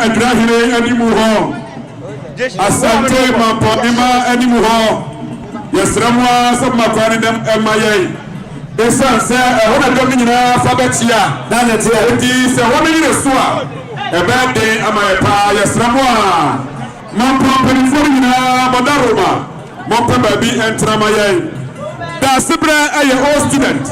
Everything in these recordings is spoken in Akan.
Adrahine Animuho, Asante Mamponghene Animuho, Yesramwa Sabmakani them MIA. The son said, I want to come in Fabetia. That is a woman in a swamp. A bad day, am I a pa, Yesramwa. Mamponghene Madaruma, Mamponghene and Tramaya. Daasebre Osei student,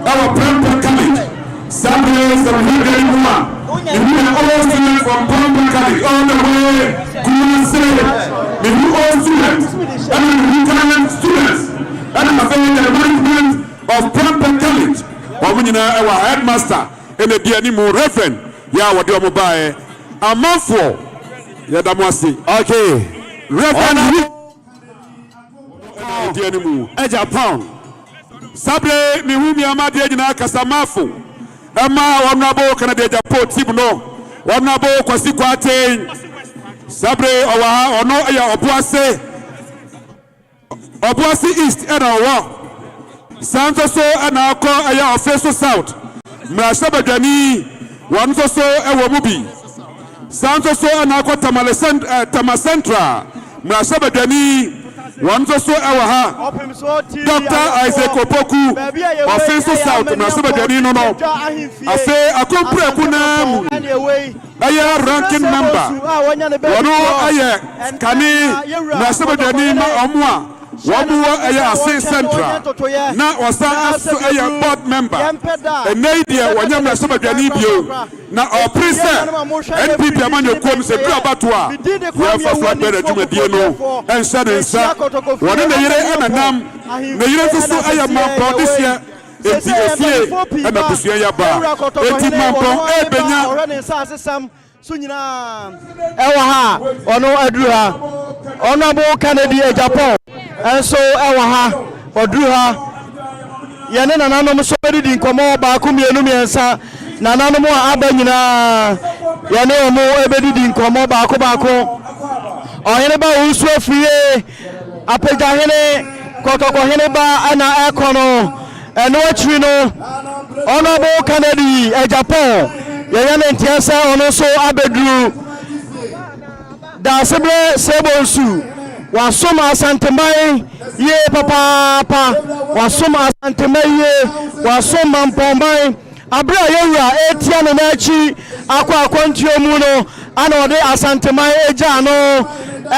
our Prampa College. Sabre is the leader woman. We are all students from Prampa College, all the way to the all students, and returning students, and the management of Prampa College. Our headmaster and the Dianimu Reverend, Yawadio Mobile, a month for Yadamasi. Okay, Reverend Dianimu, Japan. Sabre, Mihumi Amadi na Kasamafu. Emma Wanabo Canada Port Tibuno. Wanabo Kwasikwate. Sabre Owa Ono Aya Obuasi East and Owa. Santoso and Ako Aya Ofeso South. Mrashaba Gani. Wantoso Ewamubi. Santoso and Ako Tamacentra. Mrashaba Gani. Wantoso Ewaha. Dr. Isaac Opoku. Ofeso South. Mrashaba Gani no. Afe Akompre Kunamu. Aya ranking member. Wano Aya Kani. Mrashaba Gani ma Omwa. Wamuwa aya Ase Central na wasa aso aya board member enaidia wanyama sema janibio na oprise NPP amanyo kom se bra batwa ya fa flat bere dwumadie no ensa nensa wone na yire ananam na yire nso aya mampo this year enti efie ana busua ya ba enti mampo ebenya sunyina ewa ha ono aduru ha ono bo Canada Japan enso ewa ha oduru ha yene nananom so bedi nkomo ba ku mienu miensa nananom aba nyina yene omo ebedi nkomo ba ku ohene ba unsu afie apeja hene kokoko hene ba ana ekono eno achiri no ono bo Canada Japan yene ntiasa ono so abedru Daasebre Osei Bonsu wasom Asante ye papa wasom Asante ye wasom Mamponghene abra yewura etia no nachi akwa akwantio mu no ana ode Asante eja no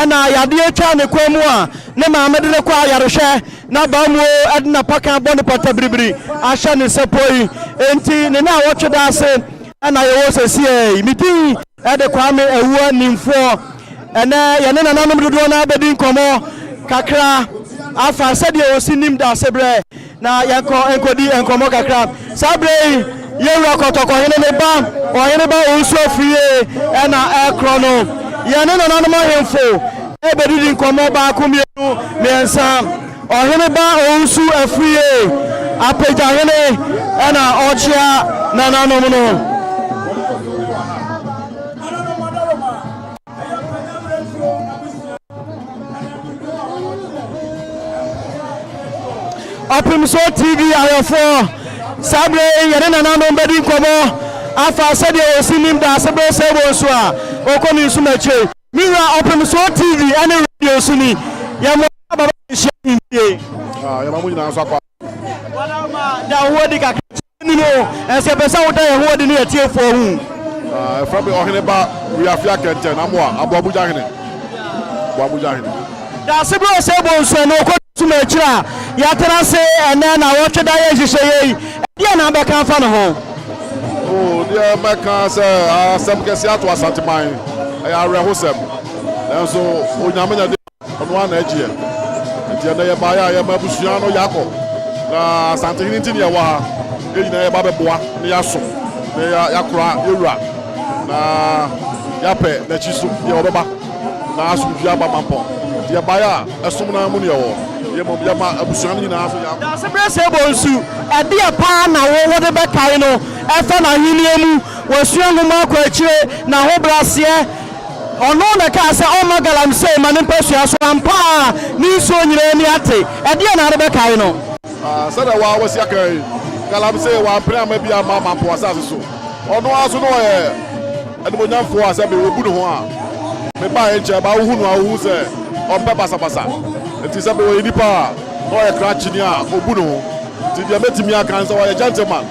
ena yade etwa ne kwamu a ne maamede ne kwa yarehwe na bamu adna paka bone patabribri ahya ne sepoi enti ne na wotwe daase ana yewo sesie miti ede kwame ewu nimfo ene yene nananom dodo na abedi nkomo kakra afa sede osinim Daasebre na yanko enkodi enkomo kakra sabre yewura kotoko hene ne ba ohene ba onsu afie ena ekrono yene nananom ahemfo ebedi nkomo ba akumienu mensa ohene ba onsu afie apeja hene ena ochia nananom no Opemsuo TV ayofo sabre yene nananom bedi nkomo afa sede osinim Daasebre Osei Bonsu a okoni sumache mira Opemsuo TV ene radio suni yamo baba shie yamamu nyina so akwa wala ma da hodi ka ni no ese pesa woda ye hodi ni etie fo hu from ohene ba we afia kente na mo abo Abuja hene Daasebre Osei Bonsu no okoni sumachira ya terase ene na woche da ye hihye ye na be kan fa no ho dia meka se asem kesi ato Asante ya rehosem enso onyame na de ono na agie ntia na ye ba ya mabusua no yako na Asante hini nti ye wa ha na ye ba beboa na ya so na ya kura yewura na ya pe na chisu ye obeba na asumdua aba mampo dia ba ya esum na mu ne ye wo yema abusuan ni na aso ya Daasebre Osei Bonsu ade apa na wo de be kai no efa na hiniemu wasua ngoma akwa akire na ho brase ono na ka se o magalam se mane pesua so ampa ni so nyire ni ate ade na de be kai no sada wa wasi akai galam se wa pre ama bia ma mampo asase so ono aso no and when I'm for us, I will put one. Me buy a chair, but who say, on papa pasa. It is a boy in the power, or a crutch in ya, or Buno. Did you met me a cancer or a gentleman?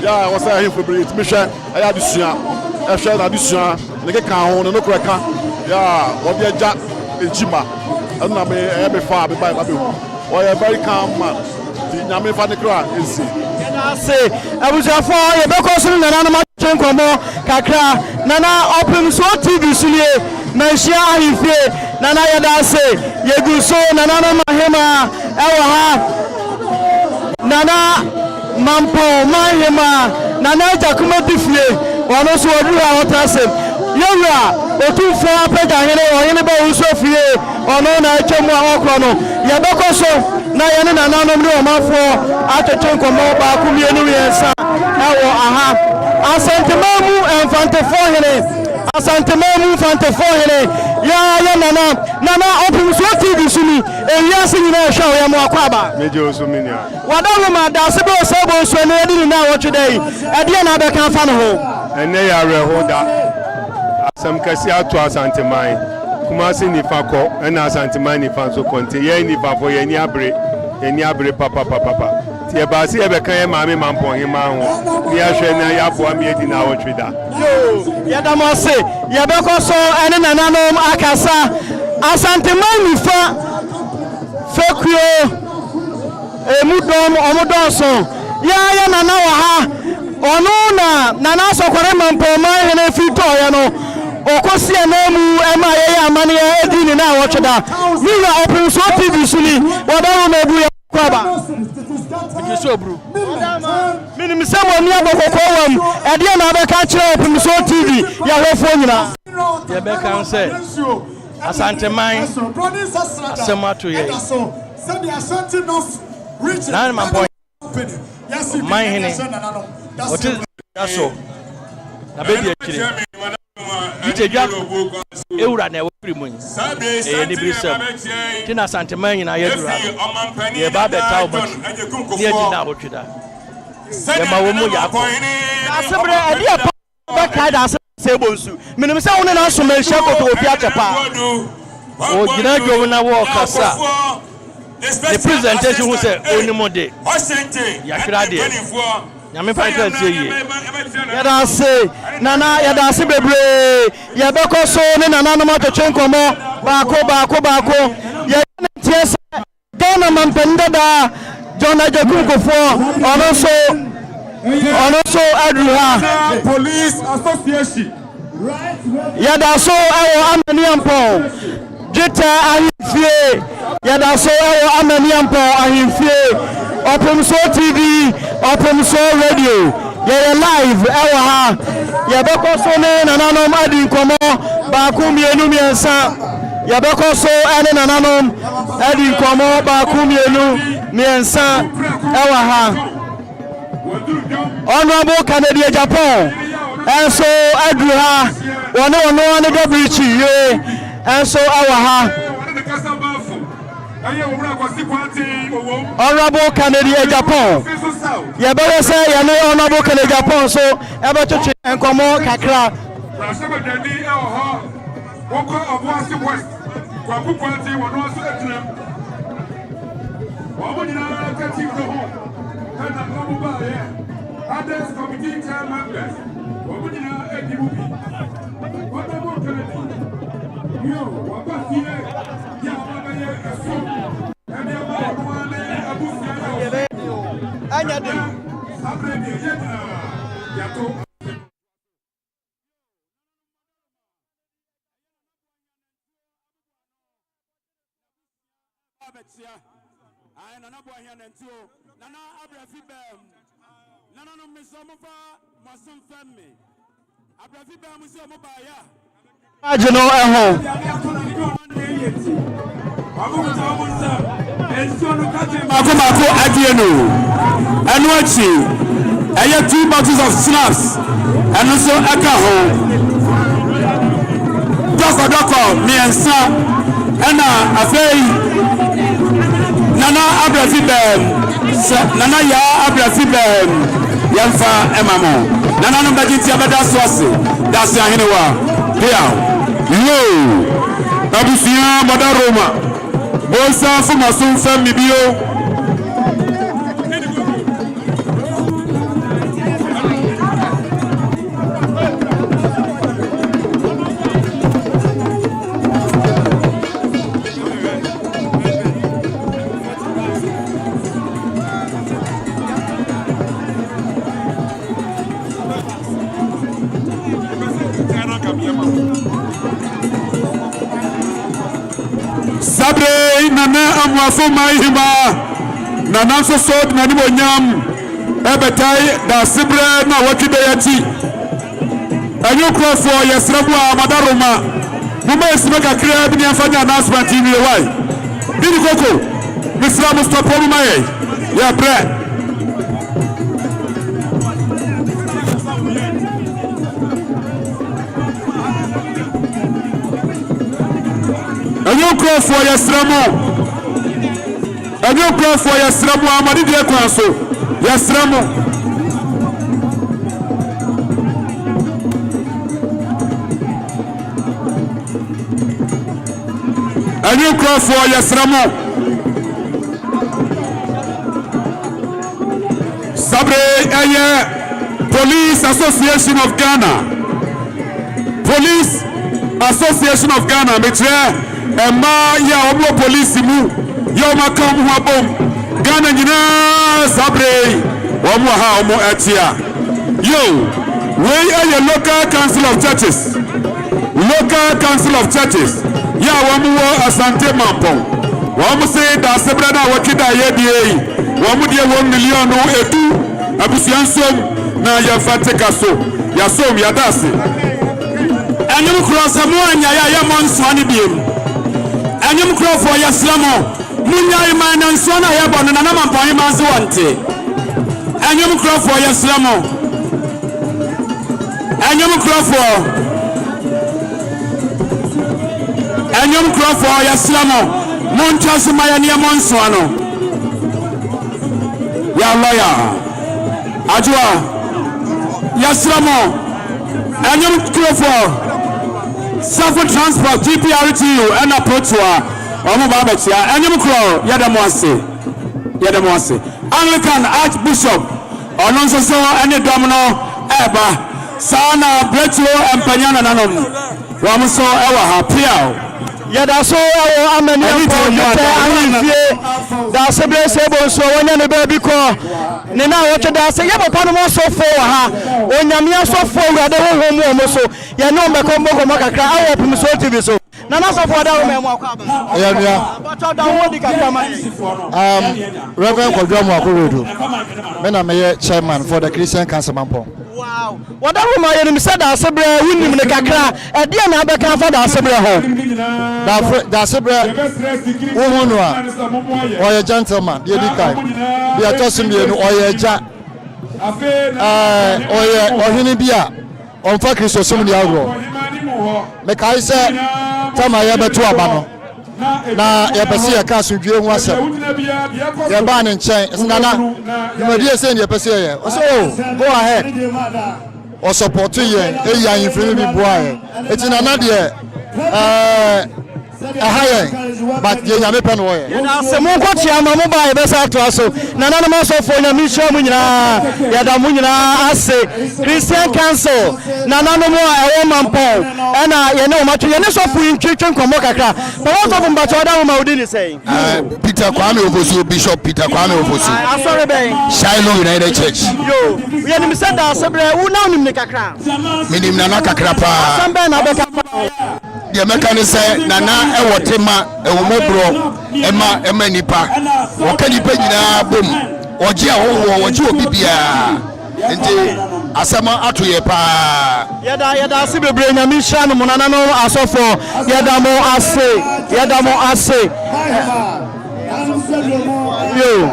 Yeah, I was saying for it, Michel. I had this year, I shared addition, the can no cracker. Yeah, what be a jack in Chima. I don't know me far by Babu. Or a very calm man. The Yami Fanicra is. I say, I was a for a Becoson and Anama Chenkomo, Kakra, Nana Opemsuo TV Sulie, Meshia Ife, Nana Yadase, Yeguso, Nana Mahema, Ewaha, Nana Mamponghene, Nana Jakuma Tifle, one also a real Otasem. Yura, Otu for Pedahene or anybody who's so fear or no Chemo Okrono, Yabakoso. Na yana na nanom ne omafo atotwenko mo ba kumienu yensa ewo aha Asante Mamponghene ya nana Opemsuo TV suni ewiase nyina ehwa ya mo akwaba meje osumini a wadawo ma Daasebre Osei Bonsu II ne edi na wotwedai ede na be kan fa no ho ene ya rehoda asam kasi ato Asante Man kumasi nifa ko ena Asante Man nifa so konte ye nifa fo ye ni abre papa tie ba si e be kan ye maame Mamponghene ma ho ni ahwe na ya boa me edi na wotweda yo ya damase ya be ko so ene nananom akasa Asante Man nifa fekuo emudom omudonso ya nana wa ha ono na nana sokore Mamponghene fito ya no okosi anamu ema ye amane edini na wotweda niwa Opemsuo TV suni wadawo mebu ya kwaba mikiso bru minim se mo ni abokokowam ede na be ka kire Opemsuo TV ya hwefo nyina ye be kan se Asante Man asemato ye na Mamponghene otis aso na be di akire Jitejwa ewura na ewofiri munyi ni brisam tina Asante Man nyina yedura ye ba beta obachi ni edi na wotweda ye ma wo mu ya ko Daasebre edi apa ba kai Daasebre Osei Bonsu minim se wona na so ma hia koto opi achepa o gina dwo na wo kasa the presentation who say onimode ya kira de Nyame fanka tie yada se nana yada se bebre ye beko so ne nana no matotwe nkomo baako ye tie se dona mampenda da Jona Jakunkofo ono so adruha Police Association yada so awo amaniampo jeta ahifie yada so awo amaniampo ahifie Opemsuo TV Opemsuo Radio ye live ewa ha ye beko so ne nananom adi nkomo baako mienu miensa ye beko so ene nananom adi nkomo baako mienu miensa ewa ha Honorable Canadian Japan enso adu ha wono ne dobrichi ye enso ewa ha Honorable Canadian Japan ye better say ye no Honorable Canadian Japan so e be twetwe enkomo kakra Ajino eho Mako adienu enu achi eye 2 boxes of snaps enu so aka ho doko miensa ena afei nana nana ya abrafibem yamfa emamo nana no bagiti abada soase Daasebre ahenewa pia yo abusia Madaroma bonsa fuma so fam mi bio Sabre nana amwafo mahima nana so so na ni monyam ebetai Daasebre na wakide yati anyukrofo yesrabu Madaroma muma esime kakra bi ni afanya announcement ni why bini koko misra mustafa muma ya bre Anyukrofo yesramu amadi de kwanso yesramu anyukrofo yesramu Sabre eye Police Association of Ghana metre Emma ya obo police mu ya ma kam ho abom Ghana nyina Sabre omo ha omo atia yo we are your local council of churches ya omo Asante Mamponghene omo say Daasebre na wakida ye die omo die 1 million edu abusuansom na ya fateka so ya som ya dase anyum cross mo anya ya monso ani biem anyum krofo yaslamo munyai mananso na yebo na Mamponghene manze wonte anyum krofo yaslamo anyum krofo yaslamo monchase maya ne monso ano ya lawyer ajwa yaslamo anyum krofo Suffer transport GPRTU and approach Omo Babatia anyum kro yadamwase Anglican Archbishop Ononso so any domino eba sana brecho empanyana nanom wamso ewa hapia yada so amani Daasebre Osei Bonsu wonya ne baby ko ne na woche daase ye papa no so fo ha onyamia so fo wade ho mu omo so ye no me ko mboko makakra awo Opemsuo TV so na so fo da wo me mu akwa ya nua but da wo di kakra man Reverend Kwadwo Akorodu me na me chairman for the Christian Council Mamponghene. Wow, what that woman you said Daasebre winnim ne kakra e dia na abeka fa Daasebre ho Daasebre wo no a oye gentleman ye di kai bi atosim ye no oye ja oye ohini bia onfa Kristo som ni agro me kai se tama ye beto aba no na ye pese ye ka asundwie hu asem ye ba ne nchen nana numadi ese ne ye pese ye so go ahead o support ye e ya inframe bi boa ye eti nana de but ye nyame pen wo ye na se mo ko tia ma mo ba ye be sa to aso na na mo so fo na mi sha mu nyina ya da mu nyina ase Christian Council na na no mo e wo Mamponghene na ye ne o ma twe ye ne so fu ntwetwe nkomo kakra but what of mba cho da wo ma odi ni say Peter Kwame Ofosu Bishop Peter Kwame Ofosu sorry ben Shiloh United Church yo ye ni se Daasebre wo na onim ne kakra minim na kakra pa sambe na be ka the mechanic say nana e wotema e wo mobro ema nipa wo ka nipa nyina bom oje ahowo oje obibia nti asama atoye pa yada ase bebre nyame hia no monana no asofo yada mo ase yo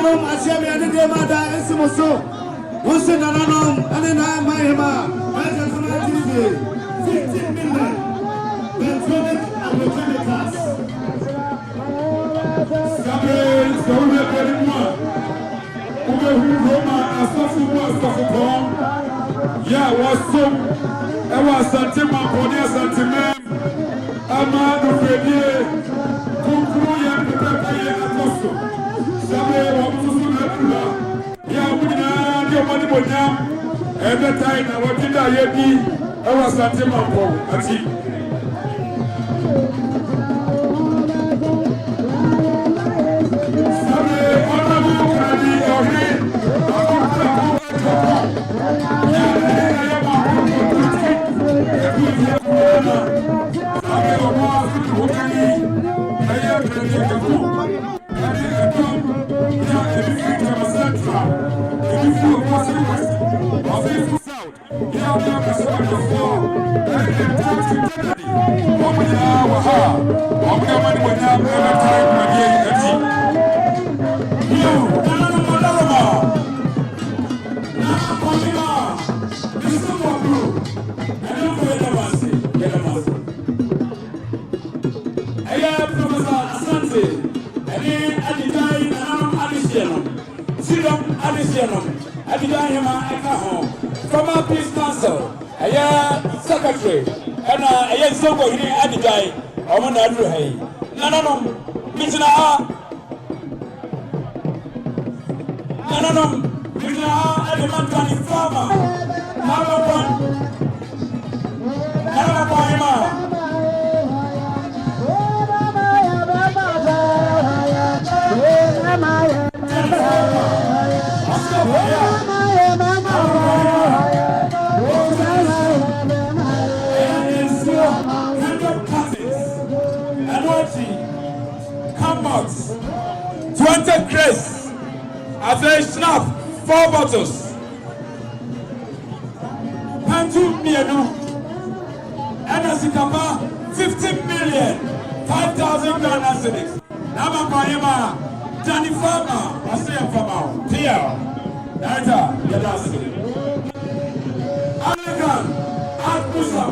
Nananum, Asiami, and the Mada, and Simoso. Once in Nananum, and then I, my Hema, and the 15 million. Electronic and mechanicals. Sabe, Saúde Perimua. Ube Roma, Asafu, yeah, was some. I was Asante Mamponghene, Asante Mam. Ama no Fredie. Kukuya, Kukuya, Akoso. Sabe, Wamusu Nakula. Yeah, we now get money for now. Every time I want to die, I was Asante Mamponghene. Former Peace Council, Secretary, and a young so here at the guy, I want to do hey. No, Mr. No, Mr. at the Montana farmer. Number one. Come out. 20 crates. I say snap 4 bottles. Pantu Mienu. And as it 15 million. 5,000 Ghana cedis. Nama Pahima. Danny Farmer. I say a farmer. Tia. Nata. Daasebre. American. Atmusa.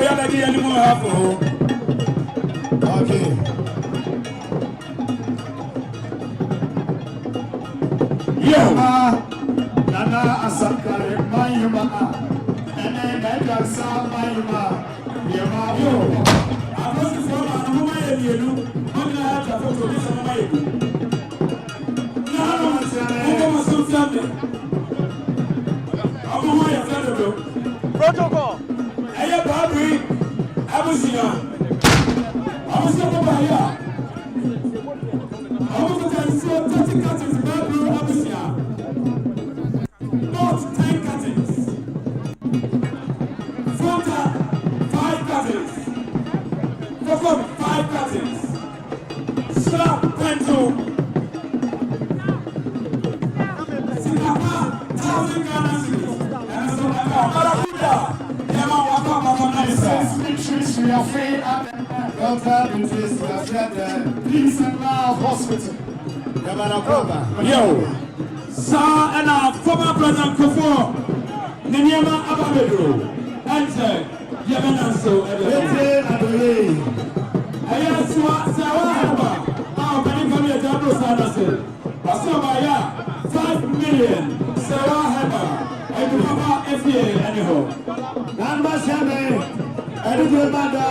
ya na di animal half oh. Okay. Yo. Nana Asakare Mayuma. Nana Nagansa Mayuma. Yema Yo. I'm going to follow my mama and you. I'm going to have to photo this on my head. No, I'm going to family. I'm going to family. Protocol. Hey, Barbie. I was here. I was here by here. I was going to say 30 cuttings. Barbie, I was here. Not 10 cuttings. Fronta, 5 cuttings. Perform 5 cuttings. Slap, pencil. Sikapa, 1,000 Ghana cedis. And so I got Barakuda. Yama waka mama nisa. we are free at welfare interest. We are free at the Peace and Love Hospital. Yo, sa and our former president Kofo, Ninyama Ababedo, and Yemenanso, Ayaswa Sawa, our Benny Jabro Sadase, Asabaya, 5 million, Sawa Heba, and Papa FA, anyhow. Namba Shame, Editor Bada,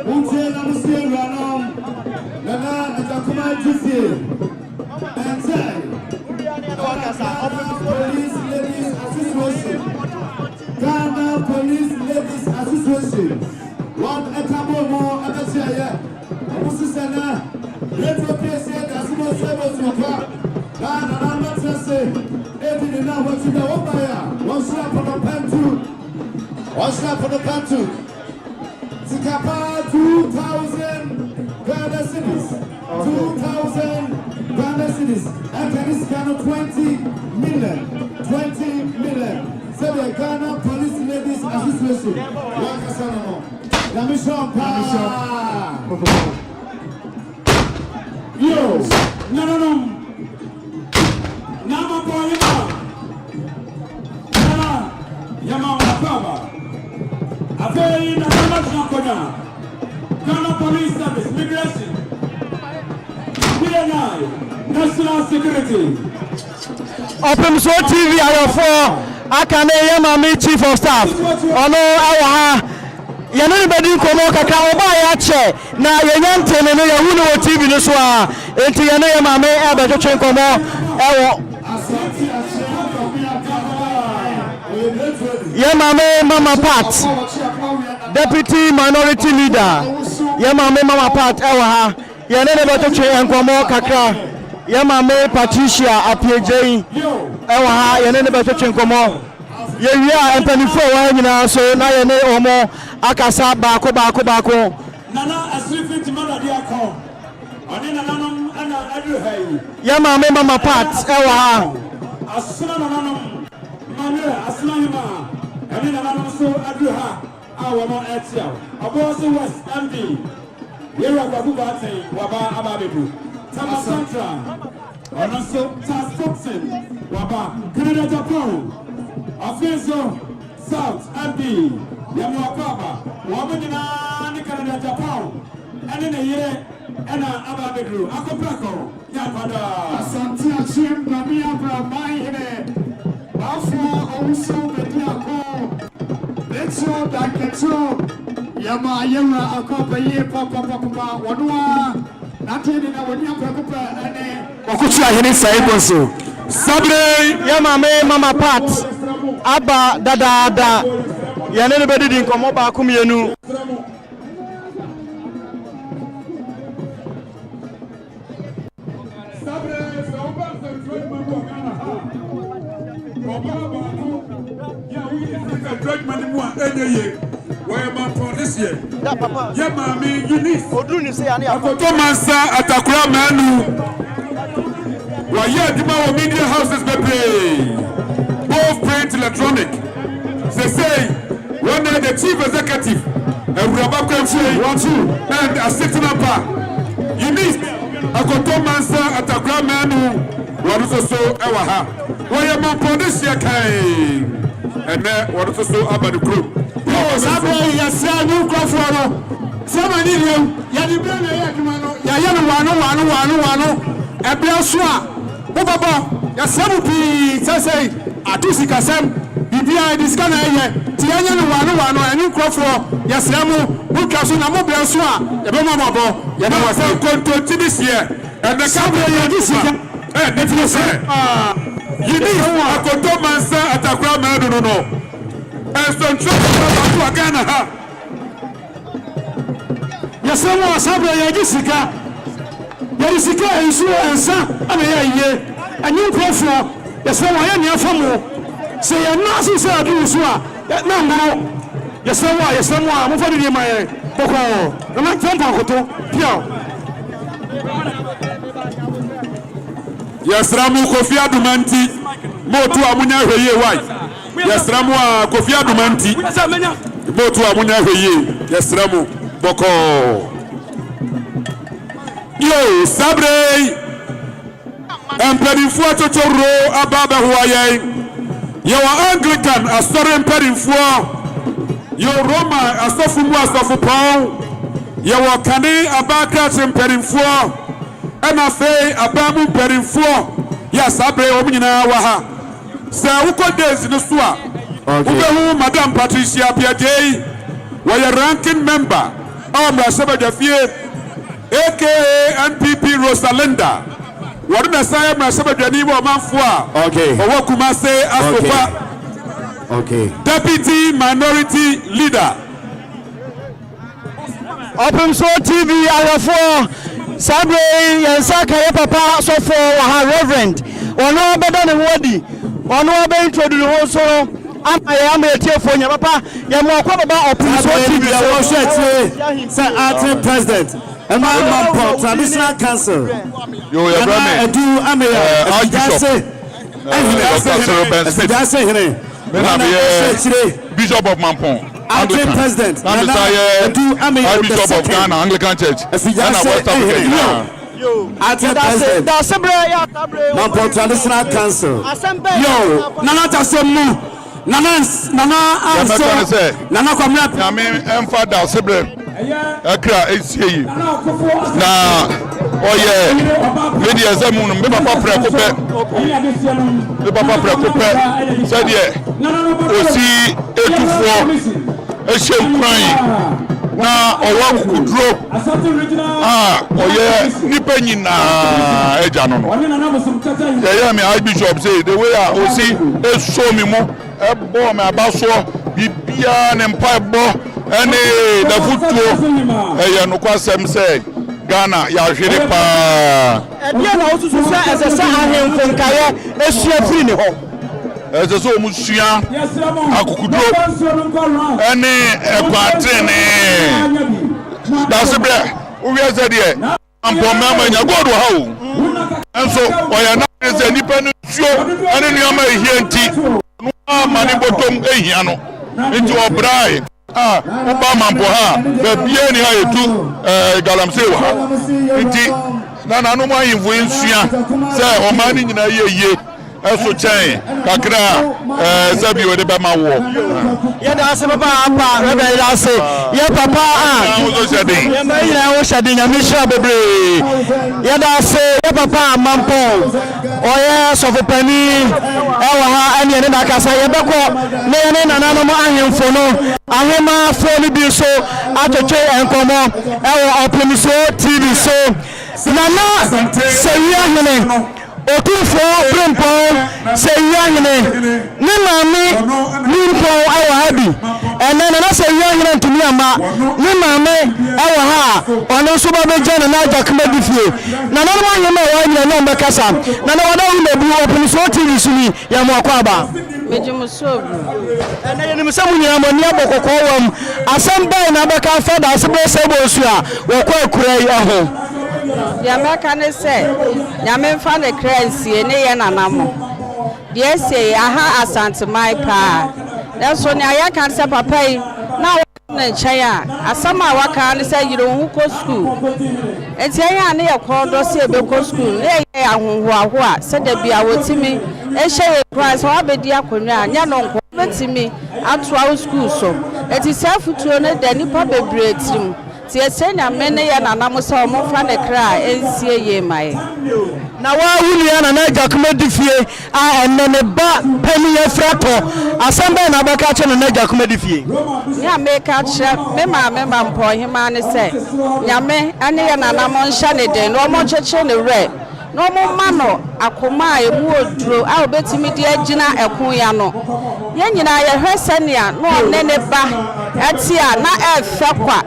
Unte Namusi Ranom, Nana Atakuma Jusi, and say, Ghana Police Ladies Association, Ghana Police Ladies Association, one Ekabo more Abashaya, Musisana, Retro PSA, Asimo Sebo Sofa, Ghana Namba Tresse, Eddie now what you know, one slap on the pen one slap on the pen Sikapa 2,000 Ghana cedis, 2,000 Ghana cedis, and this Ghana 20 million. So the Ghana Police Ladies Association. Yo, no. Nama Boyama. Nana, Yama Wakaba. Afei na Ghana Transport, Ghana Police Service, Migration, BNI, National Security. Opemsuo TV ayọ̀fọ́ akane Yemami Chief of Staff ọ̀nà ẹ̀wọ̀ ha yẹn ní bẹ̀dí nkọ̀mọ́ kakra ọba ayé akyẹ na yẹn ntẹ̀lẹ̀ ní yẹn hu ní wọ TV ní so a eti yẹn ní Yemami ẹ̀bẹ̀twetwe nkọ̀mọ́ ẹ̀wọ̀ Yemami Mama Pat Deputy Minority Leader Yemami Mama Pat ẹ̀wọ̀ ha yẹn ní bẹ̀twetwe nkọ̀mọ́ kakra Yemami Patricia Apiejeyi ewa ha yene ne betwetwe nkomo ye wi a empanifo wa nyina so na yene omo akasa baako Nana asrifi timada dia ko oni nananom ana adu hayi Yemami Mama Pat ewa ha asuna nananom mane asuna hima oni nananom so adu ha awo mo etia obo so West MD ye wa gbagu ba tin wa ba ababedu Tama Central, and also Tascoxen, Waba, Canada, Japan, Afeso, South, MD, Yamuakaba, Wabadina, Canada, Japan, and in a year, and Ababedru, Akopako, Yapada, Asante Achim, Namia, Brahmine, Afro, also Betiako, Letso, Daketo, Yama, Yama, Akopa, Papa, Wanua. Okutu ahini Osei Bonsu Sabre Yemami Mama Pat aba dada yene ne bedidi nkomo ba akumienu Yemami Eunice Otomansa Atakura Manu Waya Dima media houses bebre both print electronic. They say one day the chief executive and a sitting up Eunice Otomansa Atakura Manu Waruso Ewaha Waya Mamponghene and then Waruso Abadu Group. Sabre yasa new croforo. Sama ni lem. Ya di bra na ya adwuma no. Ya ya no wano. Ebia so a. Wo baba ya sabu pi sesei atusi kasem. Bibia diska na ye. Ti anya no wano enu croforo ya semu. Wo kaso na mo bia so a. Ya be mo mabo. Ya be wasa konto ti this year. And the Sabre ya di sika. Deputy sir. You need a koto mansa atakura madu no. And so to Ghana ha. Yasema Sabre ya gisika. Ya gisika ensu ensa ana ya ye. Anyu profo yasema ya ni afamu. Se ya nasi se adu so a na ngoro. Yasema mo fadi ni maye. Boko. Na ma tempa koto. Pia. Yasramu Kofi Adumanti motu amunya hweye wai Yasramu Kofi Adumanti motu amunya hweye Yasramu boko yo Sabre emperimfo totoro ababa huaye yo Anglican asore emperimfo yo Roma asofumu asofupon yo Kane abaka emperimfo Ena fe abamu perimfo ya Sabre omunyina wa ha se uko days no so a ubehu Madam Patricia Piadei wa ranking member Asabadafie aka NPP Rosalinda waduna sai Asabadani bo manfo a owo Kumase asofa Deputy Minority Leader Opemsuo TV ayafo Sabre yansaka ye papa so for wa reverend ono beda ne wodi ono be introduce ho so ama etiefo nya papa ya mo akwa baba Opemsuo TV ya wo shete say acting president Mamponghene traditional council yo ya brame edu ame Daasebre Bishop of Mamponghene Anglican president Bishop of Ghana Anglican Church Daasebre Mamponghene traditional council yo nana tasemu nana kwamra nyame emfa Daasebre akra esie na oye media zamu me papa prekope said ye osi etufo ehemkran na owa kudro oye nipa nyina eja no ye me Archbishop say the way osi eso mi mo ebo me abaso bibia ne mpa ebo ene da futuo eye no kwasem say Ghana ya hwere pa ebia na osusu sa esesa ahemfo nkaye esua firi ne ho ezeso omusua akukudro ene ekwatene Daasebre uwieze de Mamponghene nya god wa ha o enso oya na eze nipa no suo ene nuama ehie nti no amane botom ehia no nti obrai uba Mamponghene bebie ni ha etu galamsey wa nti na no mo ayinfo ensua se o mani nyina yeye eso chen kakra zabi we de be ma wo ye Daase papa apa rebe Daase ye papa wo so shedin ye ma yira wo shedin ya misha bebre ye Daase ye papa Mamponghene oye sofopani ewa ha ene ne da kasa ye beko ne ne nananom ahemfo no ahema fo ni bi so atotwe enkomo ewa Opemsuo TV so nana sewia hene Otufo Brempon say yahine ni mami nimpo awa habi ene na say yahine ntumi ama ni mami awa ha ono so ba beja na aja kama difie na na ma yema wa ni na mbekasa na wada wu lebu Opemsuo TV suni ya mo akwa ba mejimusobu ene ni musamu nyina mo ni abokoko wam asamba na beka fa Daasebre Osei Bonsu a wo kwa akura yi aho ya meka ne se nyame mfa ne kransie ne ye nanamo de se aha Asante mai pa na so ne aya kan se papa yi na na nchaya asama waka ne se yiro hu ko school etianya ne ye ko do se be ko school ne ye ahonho aho a se da bia wotimi ehye Christ wa bedi akonwa nya no nko be obetimi atwa school so eti safutuo ne da nipa bebre tirim ti esenya mene ya nanam so mo fa ne kra ensie ye mai na wa wuli ya na Jakuma difie a enene ba pani ya frato asamba na baka che na Jakuma difie ya meka che me ma Mamponghene ne se nyame ane ya nanam nsha ne den no mo cheche ne re no mo ma no akoma emu oduro a obetimi di agina ekun ya no ye nyina ye hwesenia no ne ba atia na efe kwa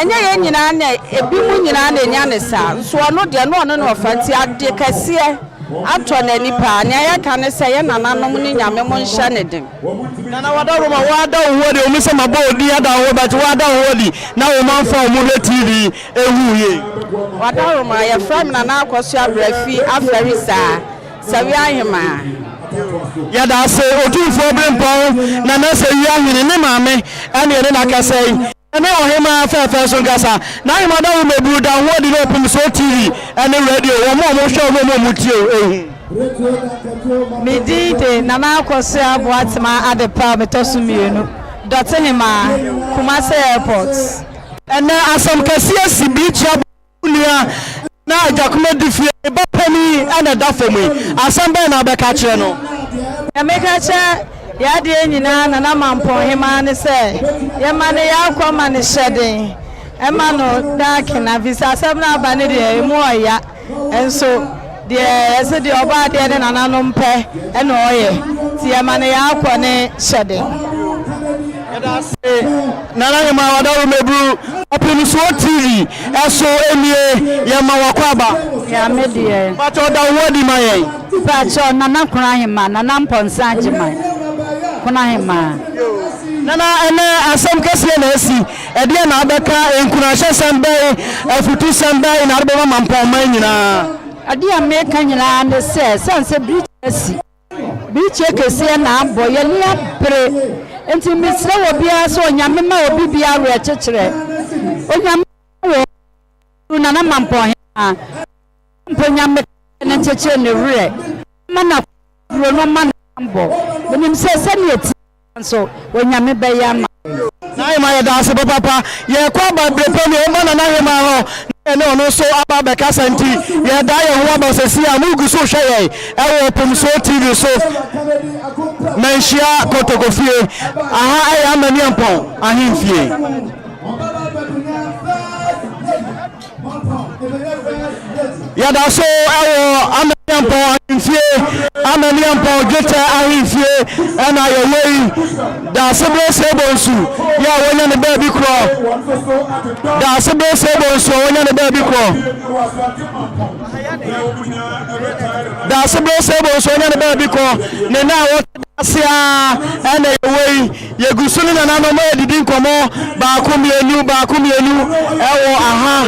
enye ye nyina na ebi mu nyina na nya ne sa so no de no no ofanti ade kase ato na nipa na ya ka ne se ye nananom ni nyame mo nhya ne den na wada roma wada wodi o mi se mabo odi ada wo but wada wodi na wo man fa mu le TV ehuye wada roma ye from na na akoso abrafi afarisa sawi ahema ya da se otunfo brempon na na se wi ahene ne maame ene ne na ka sei ene ohema fefe so ngasa na ahema da wo mebu da wodi no Opemsuo TV ene radio wo mo hwe wo mo tie ehu Medite na na akoso aboatema adepa metosu mienu dotehema Kumasi airport ene asam kase sibicha bunia na Jakuma difie ba pani ana dafemu asamba na beka kire no emeka che ya de nyina na Mamponghene ne se ye mane ya akoma ne hyeden ema no dakina visa asem na aba ne de emu oya enso de ese de oba de ne nananom pe ene oye ti ye mane ya akone hyeden nana ma wada wo mebru Opemsuo TV eso emie ye ma wakwaba ya medie pato da wodi mayen pacho nana kura hima nana mponsanji man kuna hima nana ene asem kese na esi ede na abeka enkurahye sembe afutu sembe na arbe Mamponghene nyina ade ameka nyina ne se bridge kese na abo ye ni abre enti misre wo bia so nyame ma obi bia re chechire onyame wo nana Mamponghene nyame ne chechire ne re mana ro no mana mbo benim se ne eti so onyame be ya ma na ma ya Daasebre papa ye kwa ba brepe ni o na hema ho ene ono so aba be kasanti ye da ye ho ba sesi a mu guso hwe ye e wo Opemsuo TV so menhia kotokofie aha ai amani ampon ahemfie ya da so ewo amani ampon ahemfie amani ampon gete ahemfie ena ye wei Daasebre Osei Bonsu ya wonya ne ba bi kro Daasebre Osei Bonsu wonya ne ba bi kro Daasebre Osei Bonsu wonya ne ba bi kro ne na wo asia ena ye wei ye gusuni na no ma didi nkomo ba ku mienu ewo aha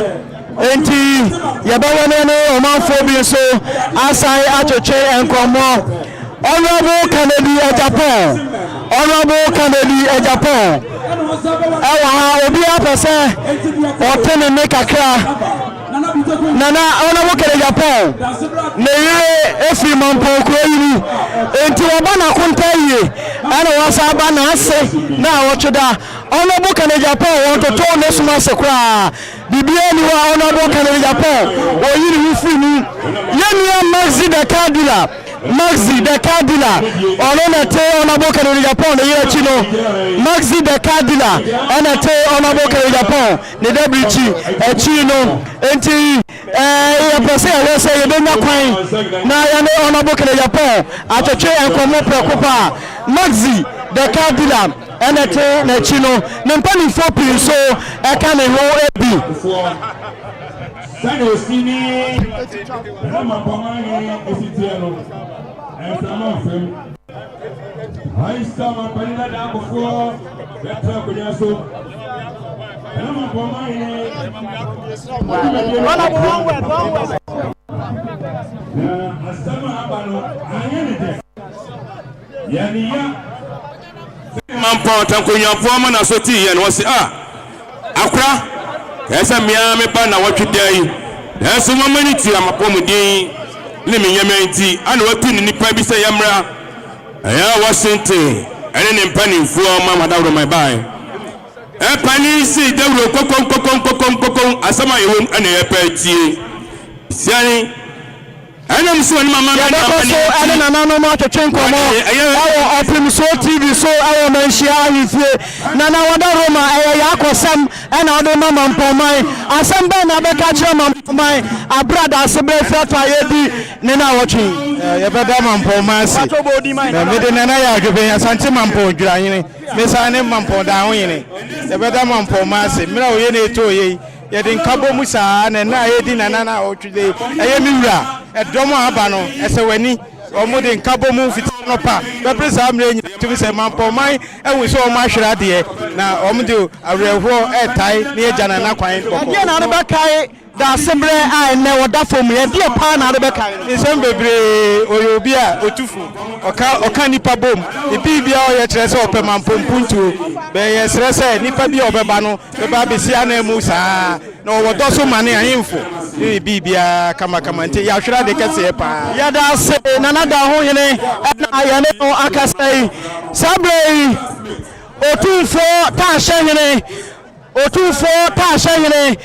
enti yabawone ne omanfo bi so asai achoche enkomo honorable Kennedy Japan ewa ha obi apese otene ne kakra nana honorable Kennedy Japan ne yire efi Mamponghene enti oba na konta yie ana wasa ba na ase na wochoda honorable Kennedy Japan won to ne suma se kra bibia ni wa honorable Kennedy Japan o yiri wi funi yemi Maxi de Cardinal on te honorable Kennedy Japan ne yire chino Maxi de Cardinal on te honorable Kennedy Japan ne debrichi e chino enti ya pese ya se ye be nakwan na ya ne honorable Kennedy Japan acheche enkomo preocupa Maxi de Cardinal enete na chino ne mpani fopi so e ka ne ho ebi Sani osini Mamponghene esitiano ensama fem Aisha Mamponghene da bofo betra kunyaso Mamponghene asama abano anyene yani ya Mamponghene tankunyafo ama na soti ye no se akra esa mia me ba na watwedai enso mamani ti amapomudin ne menyama nti ana watu ni nipa bi se yamra aya Washington ene ne mpanimfoɔ ma madawro my buy pani si dawro kokon asama yewom ene yepatie siani Anam so ni mama ya so ene nana no ma twetwe nkomo awo Opemsuo TV so awo manhia ahifie nana wada Roma ya akosam ena wada mama mpomai asem ba na be ka kire mama mpomai abra Daasebre feto ayedi ne na wotwe ya beda mama mpomai si na me de nana ya adwebe Asante Mamponghene me sa ne Mampon ho yene ya beda mama mpomai si mira oye na eto ye yɛde nkabo mu saa na yɛdi nana otwide ɛyɛ mi wura ɛdɔm aba no ɛsɛ wani ɔmo de nkabo mu fitaa no pa bɛpere saa mmerɛ nyina tumi sɛ Mamponghene ɛwu sɛ ɔmo ahwere adeɛ na ɔmo de awerɛhoɔ ɛtae ne yɛgya nana kwan ɛdeɛ na rebɛkae Daasebre a ɛnɛ wɔda fam yɛdeɛ paa na rebɛkae nsɛm bebree ɔyɛ obi a ɔtufu ɔka nipa bom ebi bia ɔyɛ kyerɛ sɛ ɔpɛ mampompuntuo bɛyɛ serɛ sɛ nipa bi a ɔbɛba no bɛba bɛsi anan mu saa na ɔwɔ dɔ so ma ne ahemfo ebi bia kamakama nti yɛahwere ade kɛseɛ paa yɛda ase nana da ho yene ɛna yɛne no akasa yi saa berɛ yi otumfoɔ taahyɛ hene otumfoɔ taahyɛ hene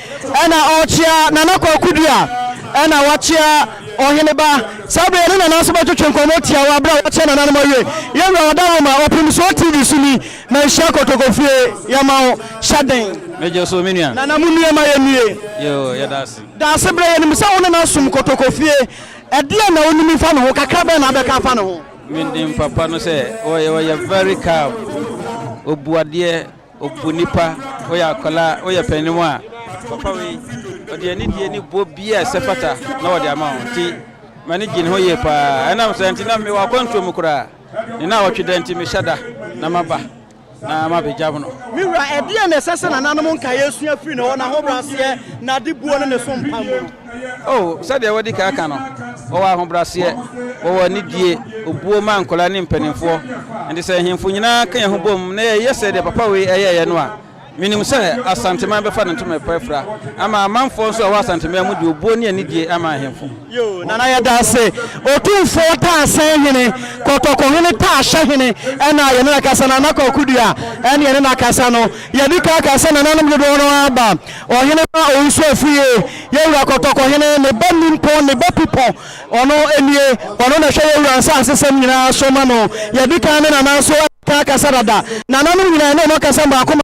ɛna ɔkyea nana kwakudua ɛna wakyea ɔhene ba saa berɛ ne nana nso bɛtwetwe nkɔmmɔ tia wɔ aberɛ a wakyea nana no ma wie yɛwura wɔda Roma Opemsuo TV so ni na nhyia kotokofie yɛma wo hyɛden Mejo so menua nana mu nua ma yɛnue yo yɛda ase Daasebre yɛnim sɛ wo ne na som kotokofie ɛdeɛ na wonim fa ne ho kakra bɛn na abɛka fa ne ho mendim papa no sɛ ɔyɛ very calm obuadeɛ obunipa oya kola oya penimu a papa we odi ani die ni bo bia sefata na wodi ama nti mani gin ho ye pa ana msanti na me wa kwanto mu kura ni na wotwe nti me hyada na maba na mabejam no mi wura ɛdeɛ na sese na nanom nka yesu afiri na ho na ho brase na de buo no ne so mpa mu oh sade wodi ka aka no wo wa ho brase wo wa ni die obuo ma nkola ne mpanimfo ndi sɛ hemfo nyina ka ye ho bom na ye sɛ de papa we ɛyɛ no a minim sɛ Asante Man bɛfa ne ntoma pɛfra ama amanfo nso a wa Asante Man mu de obuo ne ani die ama hemfo yo nana yɛda ase otumfoɔ taahyɛ hene kɔtɔkɔhene taahyɛ hene ɛna yɛne na kasa nana kwakudua ɛne yɛne na kasa no yɛde ka kasa nananom dodoɔ no aba ɔhene ba ɔnso afie yɛwura kɔtɔkɔhene ne ba nimpo ne ba pipɔ ɔno anie ɔno na hwɛ yɛwura nsa asesɛm nyinaa so ma no yɛde ka ne nana nso ka kasa dada nananom nyinaa ne ɔno kasa baako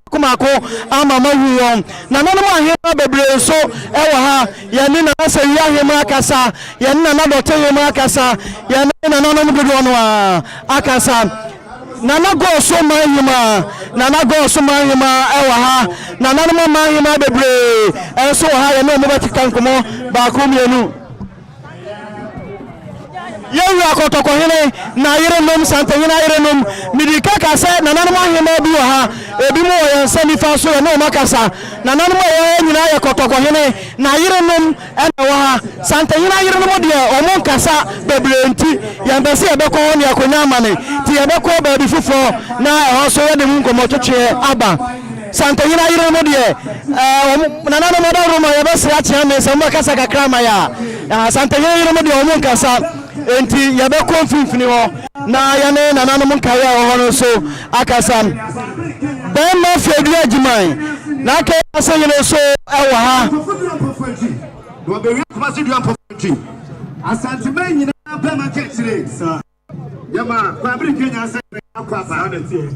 ama mahu wɔn nananom ahema bebree so ɛwɔ ha yɛne nana sɛ wi ahema akasa yɛne nana dɔte ahema akasa yɛne nananom dodoɔ no a akasa nana gɔɔso mahema nana gɔɔso mahema ɛwɔ ha nananom mahema bebree ɛnso wɔ ha yɛne ɔmo bɛkeka nkɔmmɔ baako mmienu yɛwura kɔtɔkɔhene na yerenom santanyina yerenom midika kasa nananom ahema bi wɔ ha ebi mo wɔ yɛn nsa nifa so ɛne ɔmo akasa nananom a wɔyɛ nyinaa yɛ kɔtɔkɔhene na yerenom ɛna wɔ ha santanyina yerenom deɛ ɔmo nkasa bebree nti yɛn bɛ sɛ yɛbɛkɔ hɔ ne akonnwa ama ne nti yɛbɛkɔ baabi foforɔ na ɛhɔ so yɛde mu nkɔmmɔ twetwe aba santanyina yerenom deɛ nananom ɔda Roma yɛbɛsrɛ akyea me sɛ mo akasa kakra ma yɛ a santanyina yerenom deɛ ɔmo nkasa enti yɛbɛkɔ mfimfini hɔ na yɛne nananom nkaeɛ a wɔ hɔ no so akasa bɛrima fiadu agyiman na aka asɛ yene so ɛwɔ ha Asante Man nyinaa pɛ ma kɛkyire sa yɛma kwabere kenya sɛ akɔ aba na tie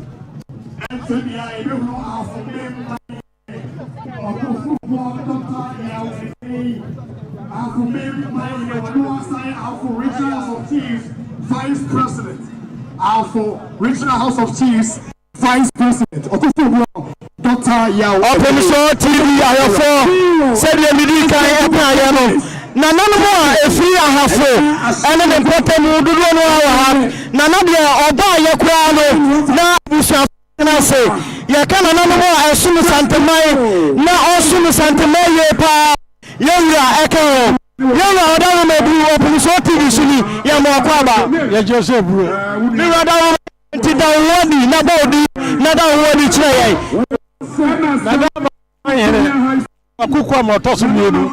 Anthony a ɛbɛhu afɔmemma Vice President, Alpha Regional House of Chiefs, Vice President, Dr. Yao. Opemsuo TV ayɔfo sɛdeɛ midi kan ɛpɛ ayɛ no nananom a ɛfiri ahafo ɛne ne mpɔtam dodoɔ no a wɔ ha nana deɛ ɔba a yɛkoraa no na abusuafo no ase yɛka nananom a ɛsom santeman na ɔsom santeman yie paa yɛwura ɛka hɔ yɛwura ɔda Roma buru Opemsuo TV so ni yɛma ɔkɔ aba yɛgye sɛ buru mewura da Roma nti da wɔdi na bɔɔdi na da wɔdi kyerɛ yɛn akukɔ ma ɔtɔ so mmienu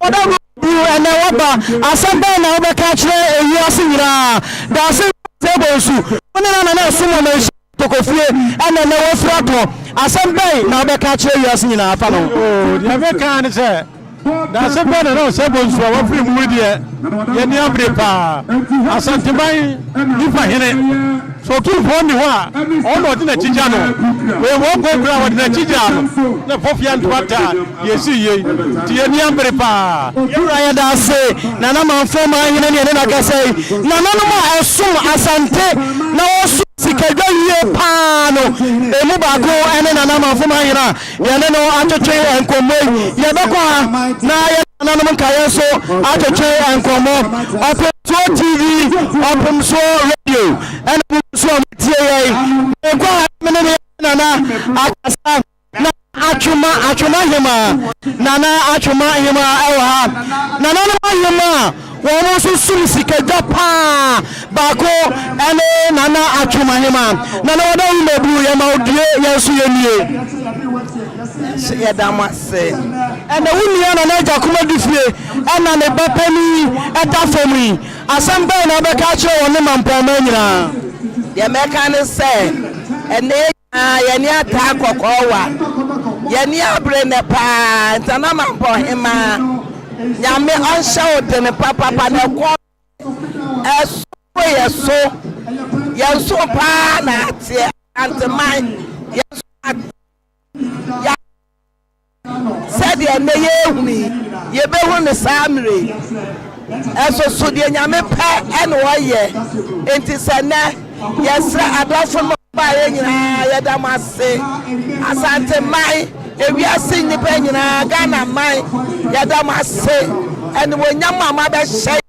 ɔda Roma buru ɛnɛ wɔba asɛm bɛn na wobɛka kyerɛ ewiase nyinaa Daasebre Osei Bonsu onena na sumo me tokofie ene na wofrato asembei na obeka kire wiase nyina afa no dia beka ne se Daasebre na Osei Bonsu wa free mu die ye ni abre pa Asante Mai nifa hene so ki phone ni ho a ono de na chija no we wo go kra wo de na chija no na fofia ntwata yesi ye ti ye ni abre pa yura ya dase na na manfo ma hene ne na ka sei na no ma esum Asante na osu sikadwa ye pa no emu ba ko ene na na manfo ma hene ye ne no atotwe enkomoi ye beko na ye na no nka ye so atotwe enkomo Opemsuo TV Opemsuo radio and Opemsuo tie ego amene na akasa na achuma hima ewa ha na hima wo so sum sikadwa pa bako ene na achuma hima na oda umebu ye ma odie ye so ye nie ye damase ene wuni na jakuma dufie ena ne bapani etafomui asembe na beka kire woni mampoma nyina ye meka ne se ene ye ni ata kokowa ye ni abre ne pa ntana Mamponghene nyame onsha ode ne papa ne ko yeso pa na tie anteman yeso ya said ye ne yehuni ye behu ne samre eso so de nyame pa ene woye enti se ne yesra adofo no ba ye nyina ye damase Asante Mai ewiase nipa nyina Ghana mai ye damase ene wonyam ama be hye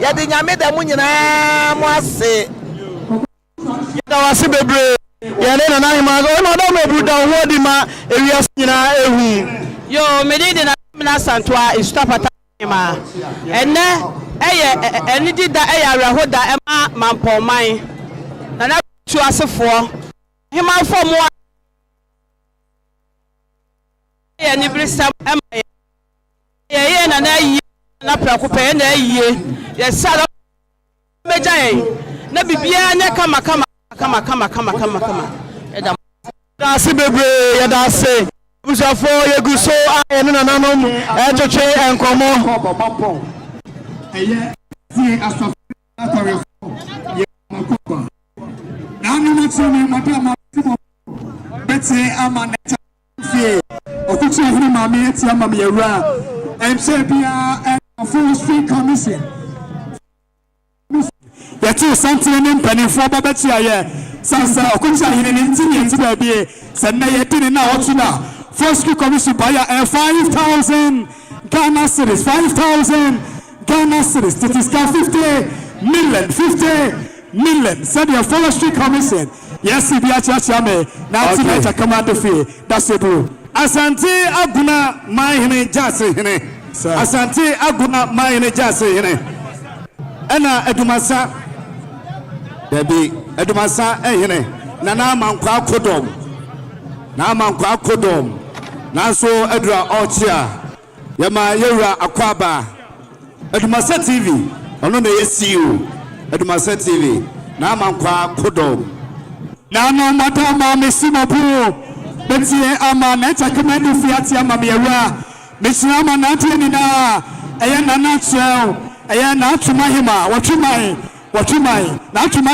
ye de nyame da mu nyina mo ase ye dawase bebre ye ne na hima no da mebu da ho di ma ewiase nyina ehu yo medidi na santoa istopata ma ene ene di da rahoda ema Mamponghene na tu asefo hima fo mo ye ni brisam ema ye na yi na prakope na yi ye sala mejaye na bibia ne kama dase bebre ye dase busafo ye guso a ne nananom etwetwe enkomo eye tie asofo atore ye makoko na no tsene mata timo beti ama neta fie otutu ahiri mame eti ama me yewura emse bia full street commission yɛte santene ne mpanimfoɔ babɛkyi ayɛ sansa ɔkɔkyi ahene ne nti ba bie sɛ nnɛ yɛde ne na ɔto na Forestry Commission baya 5,000 Ghana cedis 5,000 Ghana cedis it is 50 million said the Forestry Commission yes bi akyerɛkyerɛ me na ati na ɛkyɛ commando fee Daasebre Asante aguna mahene jase hene Asante aguna mahene jase hene ɛna adumasa Debi edumasa ehene na amankwa akodom na so edura ochia yema yewura akwaba edumasa TV ono na yesiu edumasa TV na amankwa akodom na no mata ma mesimobu betie ama na chakemedu fiati ama yewura mesina ama na tie ni na eye na na cheo eye na atuma Watumai na atuma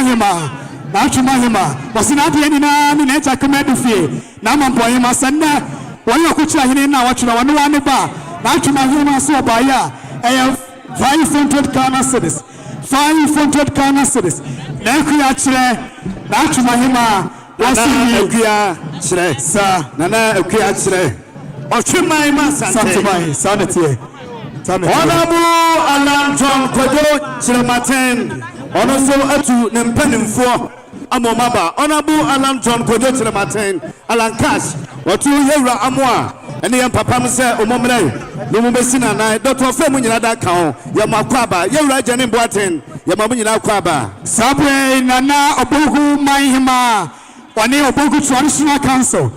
hima wasina de ni na me na chakemedu fie na Mamponghene sanna wanya kuchira hine na watuna wanu wanu ba na atuma hima so baya 500 Ghana cedis 500 Ghana cedis na kuya chire na atuma hima wasini kuya chire sa na kuya chire Watumai ma santumai sanete Honorable Alan John Kojo Chirematen ono so atu ne mpanimfo amomaba Honorable Alan John Kojo Chirematen Alan Cash watu yewura amoa ene yem papa mse omomre no mu besina na Dr. Femu nyina da kan ye makwaba yewura Jane Boaten ye mamu nyina kwaba sabre nana obogu manhima wani obogu traditional council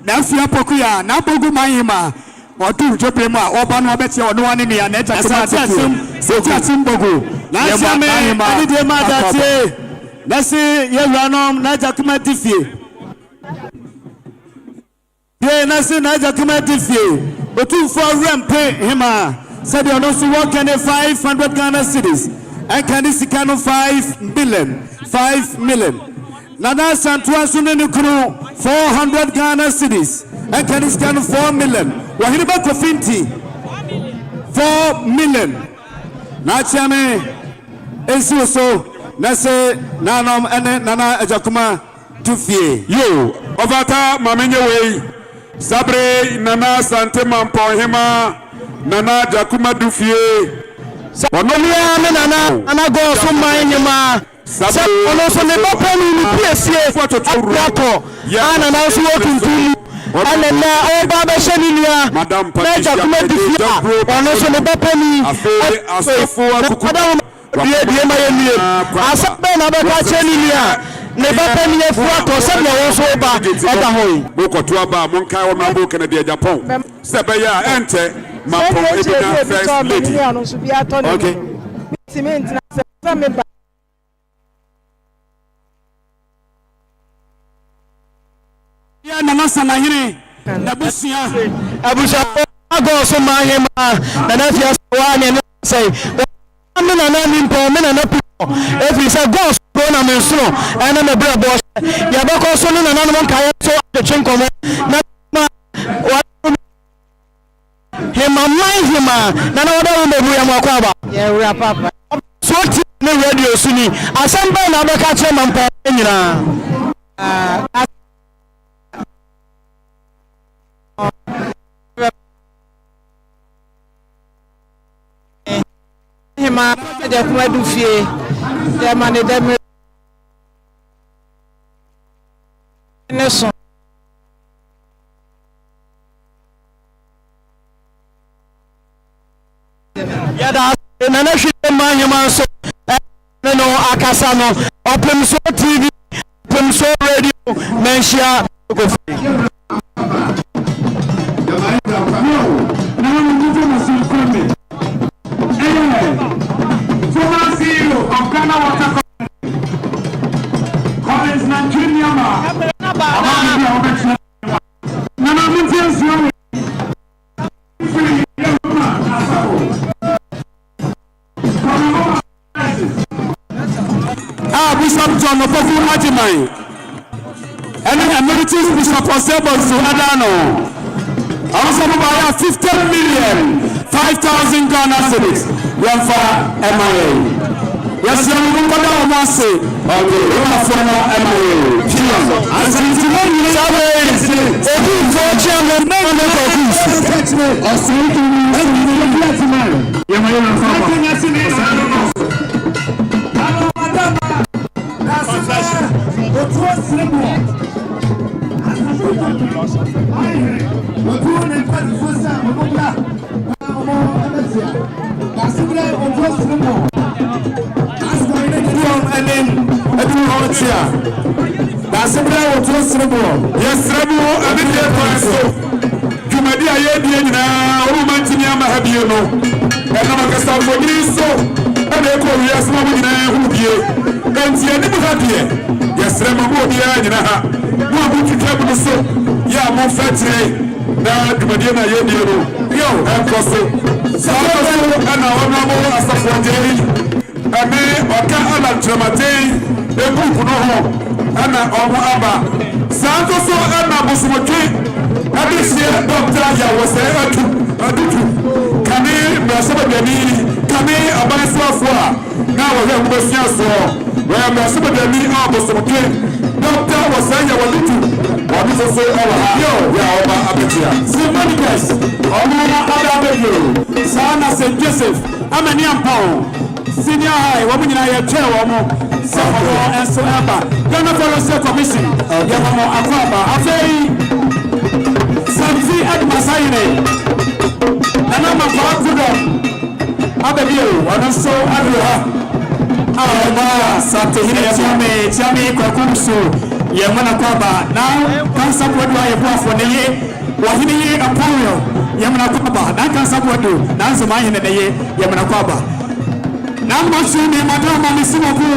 na afia pokuya na obogu manhima odu jope mu a oba no obeti ono wane ne ya na eta kema atim bogo na siame ani de ma datie nasi yewuranom na jakuma tifie ye nasi na jakuma tifie otumfo rempe hima said you also work in 500 Ghana cedis and can this kind of 5 million nana santua sunenu kunu 400 Ghana cedis and can this kind of 4 million wahiriba kofinti 4 million na chame esi so na se nanom ene nana ajakuma tufie yo ovata mamenye wei sabre nana Asante Mamponghene nana jakuma dufie onolia me nana go so manyema sa ono so ne bapani ni piesie ato ana na so wotuntum ana na o baba sheninia madam na jakuma dufie ono so ne bapani asofo akukuda die ma yemie asabe na baka cheninia ne bapani efuato sabe wo so ba eda hoyi bokoto aba monkai wo mabo Canada Japan sebe ya ente Mampo ebina first lady okay ya nana sanahire na busia abusa go so mahema na na fia wa ne say me na na mimpo me na na pipo if say go so na me so ena me bra bo ya ba ko so na na no kan so de chenkomo na hema na oda wo mebu ya mwakwa ba ya wura papa so ti ne radio suni asamba na be ka che Mampo nyina hema de kuma dufie de mane de me ne so yada nana hwe manyema so no akasa no Opemsuo TV Opemsuo radio menshia go Bishop John Opoku Ajimai and Emeritus Bishop Osei Bonsu II. Also about 50 million 5,000 Ghana cedis. Ramfa MIA. Yes, you will go down one say. Okay, we have former MIA. And Daasebre Osei Bonsu yesrebo abide kwanso jumadi ayedi nyina o mantini amahabie no ena makasa fodiri so ebe ko yesma mo nyina hubie kanti ani mu habie yesrebo mo bia nyina ha mo abututu bu so ya mo fatire na jumadi na ayedi no yo enkoso sawo ana wona mo asafodiri ame oka ala tramatei ebuku no ho ana omo aba santo so ana busumotwe abisie doctor ya wose atutu kane mbasaba bani kane abanswafo a na wo he mbosia so wo ya mbasaba bani a busumotwe doctor wasanya walutu wadi so ala yo ya oba abetia simonikas omo aba beyo sana St Joseph amani ampao senior high wo nyina ya twa wo mo safo enso aba Ghana Forestry Commission ya mo akwaba afei Samfi Admasayine nana Mampo akudo abebio wana so aduha awa sante hine chame kwa kumso ya mwana kwaba na kansa bodu aye boafo ne ye wahine ye apoyo ya mwana kwaba na kansa bodu na nzuma hine ne ye ya mwana kwaba na mmashu ni madama misimo ku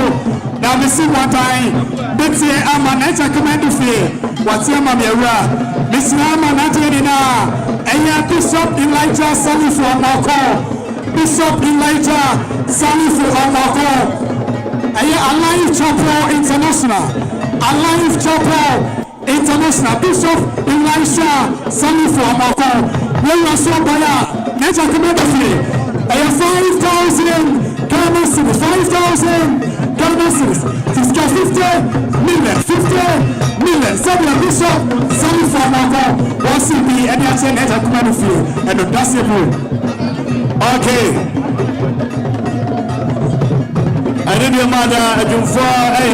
Now we see one time. But here I'm an enter command to fear. What's your mammy? Miss Rama Natina. And Bishop Elijah Salifu Amako. Bishop Elijah Salifu Amako. And Alive Chapel International. Alive Chapel International. Bishop Elijah Salifu Amako. Where you are so by nature command to fear. And 5,000 Ghana cities. 5,000 Ghana cities. 50 million. 50 million. Sabi Bishop Salifu Amako. What's it be? Any action nature command to fear. And the Daasebre. Okay. I did your mother. I do fine.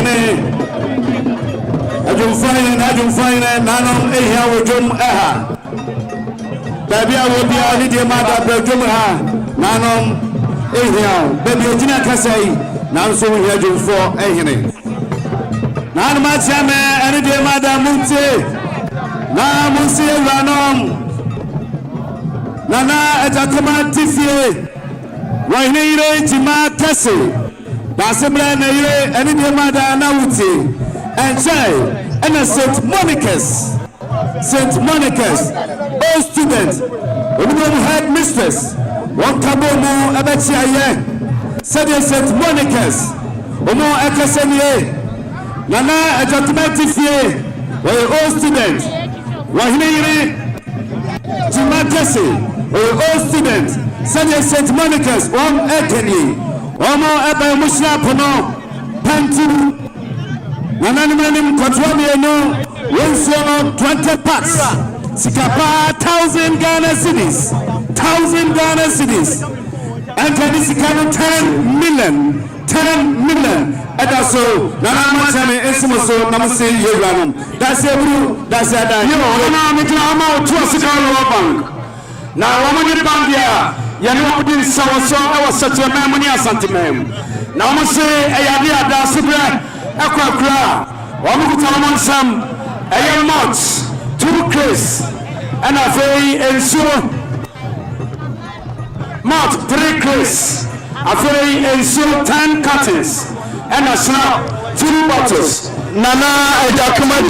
Nanom here with Jum Aha. Baby, I will be a little mother, but Jum Ha. Nanom here. Baby, you didn't say. Now, so we had you for a hinny. Nan Machame, and dear mother Munte. Now, Monsieur Ranom. Nana, at a command Tiffy. Why, Nero, Jima Cassie. Daasebre and dear mother Nauti. And child, and a St. Monica's, all students, women head mistress, one Kabomo Abatia, said St. Monica's, Omo Akasenie, Nana a documented fear, where all students, Wahiri, Jimakasi, where all students, said St. Monica's, one Ekeni, Omo Abamusha Pono, Pantu. Nananimanim Kotwamiano, 20 packs. Sikapa 1,000 Ghana cities. 1,000 Ghana cities. And Kanisikano 10 million. 10 million. And also, Nanamachame Esimoso, Namase Yeranum. Daasebre, Daasebre. You know, Nanamiklama to a Sikano Bank. Now, Romani Bandia, Yanu Sawaso, I was such a memory Asante Mam. Namase, Ayadia Daasebre. Aqua, one with some a mouth, 2 crates, and a very ensure mouth 3 crates, a very ensure 10 cuttings, and a snap 2 bottles. Nana a document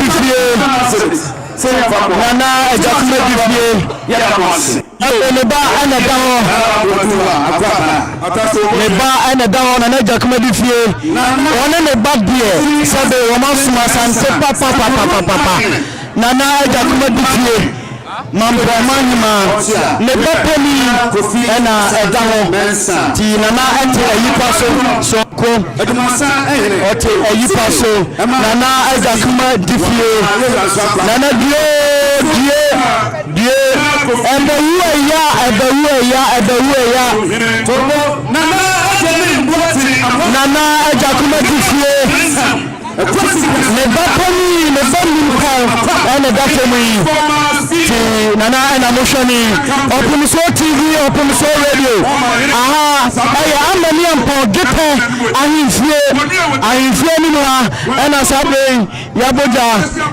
Nana a document Neba and a down, and a document one in a bad beer, said the romance and said papa. Nana a document Mamponghene, Neba Penny, and a down, Nana enter a Yipaso, so come, a Yipaso, Nana a document Nana dear, and the Nana Jakuma and Nana and Amoshani, Opemsuo TV, Opemsuo Radio. Aha, I'm a million for Gita, I'm and Asabe Yaboja.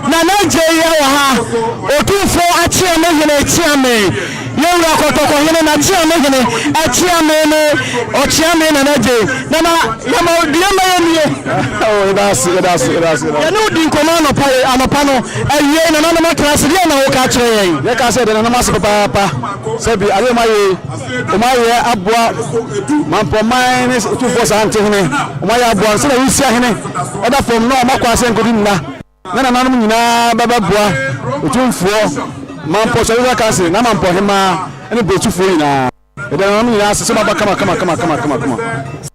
Nana Jayaha, Otufo Achiame. Yura Kotokohene na Chiamene, Achiamene, Ochiamene and Aje. Nana, Yama, oh, that's it. You know, the command of Anopano, and Yen and another class, Yana Okache. Like I said, and I'm asking Papa, Sebi, Alemaye, Omaya Abwa, Mamponghene, Asante Mamponghene, Omaya Abwa, so we see him, other from no Makwas and Godina. Nana Namina, Bababwa, Utumfo. Mamponghene Kasi, Mamponghene, and a bit too free now. And then I'm asked some come on.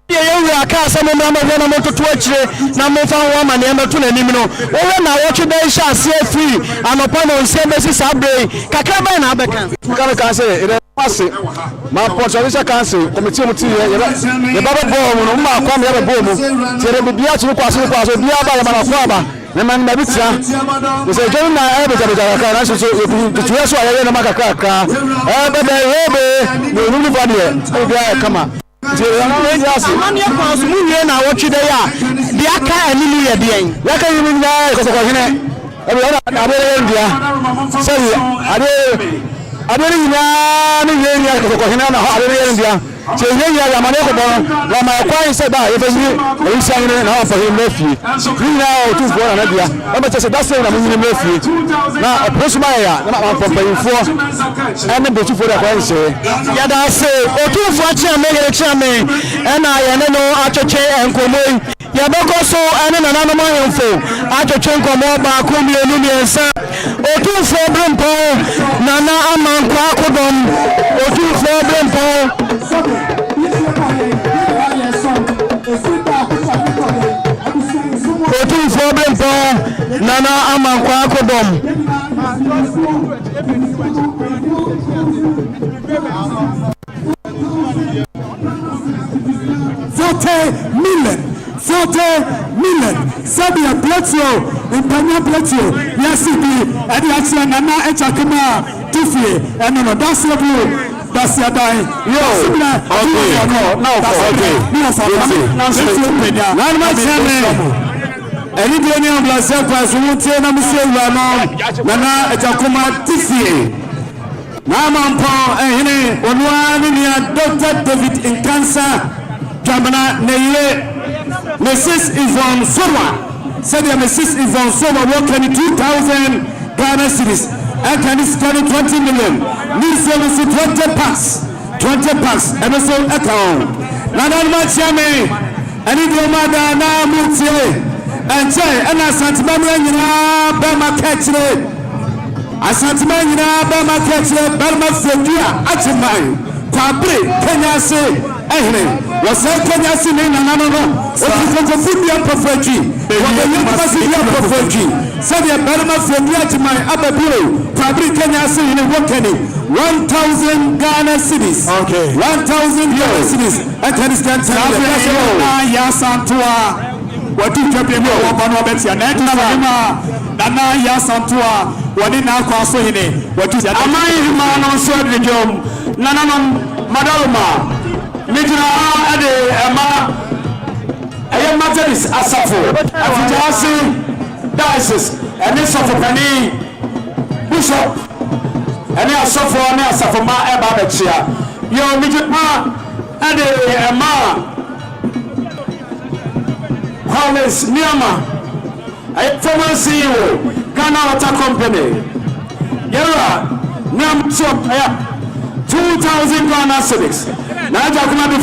Yeah, we are casting a number of to watch number woman and two and Nimino. Oh, now watch the shall see free. I'm upon on services Saturday. Kakaba and Abakan. Can say it. Mamponghene Kasi, committee, the Baba Bom, no more come here a boom. Terebiya to pass the Biaba. Neman Mabitsa, we say, John, I have a to I am a macaca. Come on. adere nyinaa ne yɛ nya kɔkɔhene na hɔ adere yɛ ndia sɛ yɛ ya mane ko bɔ na ma kwa sɛ da yɛ fɛyi ɛyi sangene na hɔ fɛyi mafie nyinaa o tu fo na dia ba bɛ sɛ da sɛ na munyi mafie na prosuma ya na ma pɔpɛyifoɔ ɛne betufo da kwa nhyɛ ya da sɛ o tu fo akyɛ me yɛ kyɛ me ɛna yɛ ne no atwetwe enkomoi ya bɛkɔ so ɛne nananom ahemfo atwetwe nkɔmmɔ baako mmienu mmiɛnsa o tu fo brempɔ nana amankwa akodɔm o tu fo brempɔ Otu Fobempo Nana Amankwa Akodom 40 million Sabia Platio Impanya Platio Yasibi Ediatia Nana Echakama Tifie and no that's your die. Yo, okay. Any blazer class won't tell them Nana Ejakuma Tifie. Namampo and one Dr. David in cancer. Jamana Neye Mrs. Yvonne Sowa said Mrs. Yvonne Sowa working 2,000 Ghana cedis. And can this carry 20 million? Needs service 20 packs, and also account. Nana Machame, and if your mother now moves and say, and Asante Mamponghene, Bama Ketchle, Asante Mamponghene, Bama Ketchle, Bama Fogia, Achimai, Pabri, Kenya say, was Kenya say, no, what is the prophecy? What the prophecy? Said the Bama Fogia to my Ababiro. Pabri Kenya say in a working 1,000 Ghana cedis. Okay. 1,000 Ghana cedis. I can stand Yasantua. What did you be more about Betia? Nana Yasantua. What in our castle in it? What is that? Am I man on Sunday Jom? Nana Madalma. Mijina Ade Emma. I am Materis Asafo. After Dices and this of a penny. Bishop, and I suffer on us for my Abachia. Your midget ma, and a ma. Hollis Niama, I former CEO, Ghana Water Company. Yara, Niam Chop, 2,000 Ghana civics. Naja Kumabi,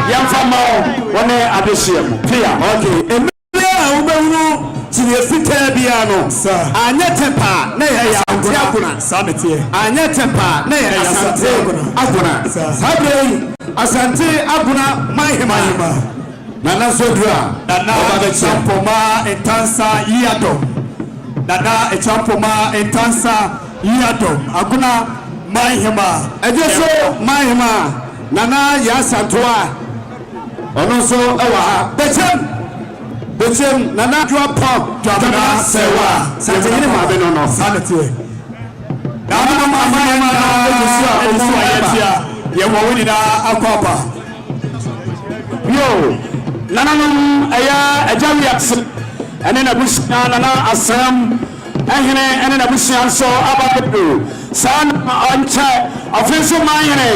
Yam Famo, one addition. Okay. Chilefite biano anyetepa na ya aguna samete anyetepa na ya asante aguna sabe asante aguna mahima nana sodua nana echampoma entansa yado nana echampoma entansa yado aguna mahima ejeso mahima nana ya santoa onso ewa bechem Bechem Nana Drop Jamana Sewa Santi Mabeno no Sanity. Nana Mama Yewina Akopa. Yo Nana Aya Ajamiax and then a bush Nana Assam and then a bush so Ababu San Ancha Offensive Mayane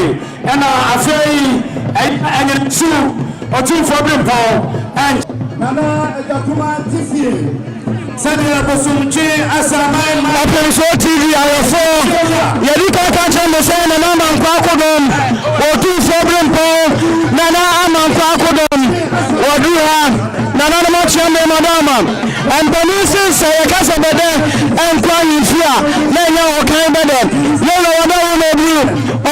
and a fairy and two for them and Nana Ejakuma Tifie. Sending a Sumchi Asama Opemsuo TV ayofo. Yedika kancha mose na nana nkwakodom. Otu Fobempo nana amankwakodom. Oduha nana na machame madama. Antonisi sayakasa bede enkwa yifia. Nenya okan bede. Yelo wada wonobu.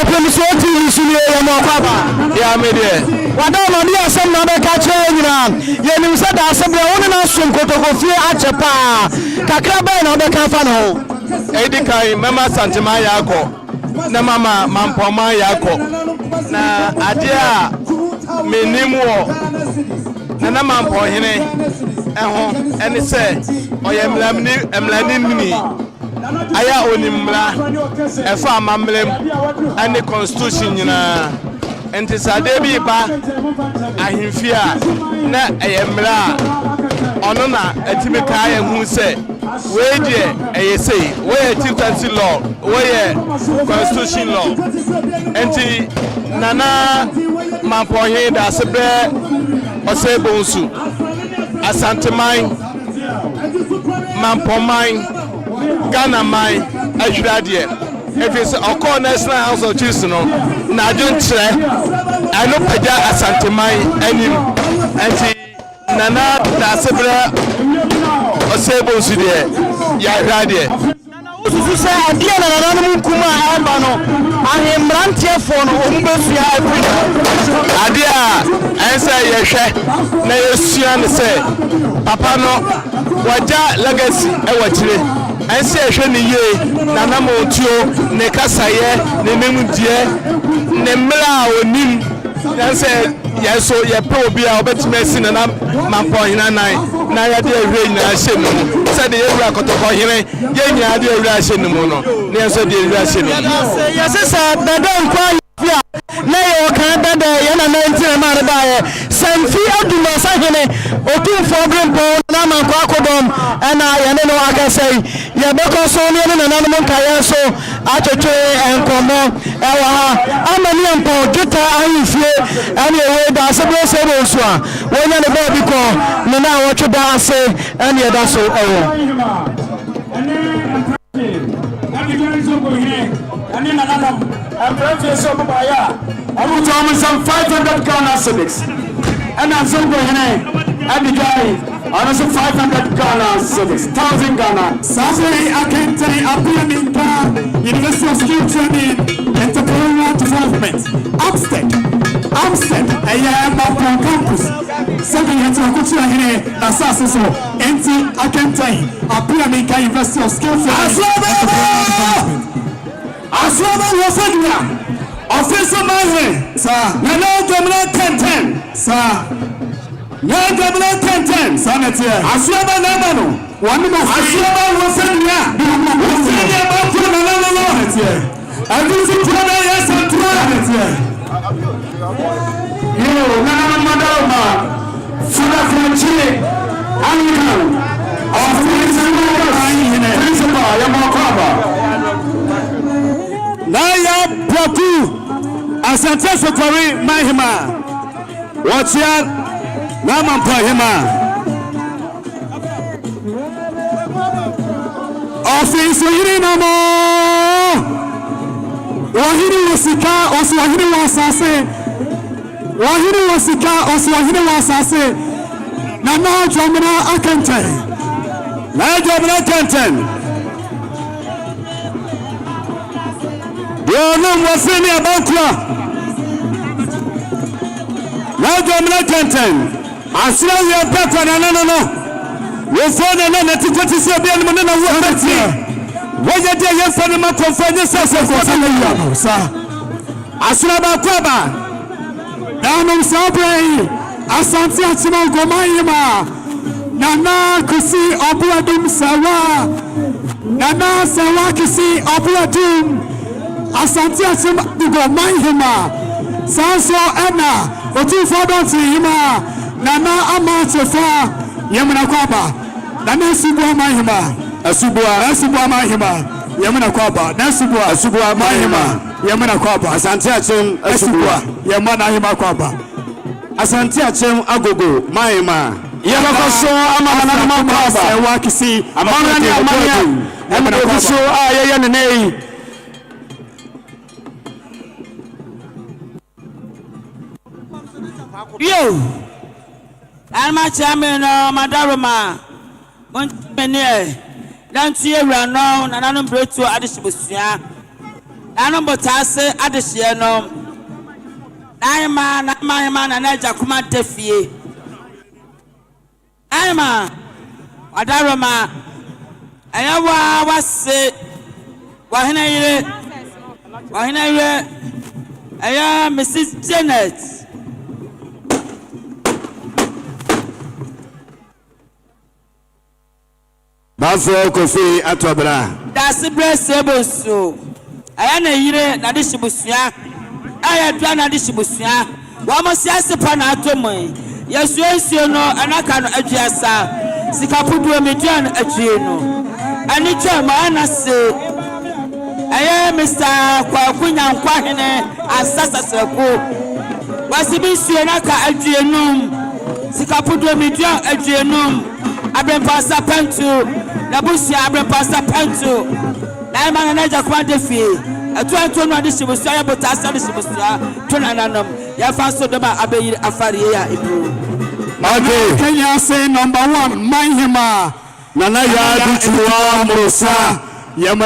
Opemsuo TV suni ya mwakaba. Ya media. Wadama dia asem na beka che nyina. Yenim se Daasebre woni na som kotokofie achepa. Kakra ba na beka fa no. Edikai mema santima yako. Na mama mampoma yako. Na ade a menim wo. Na Mamponghene eho ene se oyemlani mini. Aya onimra efa amamlem ane constitution nyina. Enti sade bi ba ahimfia na eyemra ono na etimi ka ya hu se wei deɛ ɛyɛ sei wɔyɛ chieftaincy law wɔyɛ constitution law enti Nana Mamponghene Daasebre Osei Bonsu Asante Mamponghene Ghana man ahwiradeɛ efi sɛ ɔkɔɔ National House of Chiefs no na adwenkyerɛ ɛno pagya Asante anim enti Nana Daasebre Osei Bonsu deɛ yɛahwiradeɛ Susu sɛ adeɛ na nananom nkum a ɛba no ahemmranteɛfoɔ no ɔmu bɛsua afiri adeɛ a ɛnsɛ yɛhwɛ na yɛsua ne sɛ papa no wɔgya legacy ɛwɔ kyire ɛnsɛ yɛhwɛ ne yie nanamontuo ne kasayɛ ne nimdeɛ ne mmerɛ a onim ɛnsɛ yɛso yɛpɛ obi a ɔbɛtumi asi Nana Mamponghene anan na yɛde awura nyinaa hyɛ no mu sɛde yɛwura kɔtɔkɔhene yɛnyinaa de awura hyɛ no mu no ne yɛnso de awura hyɛ no mu yɛse sɛ dada nkwa yɛfia na yɛwɔ kan dada yɛna na ntina ma de daeɛ sɛmfi adumɔsahene ɔtumfoɔ berempɔ na mankɔ akodɔm ɛna yɛne no aka sɛ yɛbɛkɔ so ne yɛne nananom nkaeɛ so atwetwe nkɔmmɔ ɛwɔ ha ama ne yɛmpɔ dweta ahemfie ɛne ɛwɔ Daasebre Osei Bonsu a wɔnya ne baabi kɔ ne na wɔtwe da ase ɛne yɛda so ɛwɔ some 500 Ghana cedis. And I'm so going and the guy, also 500 Ghana cedis, 1,000 Ghana. Saturday, I can tell you, University of Skill Training, Entrepreneurial Development, Amstead, a Mamponghene campus. 7 years ago, that's us. So, I can tell you, University of Skill Training. Asaba Wasadia, Officer Mahe, sir, Nana Governor 1010, sir, Nana Governor 1010, Senator, Asaba Namano, one of Asaba Wasadia, Wasadia Bapuna Nana, and this is Trana, yes, and Trana. You, Nana Madama, Fuda Frenchie, Anglican, Principal, Yamakaba. Naya Praku Asante Sokori Mahima Wachia Mamponghene Office Wahiri Namo Wahiri Wasika Oswahiri Wasase Wahiri Wasika Oswahiri Wasase Nana Jomina Akente Nana Jomina Akente Yono mwafini abankwa Najo mna kenten Asira uya pekwa na no Wofone na tikoti siya biya ni mnena uwakati Waja dia yefane makonfanye sasa kwa sana Asira bakwa ba Nano msabre Asante Mamponghene Nana kusi obuadum sawa Nana sawa kisi obuadum Asante Mamponghene Sanso ena Otumfoɔ dɔnti hima Nana amatefa yemuna kwaba Nana subua mahima Asubua mahima yemuna kwaba Na subua mahima yemuna kwaba Asante asubua yemuna hima kwaba Asante agogo mahima yemako so amana kwaba sewa kisi amana ni amanya yemuna so ayeye nenei Yo, I'm a chairman of Madaroma. Montenegro, Lantiera, no, and I don't break to Adishbusia. I don't but I say Adishiano. I'm my man, and I Jacuma Defie. I'm a Madaroma. I was say, Wahina, I am Mrs. Janet. Bafo Kofi Atobra. Daasebre Osei Bonsu. Aya na yire na de shibusua. Aya dua na de shibusua. Wa mo siase pa na atomo. Yesu no anaka no aduasa. sikapudu median achieno ani chama anase aye Mr. Kwakunya Nkwahene asasasako wasibi suenaka achienum sikapudu median achienum abrempasa pantu na busi abrempasa pantu na mana na jakwa defie atu no ade shibusia ya botasa de shibusia to nananam ya fa so dema abeyi afariye ya ibu. Okay, Kenya say number 1 Mahima nana ya duchumuwa murusa yema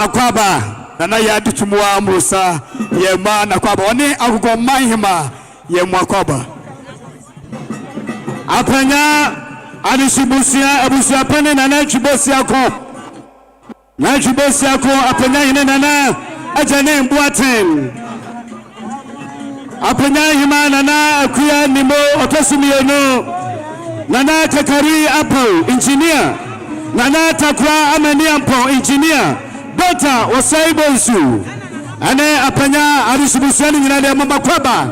akwaba nana ya duchumuwa murusa yema nakwaba oni agogo Mahima yema akwaba apanya adishibusia abusia pene nana chibosia ko na chibosia ko apanya ine nana ajane mbuaten apanya hima nana akuya nimo otosimieno nana takari apple engineer nana takwa amani ampo engineer Daasebre Osei Bonsu ane apanya adishibusia ni nyina de makwaba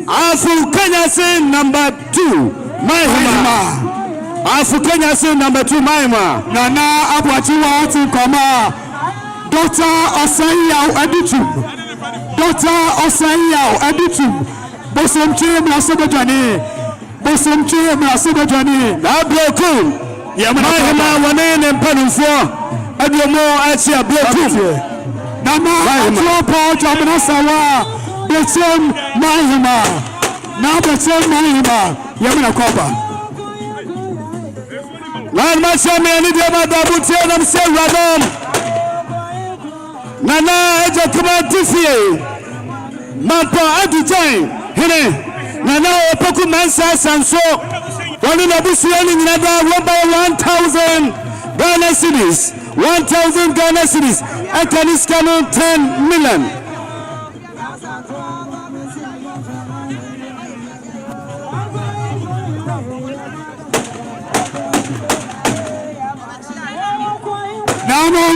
afu Kenya say number 2 Mahima afu Kenya say number 2 Mahima nana abwachi wa ati koma Daasebre Osei Bonsu bosomche mlasebejani na bloku Mahima wanene mpanufo adiomo achi bloku nana atlopo jamna sawa betem Mahima yamna kwaba lan machame ni de madabutie na mse radom nana ejo kuma tifie mampo adutain hene nana opoku mansa sanso wani na busuye ni nyina da 1000 Ghana cedis 1000 Ghana cedis akaniskano 10 million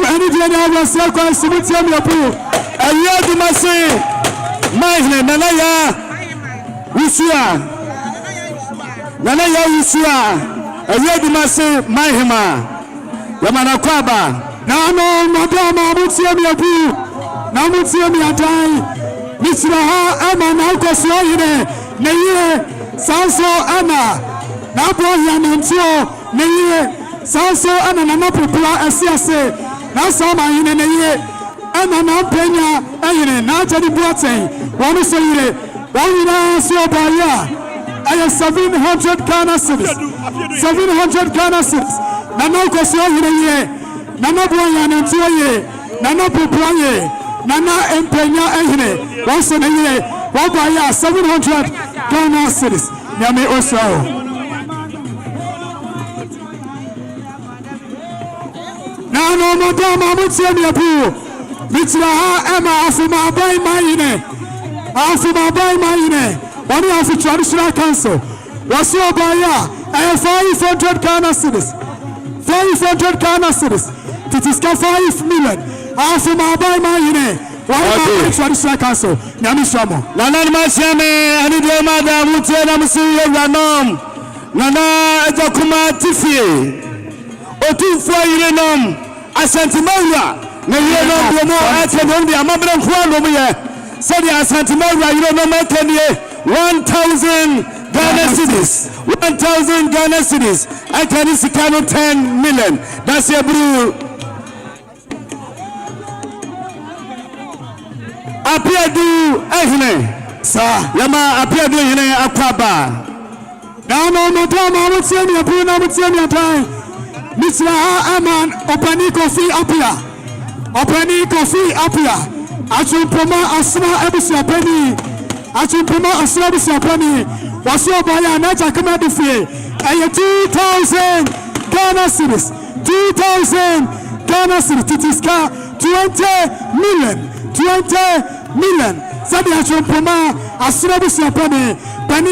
any day I was so close to meet you and you do my say Mahima nanaya Usia and you do my say Mahima Yamana kwaba na no madama mutiemi abu na mutiemi adai nisira ha ama na ukoso yire na yire sanso ama na bo ya ntio na yire sanso ana na mapopula asiase na sama yine na yire ana na penya ayire na jadi buaten wonu so yire wonu na so baya aya 700 Ghana cedis 700 Ghana cedis na no koso yire na no bo ya ntio ye na no popula ye na na empenya ayire wonu na yire wo baya 700 Ghana cedis nyame oso na no madama mutiemi abu mitira ha ema afuma bai mayine wani afu traditional council wasi obaya 500 Ghana cedis 500 Ghana cedis titiska 5 million afuma bai mayine wani traditional council nyami shamo nana mashame ani de madam mutiena msiye ranom nana ejakuma tifie otufo yirenom Asante Mamponghene na yire no bomo atendo ndi amabere nkwa no ye said Asante Mamponghene yire no makenie 1000 Ghana cedis 1000 Ghana cedis akani sikano 10 million Daasebre apiadu ehne sa yama apiadu ehne akwaba na no madama mutiemi abu na mutiemi atai Mr. Aman Openi Kofi Apia Achumpoma Asma Ebusia Penny was your boy and I come out of here. And 2,000 Ghana cedis 2,000 Ghana cedis Titiska 20 million Sabi Achumpoma Asma Ebusia Penny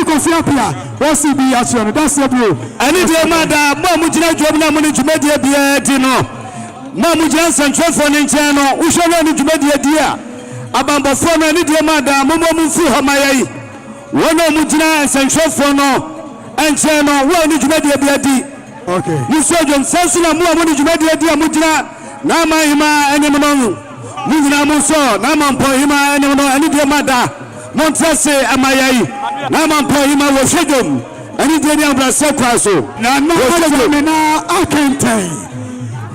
Kofi Apia what's it be at you? That's the blue. I need your mother. Mamujina job na money to media dino. Mamujina central phone in channel. We shall run into media dear. Abamba phone. I need your mother. Mumu fu hamayai. One of Mujina and Sancho Fono and Chano, one did you make the ability? Okay. You saw John Sansula, more when did you make the idea, Mujina, Nama Hima and Yamano, Mujina Muso, Naman Pohima and Yamano, and Yamada, Montase, Amayai, Naman Pohima was Shagum, and Indian Brasso, Nana Jamina Akante,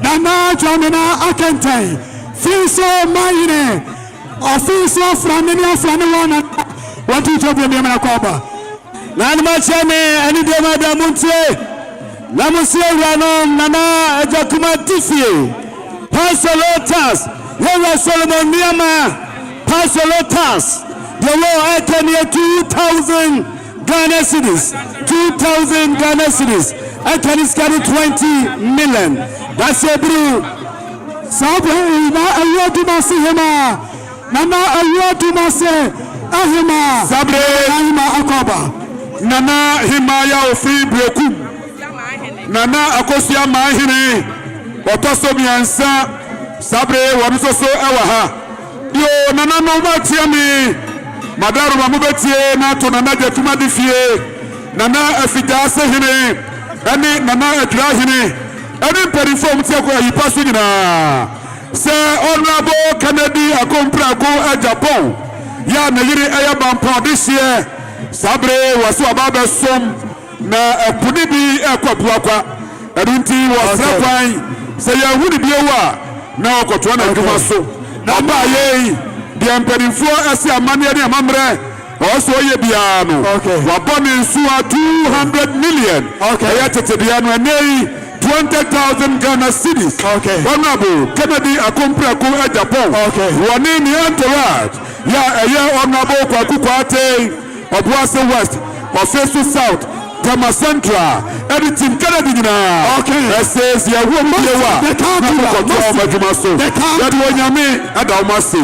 Nana Jamina Akante, Fiso Mayne, or Fiso Flamina Flamina. What do you tell me, Manakoba? Nanmachame, and Idemada Munte, Namusia Ranom, Nana, Jakuma Tifi, Pasolotas, Yara Solomon Niama, Pasolotas, the law I can hear 2,000 Ghana cities, 2,000 Ghana cities, I can carry 20 million. That's a blue. Sabre, I want to see him, Nana, I want to say. Ahima Sabre Ahima Akoba Nana Himaya Ofi Brekum Nana Akosia Mahine Otoso Miansa Sabre Wanusoso Ewaha Yo Nana no Matiami Madaru Mamubetie Nato Nana Jetuma Difie Nana Efidase Hine Eni Nana Edrahine Eni Periform Tiako Hipasu Nina Se Honorable Kennedy Akompra Go Japan ya na yiri ayabampo this year Sabre wasu ababa som na epuni bi ekwabuakwa edunti wasrafan se ya hudi bi ewa na okoto na adwuma so na ba ye bi empadinfo ase amane ne amamre also ye bia no wabone nsu 200 million ya tete bia no enei 20,000 Ghana cities. Honorable Kennedy Akompra Ko Japan. Wani ni entourage. Ya honorable Kwaku Kwate Obuase West, Ofesu South, Tama Central, editing Kennedy na. Says ya wo mbiwa. They can't do that. They can't do Nyame Adamasi.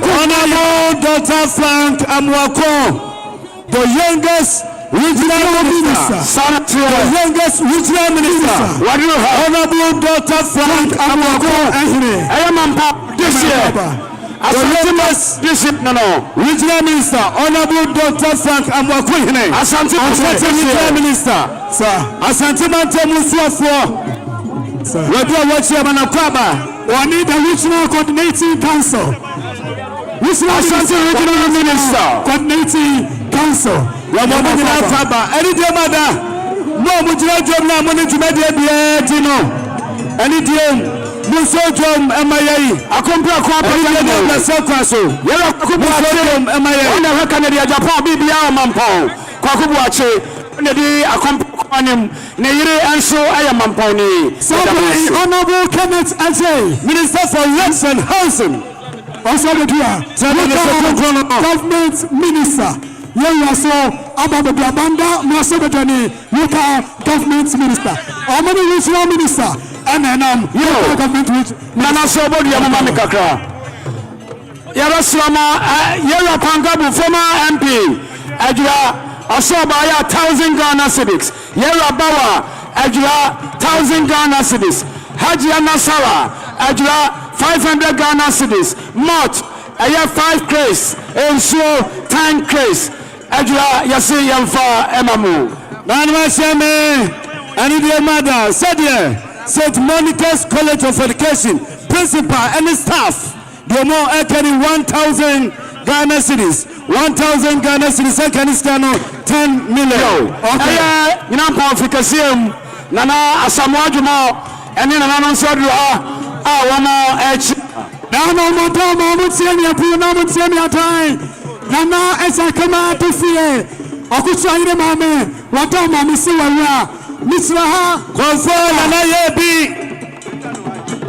Honorable Dr. Frank Amwako, the youngest regional minister. The youngest regional minister. What do you have? Honorable Dr. Frank Amwako. I am this year. Regional minister, Honorable Dr. Frank Amwako. Asante regional minister. Sir. Asante Mamponghene. We do what you have. We need a regional coordinating council. Regional minister coordinating council. We are moving in Africa. Any day, mother. No, we do not job now. Money to make the no. Any day. Muso jom MIA. Akompra kwa pa na sekwaso. Yero kubuache MIA. Ona Canada Japan bibia Mampong. Kwa kubuache. Nedi akompra anim ne yire anso aya Mamponghene. Honorable Kenneth Ajay, Minister for Roads and Housing. Also the government minister. You are so about the Blabanda, Masabani, local government minister. How many regional minister? And local government with Nana Sobo Yamama Kakra. Yarasama, Yara Pangabu, former MP, Ajra. Asobaya 1,000 Ghana cities. Yera Bawa, Ajra 1,000 Ghana cities. Hajia Nasara, Ajra 500 Ghana cities. Mott, Aya 5 crates. Opemsuo 10 crates. Ajra Yasi Yamfa Emamu. Nanwashame, Anidia Mada, Sadia, St. Monica's College of Education, principal and staff. They more carrying 1,000 Ghana cities. 1,000 Ghana cities. I can scan 10 million. Okay. You know, Africa, Nana Asamoah, and then Nana Sadua. One more edge. Now, no more time. I would say, you put no one say me a time. Nana, as I come out to see it. I could say, Mamma, what time I miss you? Miss Raha, confirm and I be.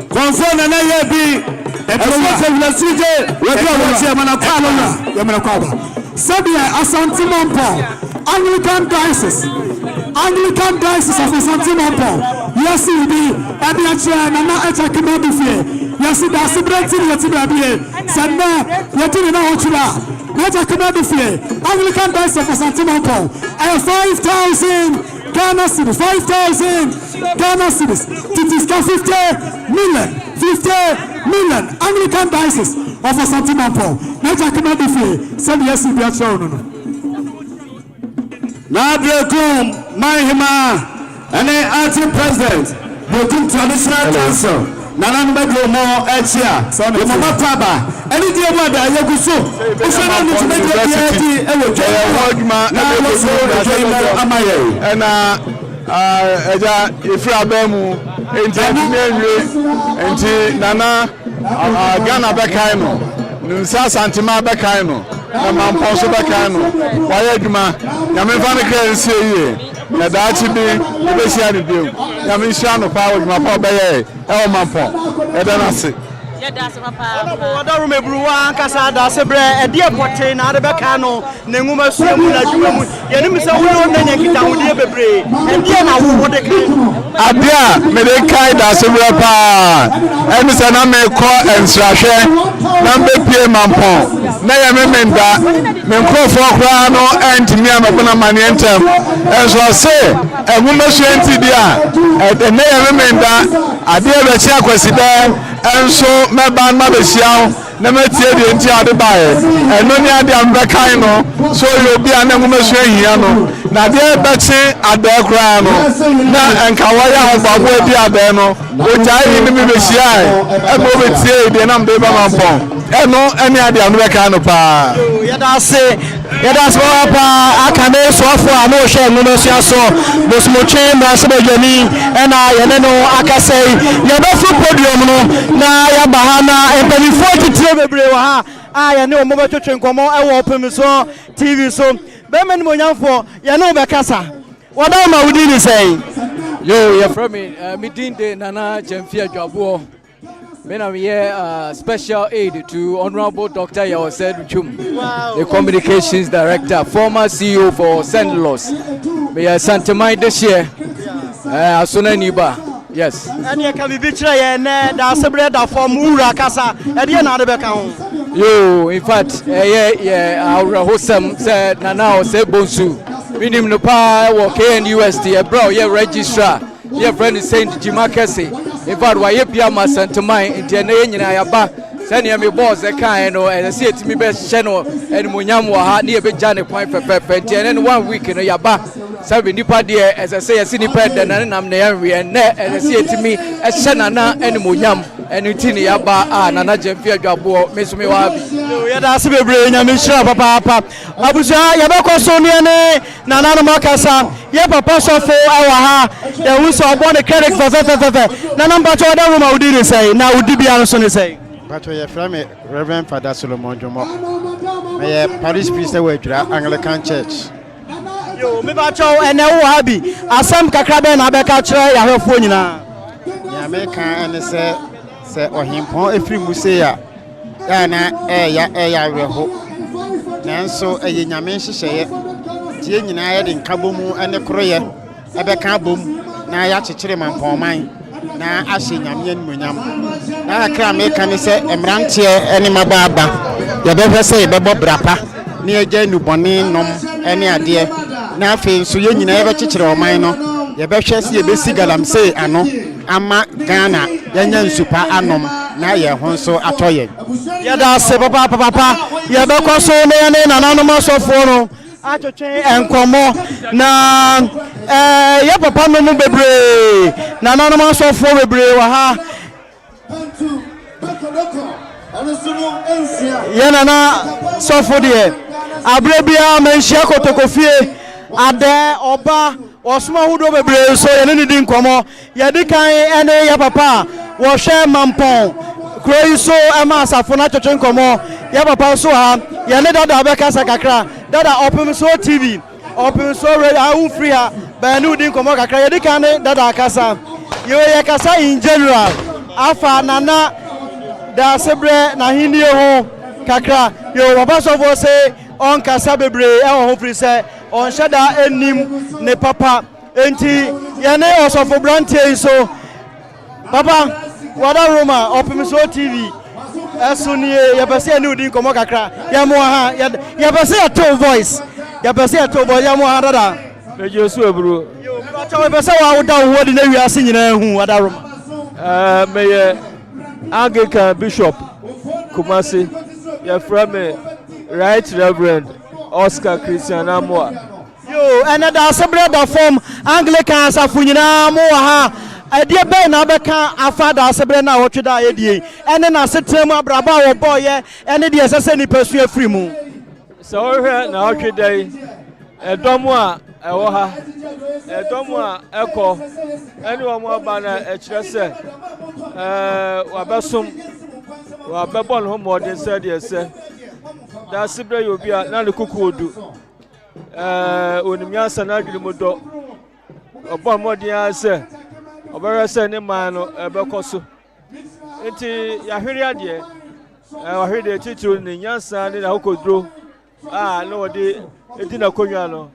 Confirm and I be. Sabia Asante Mamponghene, Anglican Diocese of Asante Mamponghene. Yes, it will be. Abiyacha Nana Echa Kemabifie. Yes, Daasebre Osei Sanna Yatini na Ochula. Echa Kemabifie. Anglican Diocese of Asante Mamponghene. 5,000 Ghana cities. 5,000 Ghana cities. It is 50 million. 50 million Anglican diocese of Asante Mampo. Naja kama difi send yes be at show no. Na Delegation Mahima and the president the traditional council Nana Mbego mo echia the mama paba any day mo da yaguso o se na no me dey ewo Hogma na lo so dey amaye na eja ifra bemu enti enti nana Ghana bekai no nsa santima bekai no na Mampo so bekai no waye adwuma nyame fa ne kra nsie yie na daachi bi ebesia de dem nyame nsia no pa adwuma pa beye e Mampo edanase Daasebre Wadaru mebruwa kasa Daasebre edi epote na adebeka no na nguma suamu na dwumu yenim se wo na nyakita wode bebre edi na wo de kai adia me de kai Daasebre pa emi se na me ko ensrahwe na mbepie Mampo na ye me menda me nkrofo kra no entimi amabona mane entem enso se nguma suenti dia na ye me menda adia be chia kwasida enso meban mabesiaw na metie de nti ade bae eno ni ade ambekan no so yo bia na ngumesu ahia no na de beche ade kra no na enkawaya hogbabo edi ade no ojai ni mebesiae e mo betie de na mbe ba Mampo eno eni ade ambekan no pa Yada pa akane so afo amo hwe ngumesu aso bosmoche Daasebre ena yene no akasei yabefu podium no na ya bahana empelifo titire bebre wa ha yene o mobeto twenkomo ewo Opemsuo TV so be men monyamfo yene obekasa wada ma wudi ni sei yo ya from me dinde nana Jemfia Dwabo me na we special aid to Honorable Dr. Yawosed Chum, the communications director, former CEO for St. Louis. Me Asante Mai this year. Asuna Niba. Yes. And you can be betrayed and Daasebre da form Ura Casa, and you na de ho. Yo, in fact, our host said Nana Osei Bonsu. We nim no pa work in USD, bro, registrar. Your friend is saying Jimakesi. In fact, why you pia Asante Mai into na nyina yaba send me boss e kan no e say it me be channel and munyam wa ha na e be jane kwan pepepe and 1 week no yaba sabe nipa de as I say asi nipa de na nam na yan we and e say it me e chana na and munyam and tin yaba nana Jemfia Dwabo me so me wa bi ya Daase bebre nyame hira papa abuja yaba ko ne nana no makasa ye papa so fo awa ha e wu so obo ne credit for na number to da room udi ni say na udi bia no so ni say but we from Reverend Father Solomon Jomo me Paris priest we dwura Anglican Church yo me ba cho ene wo ha bi asam kakra be na be ka kire ya hwefo nyina ya me kan ene se ohimpo efiri mu se ya na ya reho nanso eye nyame hyehyeye tie nyina ye de nkabomu ene kroye ebe ka bom na ya kyekere Mampoman na ahye nyame nmunyam na akra me kan se emrantie ene mababa ye be hwese ye bebo brapa ne eja nubone nom ene ade na afi nso ye nyina ye be kyekere oman no ye be hwese ye be sigalamse ano ama Ghana yanya nsupa anom na ye ho nso atoye ya Daase papa ye be ko so ne nananom asofo no atwetwe enkomo na ye papa no mu bebre nananom asofo bebre wa ha ye nana sofo de abrebia menhia kotokofie ade oba osuma hudo bebre so ye ne di nkomo ye di kan ene ye papa wo hwe Mampo kroi so ema asafo na twetwe nkomo ye papa so ha ye ne dada be kasa kakra dada Opemsuo TV Opemsuo radio free ha ba nu di nkomo kakra ye di kan dada kasa ye kasa in general afa nana Daasebre na hinie ho kakra yo papa so for say on kasa bebre e ho free say on shada enim ne papa enti ye ne osofo brantie so papa wada Roma Opemsuo TV esunie ye pese enu di nkomo kakra ye mo ha ye pese a tone voice ye pese a tone voice ye mo ha dada me Jesu ebru yo me ba tawo pese wa woda wo di na wiase nyina hu wada Roma me ye Anglican Bishop Kumasi, your friend, Right Reverend Oscar Christian Amoa. Yo, and Daasebre da form Anglican Safunyina Moha. Idea be na beka afa Daasebre na wotweda yedie. Ene na setrem abraba wo boy ene de esese ni pesu afiri mu. So hwe na wotweda edomu a ewo ha. Edomu a eko ene wo mo aba na ekire se wabesom wabebon ho modern se de ese. Daasebre yobia na le kukuodu. Onimyansa na adwumudo. Obo modern ase. Obere se ne man no ebekoso enti yahwere ade wahwede titiri ne nyansa ne na hokodro na wode edi na konwa no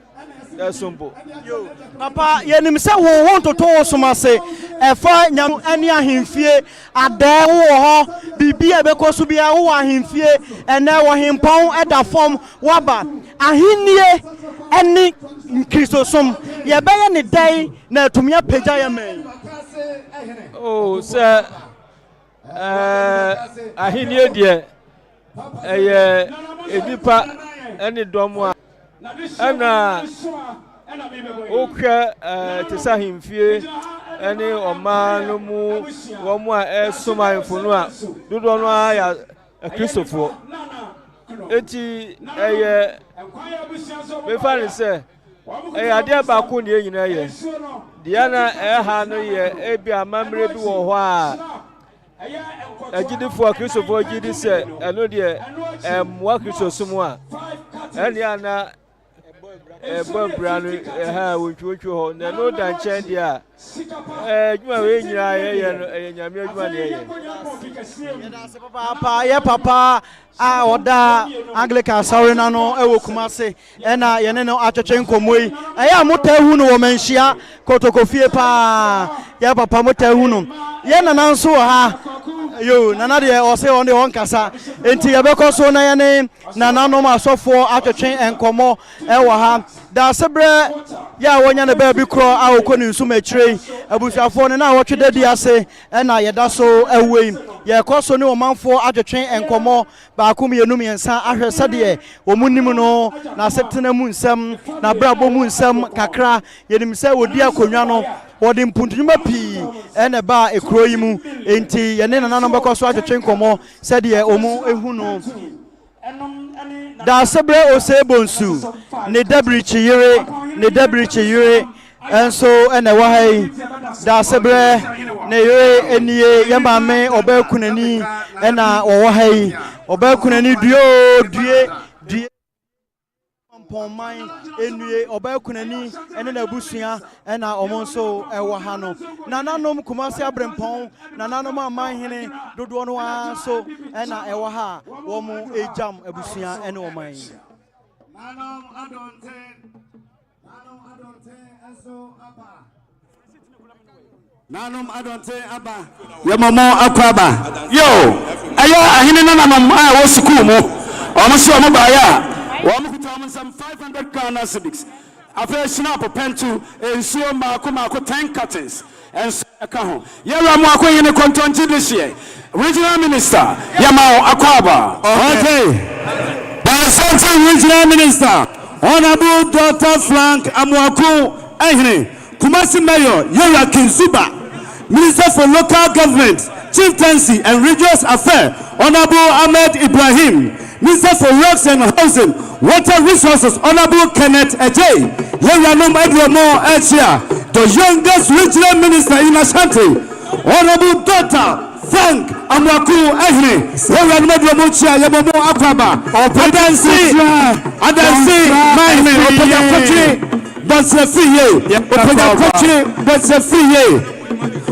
esombo yo papa yenim se wo won toto somase efa nyam ani ahemfie ada wo ho bibi ebekoso bia wo ahemfie ene wo hempon eda form waba ahinie eni nkristosom ye beye ne dai na atumia pagya ye men. Oh, sir, ahinie die edipa eni domwa ana okwe tesa himfie eni omanu mu womu a esoma infonu a dodo no ya Christopher eti me fani se ade ba ko ne nyina ye diana ha no ye ebi amamre bi wo ho a agidifo Christopher agidi se eno de mwa Christosum a ene ana ebo brano ha wotwotwo ho na no dan chen dia adwuma we nyira ye no nyame adwuma ne ye papa oda Anglican sorry na no ewo Kumase ena ye ne no atwetwe nkomoi eya motahu no wo manhia kotokofie pa ya papa motahu no ye na nanso ha yo nana de o se on de on kasa enti ye bekoso na ye ne nana no masofo atwetwe enkomo ewo ha Daasebre ya wonya ne ba bi kro a okoni nsum akire abusuafo ne na wotwede di ase ena ye da so ewei ye koso ne omanfo atwetwe enkomo ba akum yenum yensa ahwe sade omunim no na septena mu nsam na brabo mu nsam kakra yenim se odi akonwa no wodi mpuntunuma pi ene ba ekro yi mu enti ye ne nananom bekoso atwetwe enkomo sade omu ehu no Daasebre Osei Bonsu ne Daasebre chiyire enso ene wa hai Daasebre ne yire enie yamame obakunani ena wo hai obakunani due Pomai enue obakunani ene na busua ena omonso ewo ha no nananom Kumase abrempon nananom amanhene dodo no aso ena ewo ha wo mu ejam abusua ene oman nanom adonte enso aba nanom adonte aba yamamo akwaba yo aya ahine nananom a wo school mu omo omo ba ya some 500 Ghana cedis. After snap pentu ensuo mako 10 cartons and akaho. Yellow mwako yene kontonti this year. Regional Minister Yamao Akwaba. Okay. Asante Regional Minister Honorable Dr. Frank Amwaku Ehne Kumasi Mayor Yera Kinsuba. Minister for Local Government, Chieftaincy and Religious Affairs Honorable Ahmed Ibrahim. Minister for Works and Housing, Water Resources, Honorable Kenneth Ejay, Yeranom Edromo Echia, the youngest regional minister in Asante, Honorable Dr. Frank Amwaku Ehne, Yeranom Edromo Echia, Yamomo Akwaba, Adansi, Mahime, Opemsuo, Daasebre,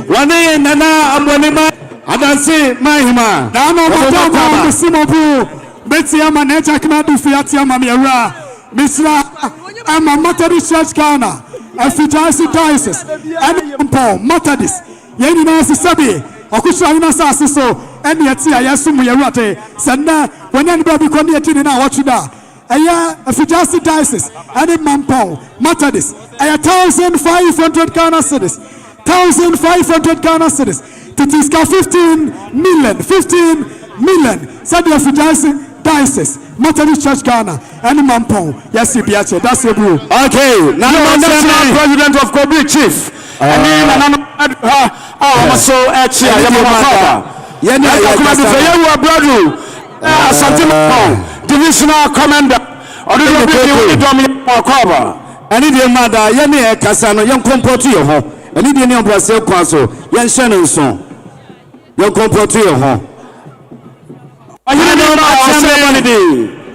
Wane Nana Amwanima, Adansi, Mahima, Dano Matama, Simobu. Betty ama necha kina du fiati ama miera misra ama Methodist Church Ghana Asante Diocese and Paul Methodist yeni na sisabi okusha ina sa siso eni ati ayasu mu yerate sanna wanya ni baby kwani ati na wachuda aya Asante Diocese and Paul Methodist aya 1500 Ghana cedis 1500 Ghana cedis Titiska 15 million. Said the diocese, Methodist Church Ghana, and Mampong. Yes, Biache, that's a blue. Okay, now the national president of Kobe Chief. And then Asante Mamponghene, divisional commander. And if your mother, Yanni Cassano, young compotio, and if you Brazil Council, Yan Shannon song, young compotio. I know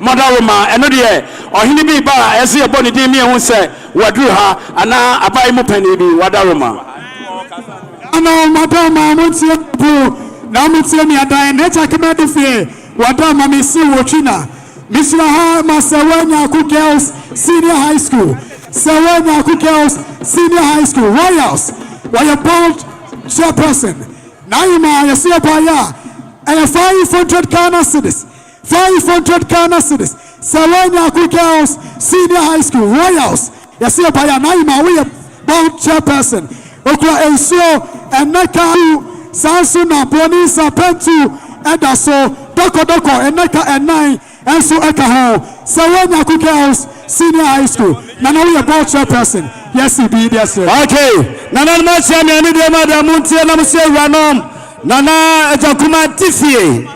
Madaruma, and not yet, or he be by as a bonny demia who said, what drew her, and now I buy Mupenny, Wadaruma. I know, Madame, I won't see you. Now, Mutsemi, I die, and that's a command of fear. Wadama, Miss Wachina. Miss Laha, Masawanya Girls Senior High School. Sawanya Girls Senior High School. Royals. Why a bold chairperson. Naima, Yasiapaya. And 500 Ghana cities. 500 Ghana cities. Sawanya Girls Senior High School. Royals. Yasiapaya. Naima, we a bold chairperson. Okra Ensio and Neka Sansuna Bonisa Pentu Edaso Doko and Neka and 9 and so Ekaho Sawanya Girls Senior High School. Nana we a board chairperson. Yes, he be yes. Okay. Nana Machami and the Madam Muntia Namse Ranom Nana Jakuma Tifie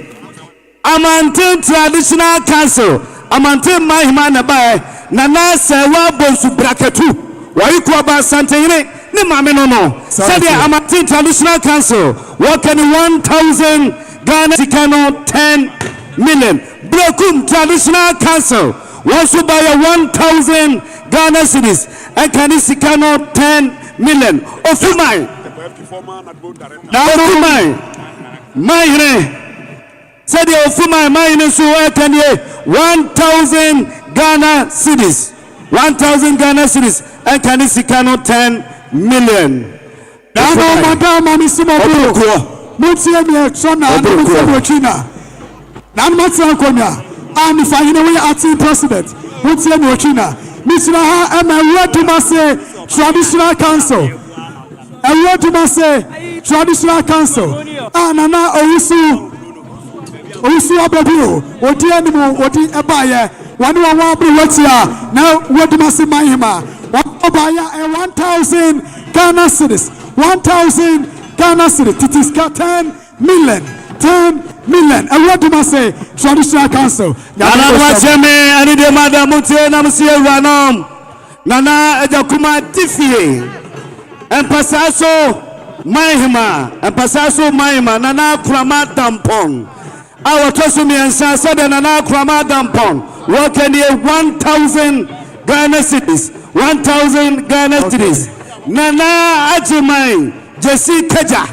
Amante Traditional Council Amante Mahimana Bay Nana Sewa Bonsu Braketu Waikuaba Santene. Sadia Amati Traditional Council working 1,000 Ghana Sikano 10 million. Brokum Traditional Council wants to buy 1,000 Ghana cities and Kani Sikano 10 million. Ofumai Mahine Sadia Ofumai Mahine Suwa Kanye 1,000 Ghana cities. 1,000 Ghana cities and Kani Sikano 10 million. Now, Madame, Missimo, Mutia, Sona, and China. Now, Matsakonia, and if I know we acting president, Mutia, China, Miss Laha, and I want to say traditional council. I want to say traditional council. And Nana Owusu Ababu, what the animal, what the Abaya, one what's here. Now, what do I say, Mahima? 1,000 Ghana cities. 1,000 Ghana cities. It is 10 million. 10 million. And what do I say? Traditional council. Nana Wacheme, and the Madam Mutia Namsia Ranom. Nana Jakuma Tifie. And Pasaso Mahima. And Pasaso Mahima. Nana Krama Dampong. Our Tosumi and Sasa Nana Krama Dampong. Working here 1,000 Ghana cities. 1,000 Ghana cities. Nana Ajimai Jesse Keja.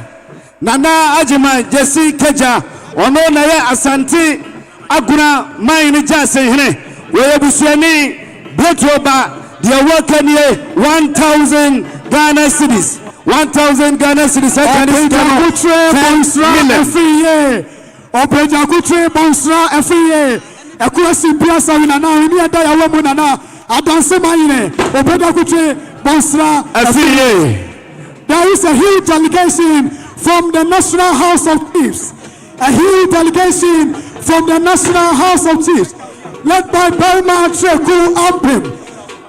Nana Ajimai Jesse Keja. Ono na ye Asante Aguna Maini Jase Hene. We Busiani Botoba. They are working here 1,000 Ghana cities. 1,000 Ghana cities. Every year. Opeja Kutre Bonsra every year. Ekwesi Piasa Nana. Ini ada ya womu Nana. Adanse Maine, Obeda Kuche, Bonsra, Affiliate. There is a huge delegation from the National House of Chiefs. A huge delegation from the National House of Chiefs, led by Berma Treku Ampim.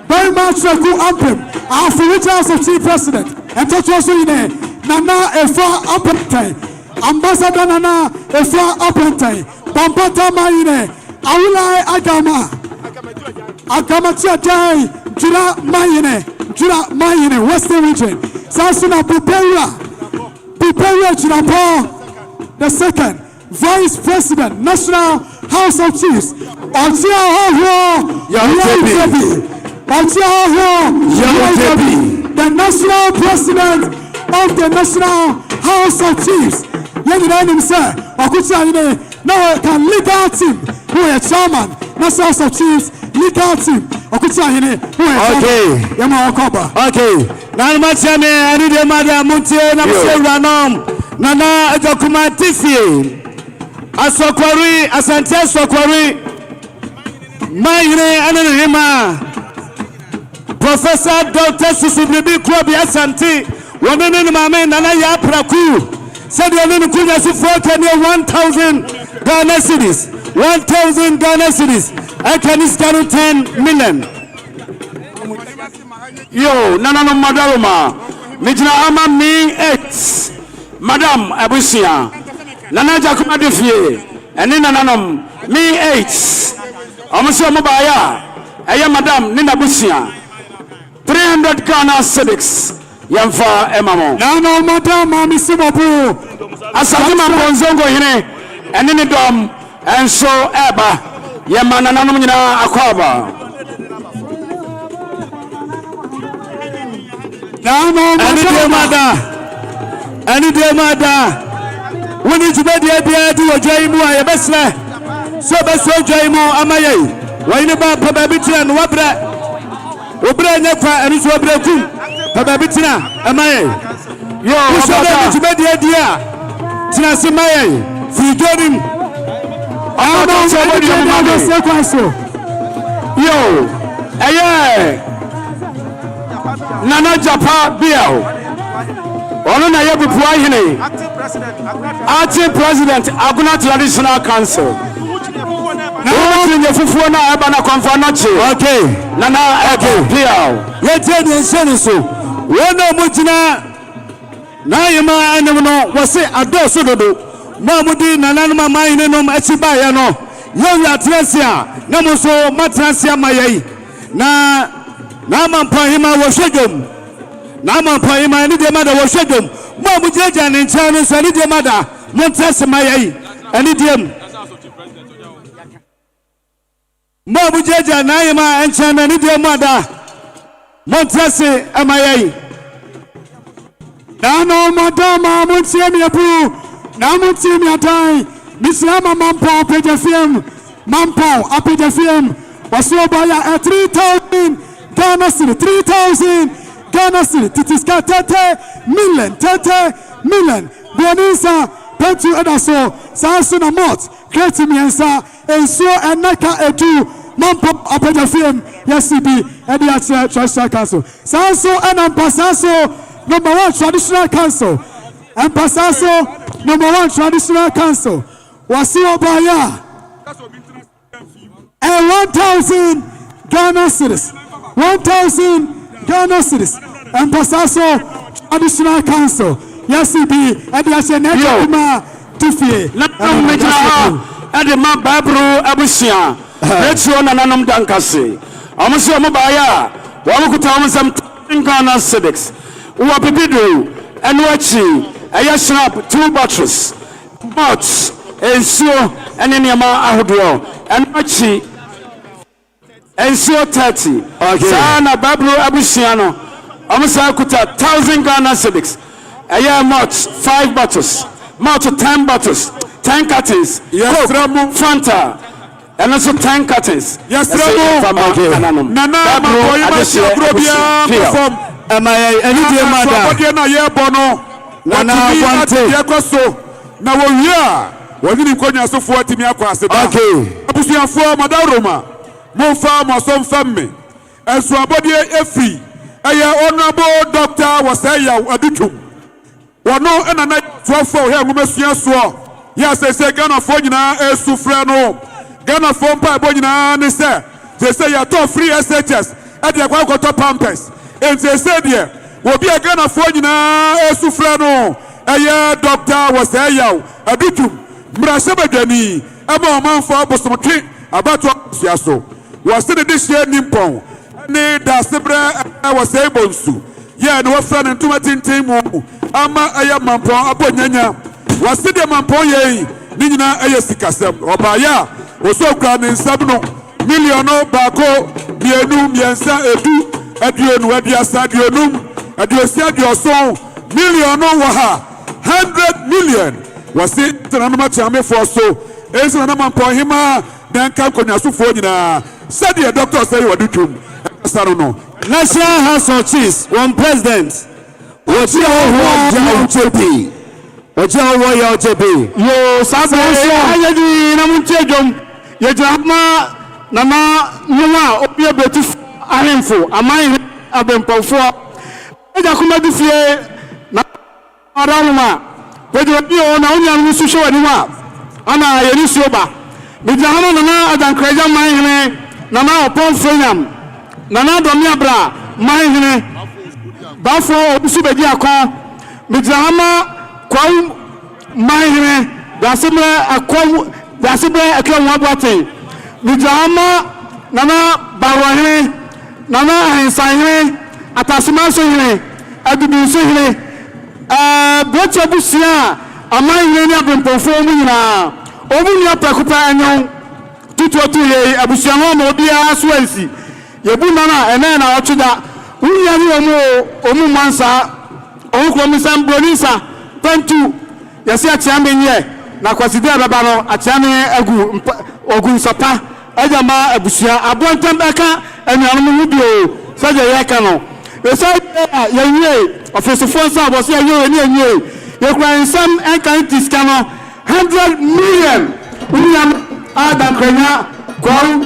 Berma Treku Ampim, our future House of Chief President. And Tochosine, Nana Efa Apentay, Ambassador Nana Efa Apentay, Pampata Maine, Aulai Agama. Akamatia Dai, Jura Mayene, Western region. Sansuna Pupera Jirapo, the second Vice President, National House of Chiefs. The National President of the National House of Chiefs. Now can legal team who are chairman, National House of Chiefs. Legal team. Okay. Now, Machame, I need a Madam Muntia, Namse Ranom, Nana Jakuma Tifie, Asokwari, Asante Sokwari, Mayne Anima, Professor Dr. Susubibi Krobi Asante, Women in Mame, Nana Yapraku, said the name Kunya Sufo can 1,000 Ghana cedis. 1,000 Ghana cedis. I can scan 10 million. Yo, nana no madaroma. Mijina ama me 8. Madam Abusia. Nana Jakuma Defie. And then nananom me 8. Omuso mobaya. Aya madam Nina Busia. 300 Ghana cedis. Yamfa emamo. Nana madam Misimabu. Asante Mamponghene. And then the dom and so eba. Yamana nanomina akwaba. Nana any day mother. We need to be the idea to a Jaimu, a Besla. So best way Jaimu, Amaye. Why never Pababitan, Wabra, Obra Nepa, and it's Wabra Kum, Pababitina, Amaye. Yo, so that to be the idea. Tinasimaye, free Jordan. I don't know Yo, aye. Nana Japa Biao. Ona yebu puahine. Acting President Aguna Traditional Council. Okay. Nana okay. Biao. Let's say the same so. One no mutina. Na yema anemno wase adoso dodo. Na mudi nana ma maine no achiba ya no. Yo ya trasia. Na muso matrasia mayai. Na Mamponghene was na Mamponghene ni de mother was shagum. Mamu jeja ni nchano so ni de mother. Montrase mayai. Ani dem. Mamu jeja na yema nchano ni de mother. Montrase amayai. Nano madama muntiemi apu. Na muntiemi atai. Mislama Mampo Pejafiem. Mampo Apejafiem. Wasobaya 3,000 Ghana city, 3,000 Ghana city. Titiska 30 million. Bonisa, Pentu Edaso, Sansuna Mot, Kretimiensa, Enso Enaka Edu, Mampo Apejafiem, Yasibi, Ediat Traditional Council. Sanso and Ampasaso, #1 Traditional Council. Ampasaso, #1 Traditional Council. Wasio Baya. And 1,000 Ghana cities. 1,000 Ghana cities. And Pasaso Traditional Council. Yes, it be. And the Ashanekuma Tifie. And the man Babru Abusia. Let's run an anum dankasi. Amusio Mobaya. Wamukutam Ghana cities. Uapipidu. And Wachi. Ayashnap 2 bottles. Mots. And so. And in Yama Ahuduo. And Wachi. And so 30. Sana Babru Abusiano. Amusa Kuta 1,000 Ghana cedis. A year much 5 bottles. Much 10 bottles. 10 cartons. Yes, Ramu Fanta. And also 10 cartons. Yes, Ramu. Nana Mamponghene perform. Am I any dear mother? Nana Wante. Now we are. When you come here, so 40 me across. Okay. Abusia for Madam Roma. Monfa Masom family. And so abodi free. Aya honorable Dr. Wasaya Adutum. Wano ena na 12 here ngumesua so. Yes, I say Ghana for nyina esufre no. Ghana for mpa ebo nyina ne say. They say ya to free SHS. E de kwa koto pampers. And they say there, obi a Ghana for nyina esufre no. Aya Dr. Wasaya Adutum. Mrashe badani. Ema omanfo abosomtwe abato siaso. Was the this year Nimpon, ne Daasebre Osei Bonsu. Yeah, no friend and 2 team. Ama aya Mampon Abonyanya. Was the Mamponghene, Nina Ayasikasem, Obaya, Oso Grand in Sabno, Milliono Bako, Bienum, Yensa Edu, Adion, Wadiasa, Dionum, Adiosia, Dioson, Milliono Waha, 100 million. Was it the Namachame for so? Is an Mamponghene, then come Konyasu for Nina. Said the doctor say what do you know? National House of Chiefs, one president. What's your JP? What's your royal JP? Yo, Sabu, I did Namunchegum. Yajama, Nama, Numa, Opia Betif, Alemfo, a mine have been performed. Ejakumadi Fie, Narama, Pedro Pio na unya nusu show anima ana yeni sioba midahano na adankreja manhene na na Opemsuo na na domia bra manhene bafo obusu bedi akọ midahama kwa manhene Daasebre akwa wabote midahama na na barwahene na na hensanhene atasimanso hene adubuso hene Bwetya busia amanye ni abempofo mu nyina omu ni apakupa anyon tutu ye abusia no ma obia so ansi yebu na ene na otuda unya ni omu mansa omu komisan bronisa pentu yesi atiame nye na kwaside baba no atiame agu ogun sapa ajama abusia abontam beka anuanom mu bio saje yeka no yesa yenye office force was here you can some kind discount 100 million William Adam Kenya call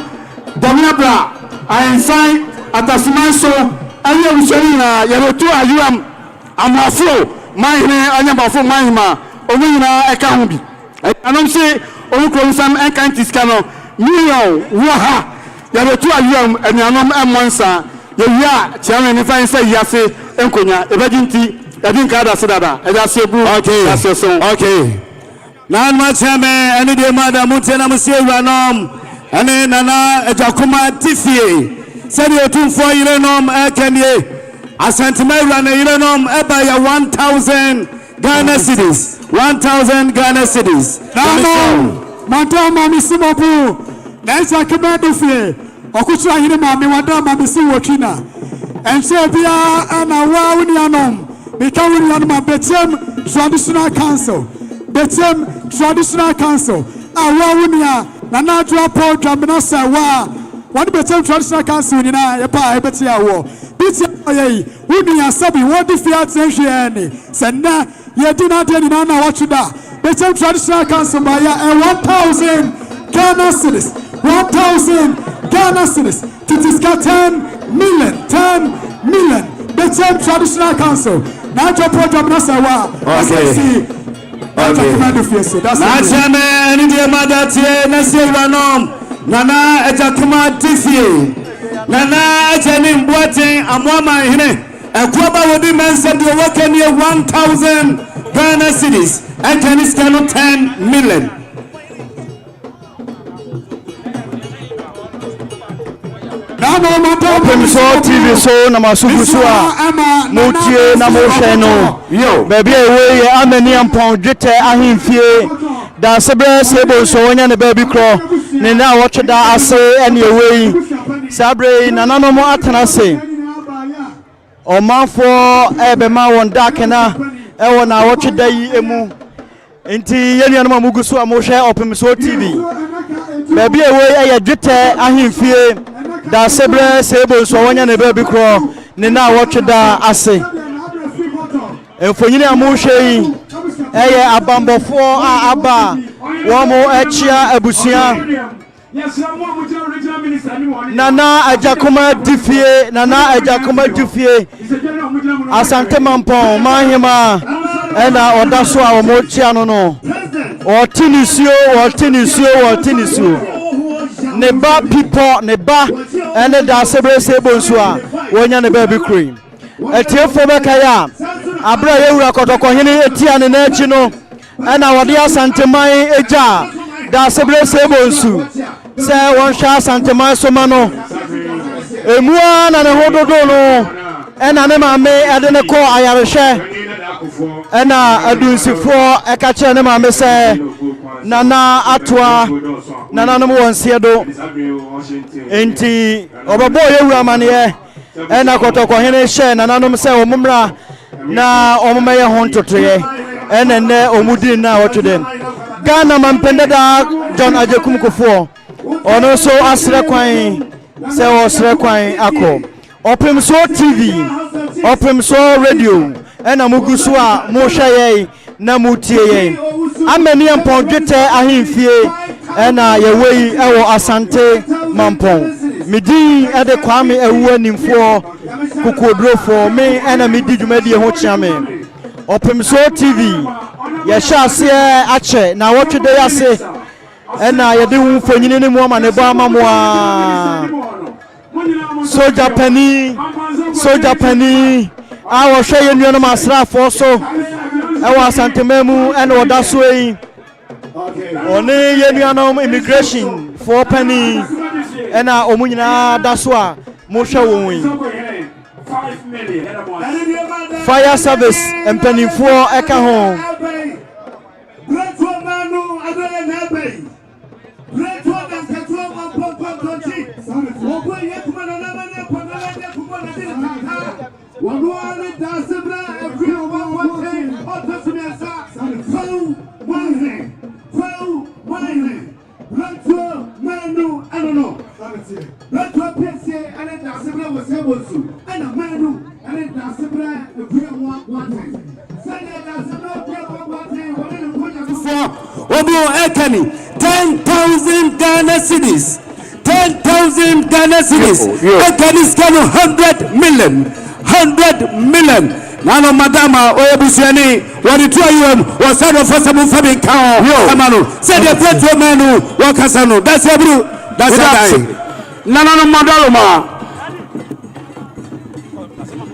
Domnabra I sign atasimanso anya usori na yerotu ayuam amafo mahine anya bafo mahima omina eka ho bi anom se onukro some kind discount million waha yerotu ayuam anuanom amonsa yewia tiame ni fan say yase enkonya ebejinti edinka da sedada edasebu okay na ma chame ani de madam mutena musiewura nom ani nana ejakuma tifie sedi otumfo yirenom ekenie Asante Mamponghene na yirenom eba ya 1000 Ghana cedis 1000 Ghana cedis namo manta mami simobu na ejakuma tifie okuchira yire mami wada mami si wotwina ense bia ana wa woni anom because we are Betem Traditional Council. Betem Traditional Council. Awa wunia na na draw program na sa wa. One Betem Traditional Council ni na yepa ebeti awo. Biti ayi wunia sabi wodi fiat enhwe senna yedi na de ni na watchida. Betem Traditional Council ba ya 1000 Ghana cedis. 1000 Ghana cedis. It is 10 million. Betem Traditional Council. Now your program na sawa. Okay. Na chame ni de madatie na sewanom. Nana ejakuma tifie. Nana ejani mbwate amwama hine. Ekwaba wodi mense de woke ni 1000 Ghana cedis. Ejani skano 10 million. Opemsuo TV so na masufusuwa mutie na mosheno baby ewe ye amani ampon dwete ahemfie Daasebre Osei Bonsu wonya ne baby kro ne na wotweda ase ene ewe sabre nananom atenase omanfo ebema won dakena ewo na wotweda yi emu enti yenuanom amugusu amoshe Opemsuo TV baby ewe ye dwete ahemfie Daasebre Osei Bonsu wonya ne baby kro ne na wotweda ase enfonyini amuhwei eye abambofo a aba womo echia abusia nana ajakuma difie Asante Mamponghene mahima ena odaso a womo chia no otinisio ne ba people ne ba ene Daasebre Osei Bonsu a wonya ne baby cream etiefo bekaya abra yewura kotokohene etia ne na echi no ena wode Asante man eja Daasebre Osei Bonsu se won hwa Asante man so ma no emua na ne hododo no ena ne maame ede ne ko ayarehwe ena adunsifo eka ne maame se nana atwa nana no wonsie do enti obabo yewura mane ena kotokohene hye nananom se omumra na omumeye hontotoye enene omudi na wotuden Ghana mampendeda John Ajekum Kofo ono so asre kwan se osre kwan akọ Opemsuo TV Opemsuo radio ena mugusu a mohweye na mutie amani ampondwete ahemfie ena yewei ewo Asante Mamponghene midi ade kwame ewu nimfo kokodrofo me ena midi dwumadi ho chiame Opemsuo TV yɛhyɛ aseɛ akyɛ na wɔtwe dɛ ase ɛna yɛde wo mfonyini ne mu ama ne bɔ ama mo a soja pani a wɔhwɛ yɛ nnuanom asraafoɔ so ɛwɔ asantema mu ɛna wɔda so yi ɔne yɛ nnuanom immigration foɔ pani ɛna ɔmo nyinaa da so a mohwɛ wɔn yi fire service mpanimfoɔ ɛka ho Ekani 10,000 Ghana cedis. 10,000 Ghana cedis. Ekani is kind of 100 million. Nano madama oyebusiani walitua yuem wasano fosamu fabi kao amano said the petro menu wakasano Daasebre nano madaloma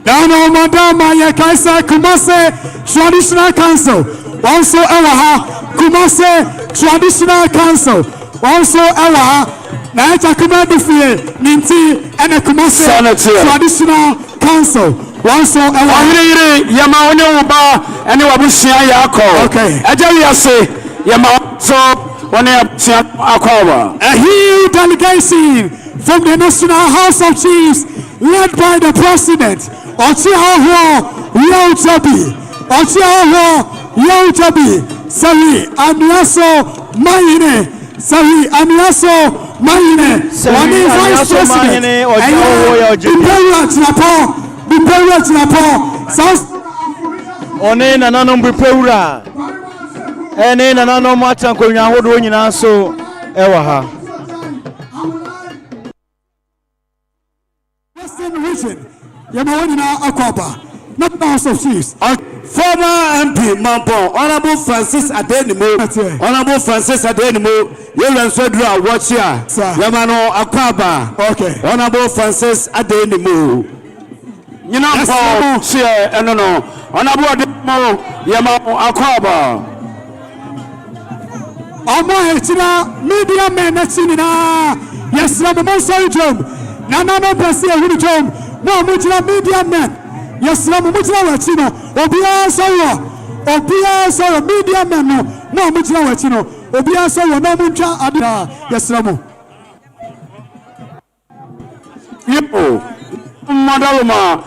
nano madama yakaisa Kumase Traditional Council also ewaha Kumase Traditional Council also ewaha na echa kumedufie ninti ene Kumase Traditional Council once yiri yama one uba ene wabusia yako eje wiase yama so one abusia akoba a huge delegation from the National House of Chiefs led by the President Ochiaho Yojabi Sahi Amiaso Mayine one Vice President One nananom bipewura ene nananom atankonwa hodo nyina so ewa ha Western region yamawani na akwaba not the House of Chiefs former MP Mampo Honorable Francis Adenimo Yelan Sodra watch here Yamano Akwaba Honorable Francis Adenimo Nyinampo share enono Honorable Adenimo Yamano Akwaba Omo hetina media men na yes na mo sorry jom na pese ehuru jom na mo tina media men yes na mo tina wachi no obia so media men no na mo tina wachi no obia so na mo ntwa adina yes na mo Yo Madaluma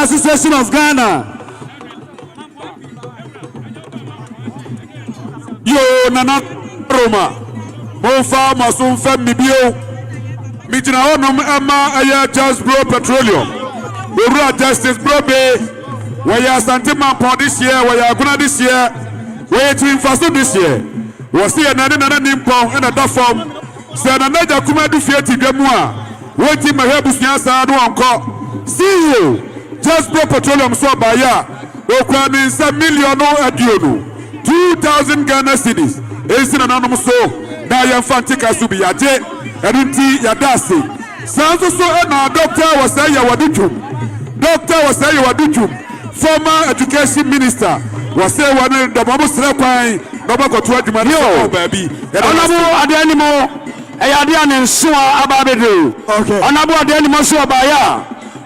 Association of Ghana Yo nana Roma Mofa masumfa mibio Mijina onom Emma aya Just Bro Petroleum Ura Justice Bro Bay Waya Asante Mamponghene this year Waya Aguna this year Waya to Infaso this year Was here nana nimpong and a dafom Say nana jakuma du fieti demua Wati mahebu sinyasa adu anko See you Just Bro Petroleum so baya Okwa ninsa milionu adiono 2,000 Ghana cedis. Esi na nanu so na yamfanti kasubi yaje edunti yadasi. Sanso so na doctor was say Wadujum. Former education minister was say one the babu srekwan no ba kotu adwuma no baby. Honorable Adenimo eyade anensoa ababedo. Honorable Adenimo so abaya.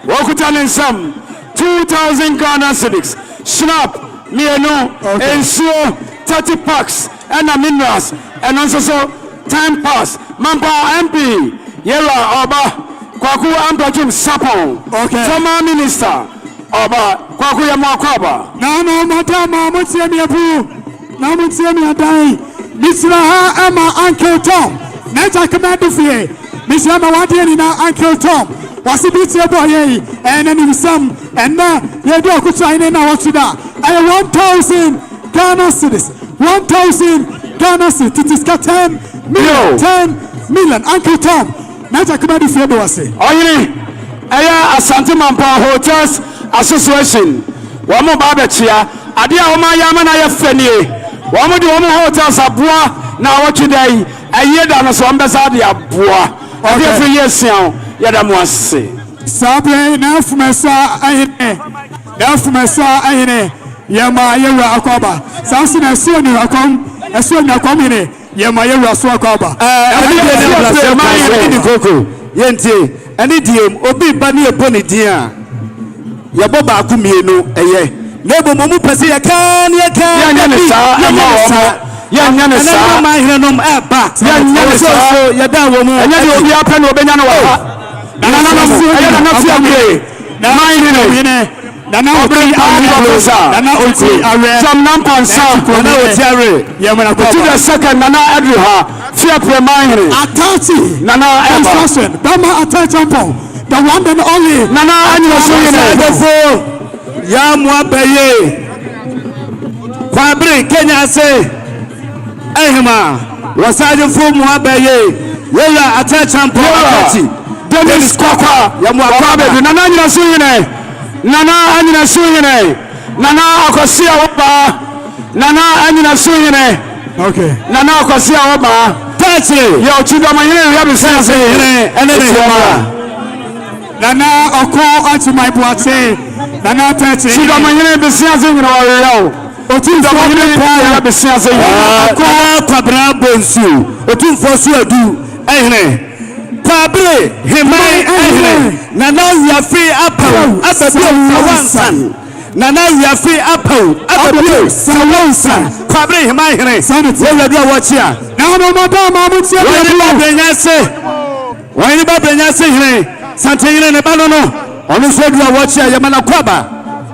Wokuta nensam 2,000 Ghana cedis. Snap Mieno, ensure 30 packs and minerals and also time pass. Mampa MP, Yela Oba, Kwaku Ampajum Sapon, former minister, Oba, Kwaku Yamakwaba. No, Madama, Mutiamiabu, Namutiamia Dai, Mr. Emma, Uncle Tom, Nata Commando Fee, Mr. Emma Wadiana, Uncle Tom. Was it beats your boy and then some and now you do a China now what you da. I 1,000 Ghana cedis. 1,000 Ghana cedis. It is 10 million. Uncle Tom. Naja Kumadi Febo was say. Oye, Aya Asante Mamponghene hotels association wɔn ba abɛkyia adeɛ a wɔn ayɛ ama na ayɛ fɛ nie wɔn de wɔn hotels aboa na wɔtwe da yi ɛyɛ da no so wɔn bɛsa de aboa ɔdeɛ fɛ yɛ sia yɛda mo ase sabe na fumesa ayene yɛma yɛwura akɔba sansi na ɛsuo ni akɔm yene yɛma yɛwura so akɔba ɛni koko yɛntie ɛni diem obi ba ne yɛbɔ ne din a yɛbɔ baako mmienu ɛyɛ na ebo mo mu pɛ sɛ yɛka ne yɛka yɛnyɛ ne saa ɛma wɔn yɛnyɛ ne saa ɛnɛ ma aherenom ɛba yɛnyɛ ne saa yɛda wɔ mu ɛnyɛ de obi apɛ na obɛnya no wɔ ha ɛyɛ nana fi abie nana oti awɛ jam nampansa nana oti awɛ yɛmana kɔ to the second nana adri ha fear pre mine atati nana instruction bama atati champion the one and only nana anyina so yene adefo ya mu abaye kwabre kenya se ehima wasajefo mu abaye yela atati champion atati Dennis Kwakwa ya mu akwabe nana anyina so yene nana anyina so yene nana akosia woba nana anyina so yene okay nana akosia woba tati ya ochidoma yene ya bisense yene ene ne homa nana oko atumai buate nana tati chidoma yene bisense yene wa otumfo yene ya bisense yene oko kwabra bonsu otumfo so adu ehne Pabre, Hemai, Nana, we are free apple, as a one son. Nana, we are free apple, as a blue, one son. Pabre, Hemai, son, it's all the watch here. Now, no, madam, I would say, why you say, Santana and Banono, on the side of watch here, Yamana Kwaba.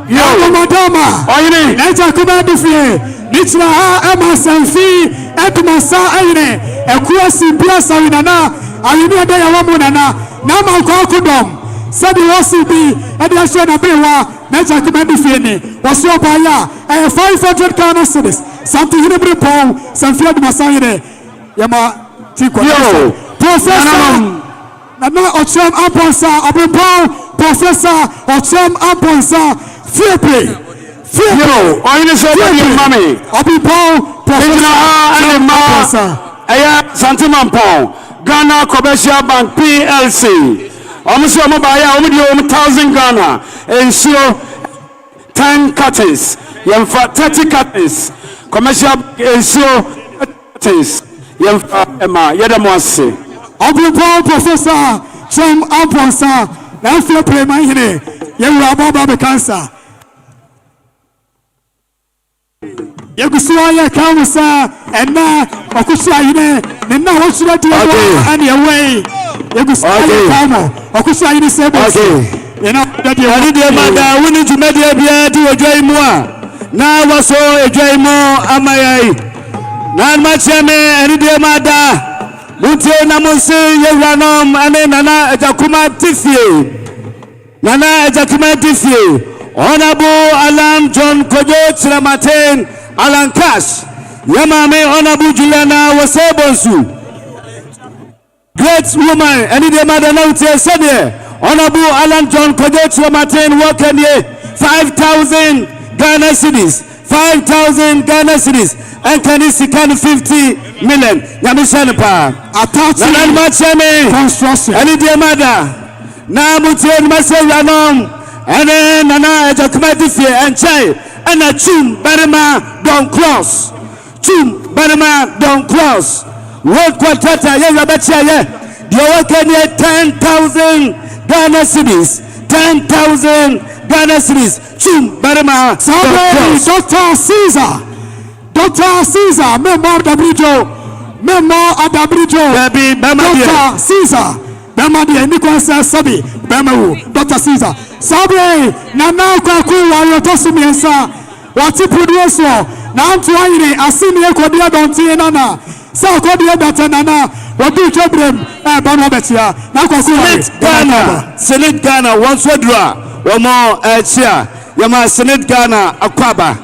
Yo, madama, oh, you need, let's talk about the fear. Nitra, Emma, Sanfi, Etumasa, Aine, a crossy blessing in Nana. Ayini ade ya wamu nana na ma ko kudom sabi wasi bi ade asho na bewa na cha kuma bi fieni wasi oba ya 500 Ghana cedis something hine bre pon sanfia de masayire ya ma ti kwa yo professor nana ochem amponsa obempon professor ochem amponsa fiepe yo oyini so be mami obempon professor amponsa aya Asante Mamponghene Ghana Commercial Bank PLC. Almost your mobile, only 1,000 Ghana. And so 10 cuttings. You have 30 cuttings. Commercial and so cuttings. You have Emma, Yadamosi. Obligor Professor Chom Amponsa. Now feel play my here. You are Baba cancer. Yagusuaya Kamusa and na Okusia Ine, and now what should I do? And away. Yagusuaya Kamo, Okusia Ine Sebas. You know that you are the mother, we need to make a beer to a joy more. Now was so a joy more, Amaya. Nan Machame, and the mother. Mute Namusi, Yavanom, and then Nana Jakuma Tiffy. Nana Jakuma Tiffy. Honorable Alam John Kojo Chiramaten. Alan Cash, Yamame Honorable Juliana Osei Bonsu, great woman, and the mother now said Honorable Alan John Kojo Martin working here 5,000 Ghana cedis, 5,000 Ghana cedis, and can you see 50 million? Yamishanapa, attached construction, and the mother now Mutin Marcel Ranom, and then Nana Jakumati and Chai. And a chum Barama don't cross. Chum Barama don't cross. World quarter, Yabacha, the working 10,000 Ghana cedis. 10,000 Ghana cedis. Chum Barama. Dr. Caesar. Dr. Caesar, member Dabrijo. Dr. Caesar. Bama de Nicolas Sabi. Bama Dr. Caesar. Sabe na na kwa kuwa yotosu miensa wati producer na antu ayire asini ekodia donti nana sa ekodia data nana wadu chebrem bana betia na kwa kuwa Senate Ghana once wadra womo chia yama Senate Ghana akwaba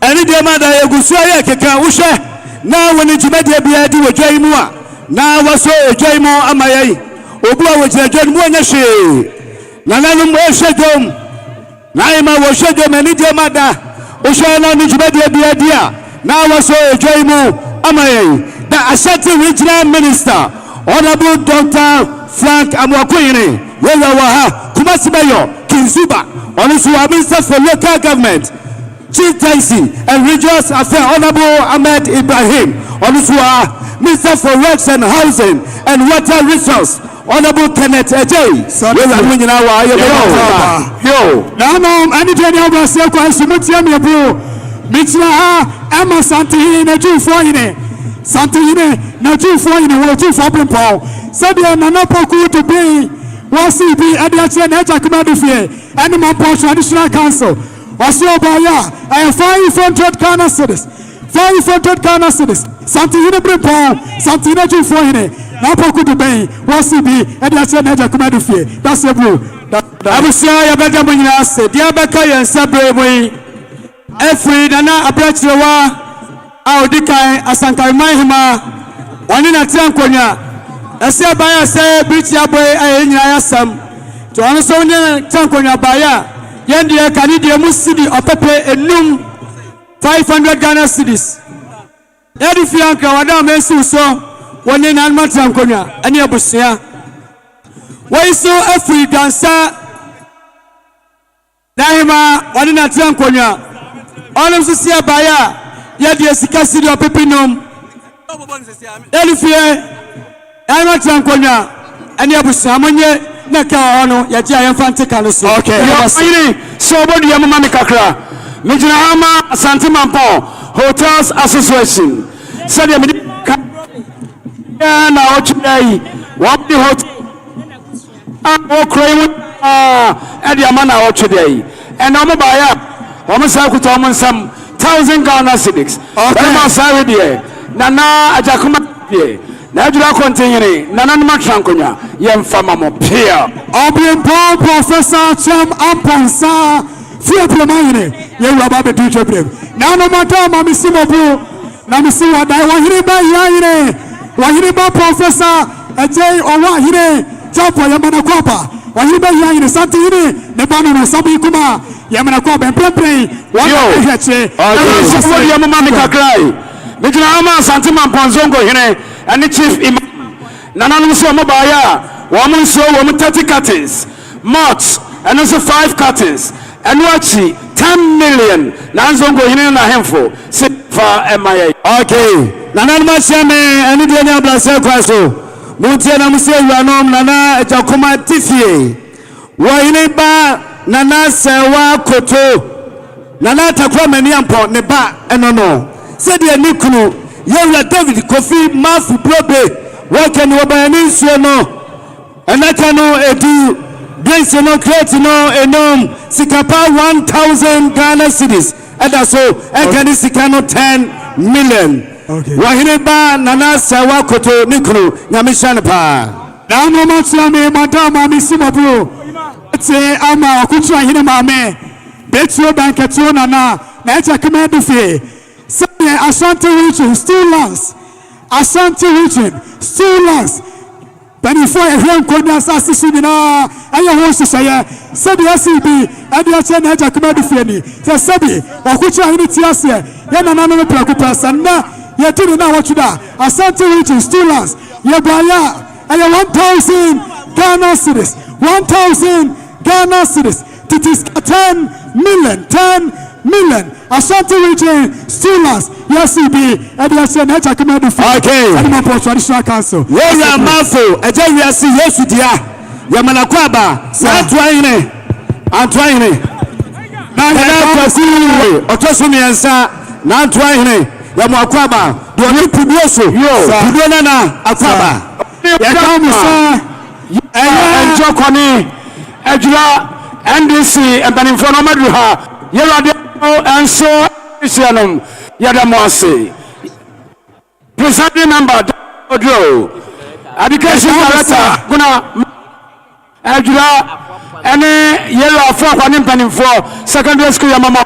eni de mada yegusu aye keka uhwe na woni jumede bia di wodwai mu a na waso odwai mu amaye obu a wojira dwan mu anya hwe nananum ehwedom na ima wo hwedom ani de mada o hwena no jibade biadia na waso ejoimu amaye the Ashanti Regional Minister Honorable Dr. Frank Amwakoyene Yewaha Kumasi Mayor Kinzuba Onusuwa Minister for Local Government Chieftaincy and Regional Affairs Honorable Ahmed Ibrahim Onusuwa Minister for Works and Housing and Water Resource Honorable Kenneth Ejay yo now any day you go say kwa simutia me bro mitna Emma Santini na jufo ine Santini na jufo ine wo jufo pempo sabi na na poku to be wasi bi adiache na eja kuma do fie any Mampo traditional council wasi obaya I 500 Ghana cedis 500 Ghana cedis Santini pempo Santini jufo ine na poku to be wasi bi adiache na eja kuma do fie that's it bro abusia ya bega munyina se dia beka yen sabre boy every nana abrachirewa a odikan asankai mahima woni na tiankonya ese baya se britia boy ayenya yasam to ono so ne tiankonya baya yendi e kanidie musidi opepe enum 500 Ghana cedis yedi fianka wada mensu so woni na anma tiankonya ani abusia woi so every dansa Nahima wani na tiankonya onum sisi abaya yedi esika sidi opepinom elifie ana tiankonya ani abusa monye na ka ono yaji ayemfante kanu so okay yini so bodi yamma mi kakra mijina ama Asante Mampo Hotels Association said yamidi na ochidai wabdi hotel o kroimu edi amana ochidai and I'm baya omusa kutomo nsam 1000 Ghana cedis okay ma sawe die nana ajakuma die na ajura kontinyere nana nma trankonya yemfama mo pia Opemsuo Professor Cham Amponsa fie plemayire ye waba be du problem na no mata ma misimo bu na misiwa dai wahire ba Professor Ejay owahire chapo yamana kwapa wahire yayire Santini ne bana no sabi kuma yamana kwapa emprepre wa heche so ya mama mi kakrai mijina ama Asante Mamponghene hene ani chief imam nananu so mo baya wa mo so wo 30 curtains mots and also 5 curtains and wachi 10 million nanzongo hene na hemfo for MIA okay nananu ma chame ani de ni ablase kwaso mutie na mse yuanom nana ejakoma tifie wo hene ba nana sewa koto nana takwa mani ampo ne ba enono said ye nikunu ye David Kofi Mafu Brobe working obayani suo no enaka no edu drinks no crate no enom sikapa 1000 Ghana cedis and so ekani sikano 10 million okay wahine ba nana sewa koto nikunu nyamishan pa na no matya me madama misimo bro ete ama okutu ahine mame betro banketo nana na echa kama fie say Asante region still lands Asante region still lands but before everyone could assassin na aya ho sesaya sabi asibi ade ache na echa kama fie ni say sabi okutu ahine tiase ya nana no prakuta sanna ye tiri na wachuda Asante region still lands ye baya aya 1000 Ghana cedis 1000 Ghana cedis it is 10 million Asante region still lands yes be ediase na echa kama do okay animal traditional council yes ya mafo eja wiase yesu dia ya manakwaba na atwaine na kwasi otoso miensa na atwaine ya mwakwaba do ni pudioso pudio na akwaba ya kamu sa enjokoni ejula NDC empanimfo no madu ha yerade enso isianum yadamwase presiding member Odro education director kuna ejula ene yelo afọ kwa nimpanimfo secondary school ya mama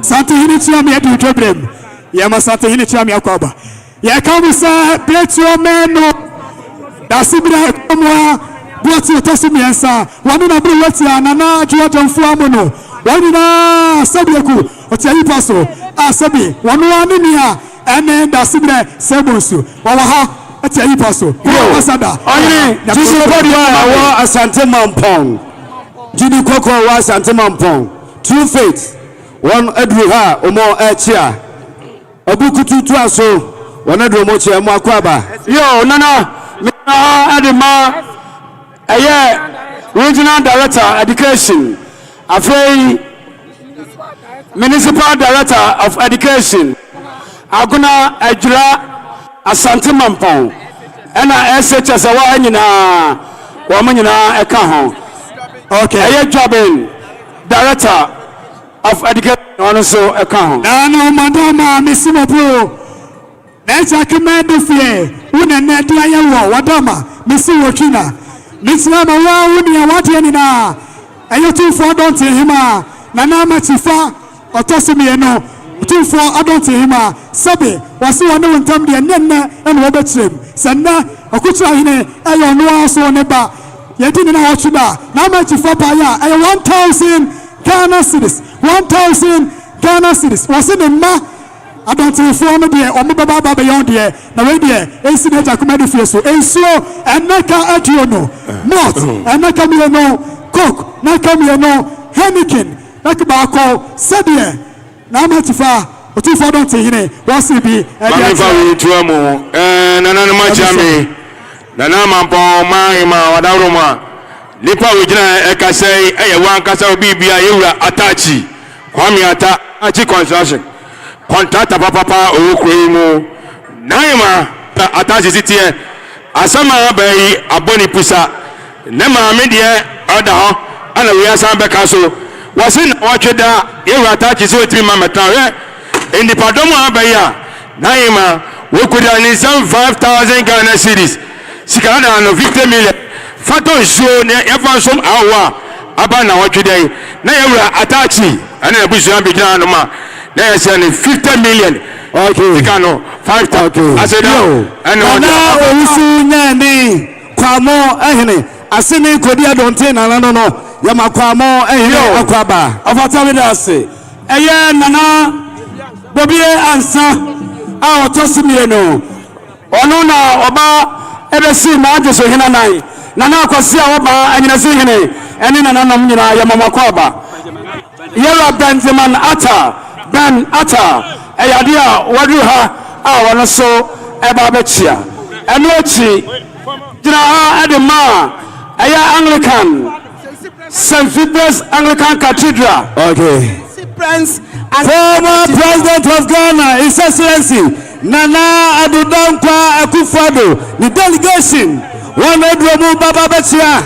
Sante hini chiami edu problem ya masante hini chiami akwaba ya kamu sa petro meno Daasebre komwa Buati Otosimiensa, one in a Buatia, Nana, Georgia Flamono, one in a Sabiaku, Otia Paso, Asabi, one in here, and then Daasebre Osei Bonsu. Waha, Otia Paso, Asada, Asante Mamponghene, Jini Koko was Asante Mamponghene, True Faith, one Edruha, Omo Echia, Obukutu Tuaso, one Edromoche, Mwakwaba. Yo, Nana, Adema. Regional Director Education, Municipal Director of Education, Aguna Ejura Asante Mamponghene, and SHS Awanyina, Wamanyina Ekaho. Okay, Jobbing Director of Education, also Ekaho. Nano Madama, Missimo Pro, Nature Command of Fear, Una Nadia Wadama, Missi Wakina. Mislama wa uni ya watu ya nina ayo tufo adonti hima nana matifa otosi mieno tufo adonti hima sabi wasi wane wintam diya nene enu wabetrim sanna okutra hine ayo nuwa so neba yedi nina wachuda na matifa pa ya ayo 1,000 Ghana cedis 1,000 Ghana cedis wasi ni ma adonti fo me de omo baba beyond de na we de ensi na jakumadi fieso ensuo enaka adiono not enaka mi no coke naka mi no Heineken naka ba ko sadie na matifa otifo adonti hine wasi bi mami fa wi tuamu nana no machami nana Mamponghene ma wadawroma lipa wejina ekasai eye wan kasa obi bia yewura atachi kwami atachi construction contractor papa okroimu naima atachi sitie asama bai aboni pusa nema me de oda ho ana wi asan beka so wasin watweda yewura atachi so timi mameta we indipadomo abai a naima we could an 5,000 Ghana cedis sikana no 50 million fato show ne yafa som awa aba na watweda na yewura atachi ana busu ambigina no ma na yesane 50 million. Okay, sikano 5,000 aseda and na owusu nyani kwamo ehene asene kodi adonte na no yama kwamo ehene akwaba afata we ase eye nana bobie ansa a otosimiye no ono na oba ebesi ma ajeso hina nan nana akwasi a oba anyinasi hene ene nana nom nyina yama makwaba yera Benjamin Ben Atta Ayadia Waduha Awana so Ebabechia Enochi Jina Adema Aya Anglican St. Peter's Anglican Cathedral. Okay. Former President of Ghana, His Excellency Nana Adudankwa Akufo-Addo, the delegation one Edromu Bababechia.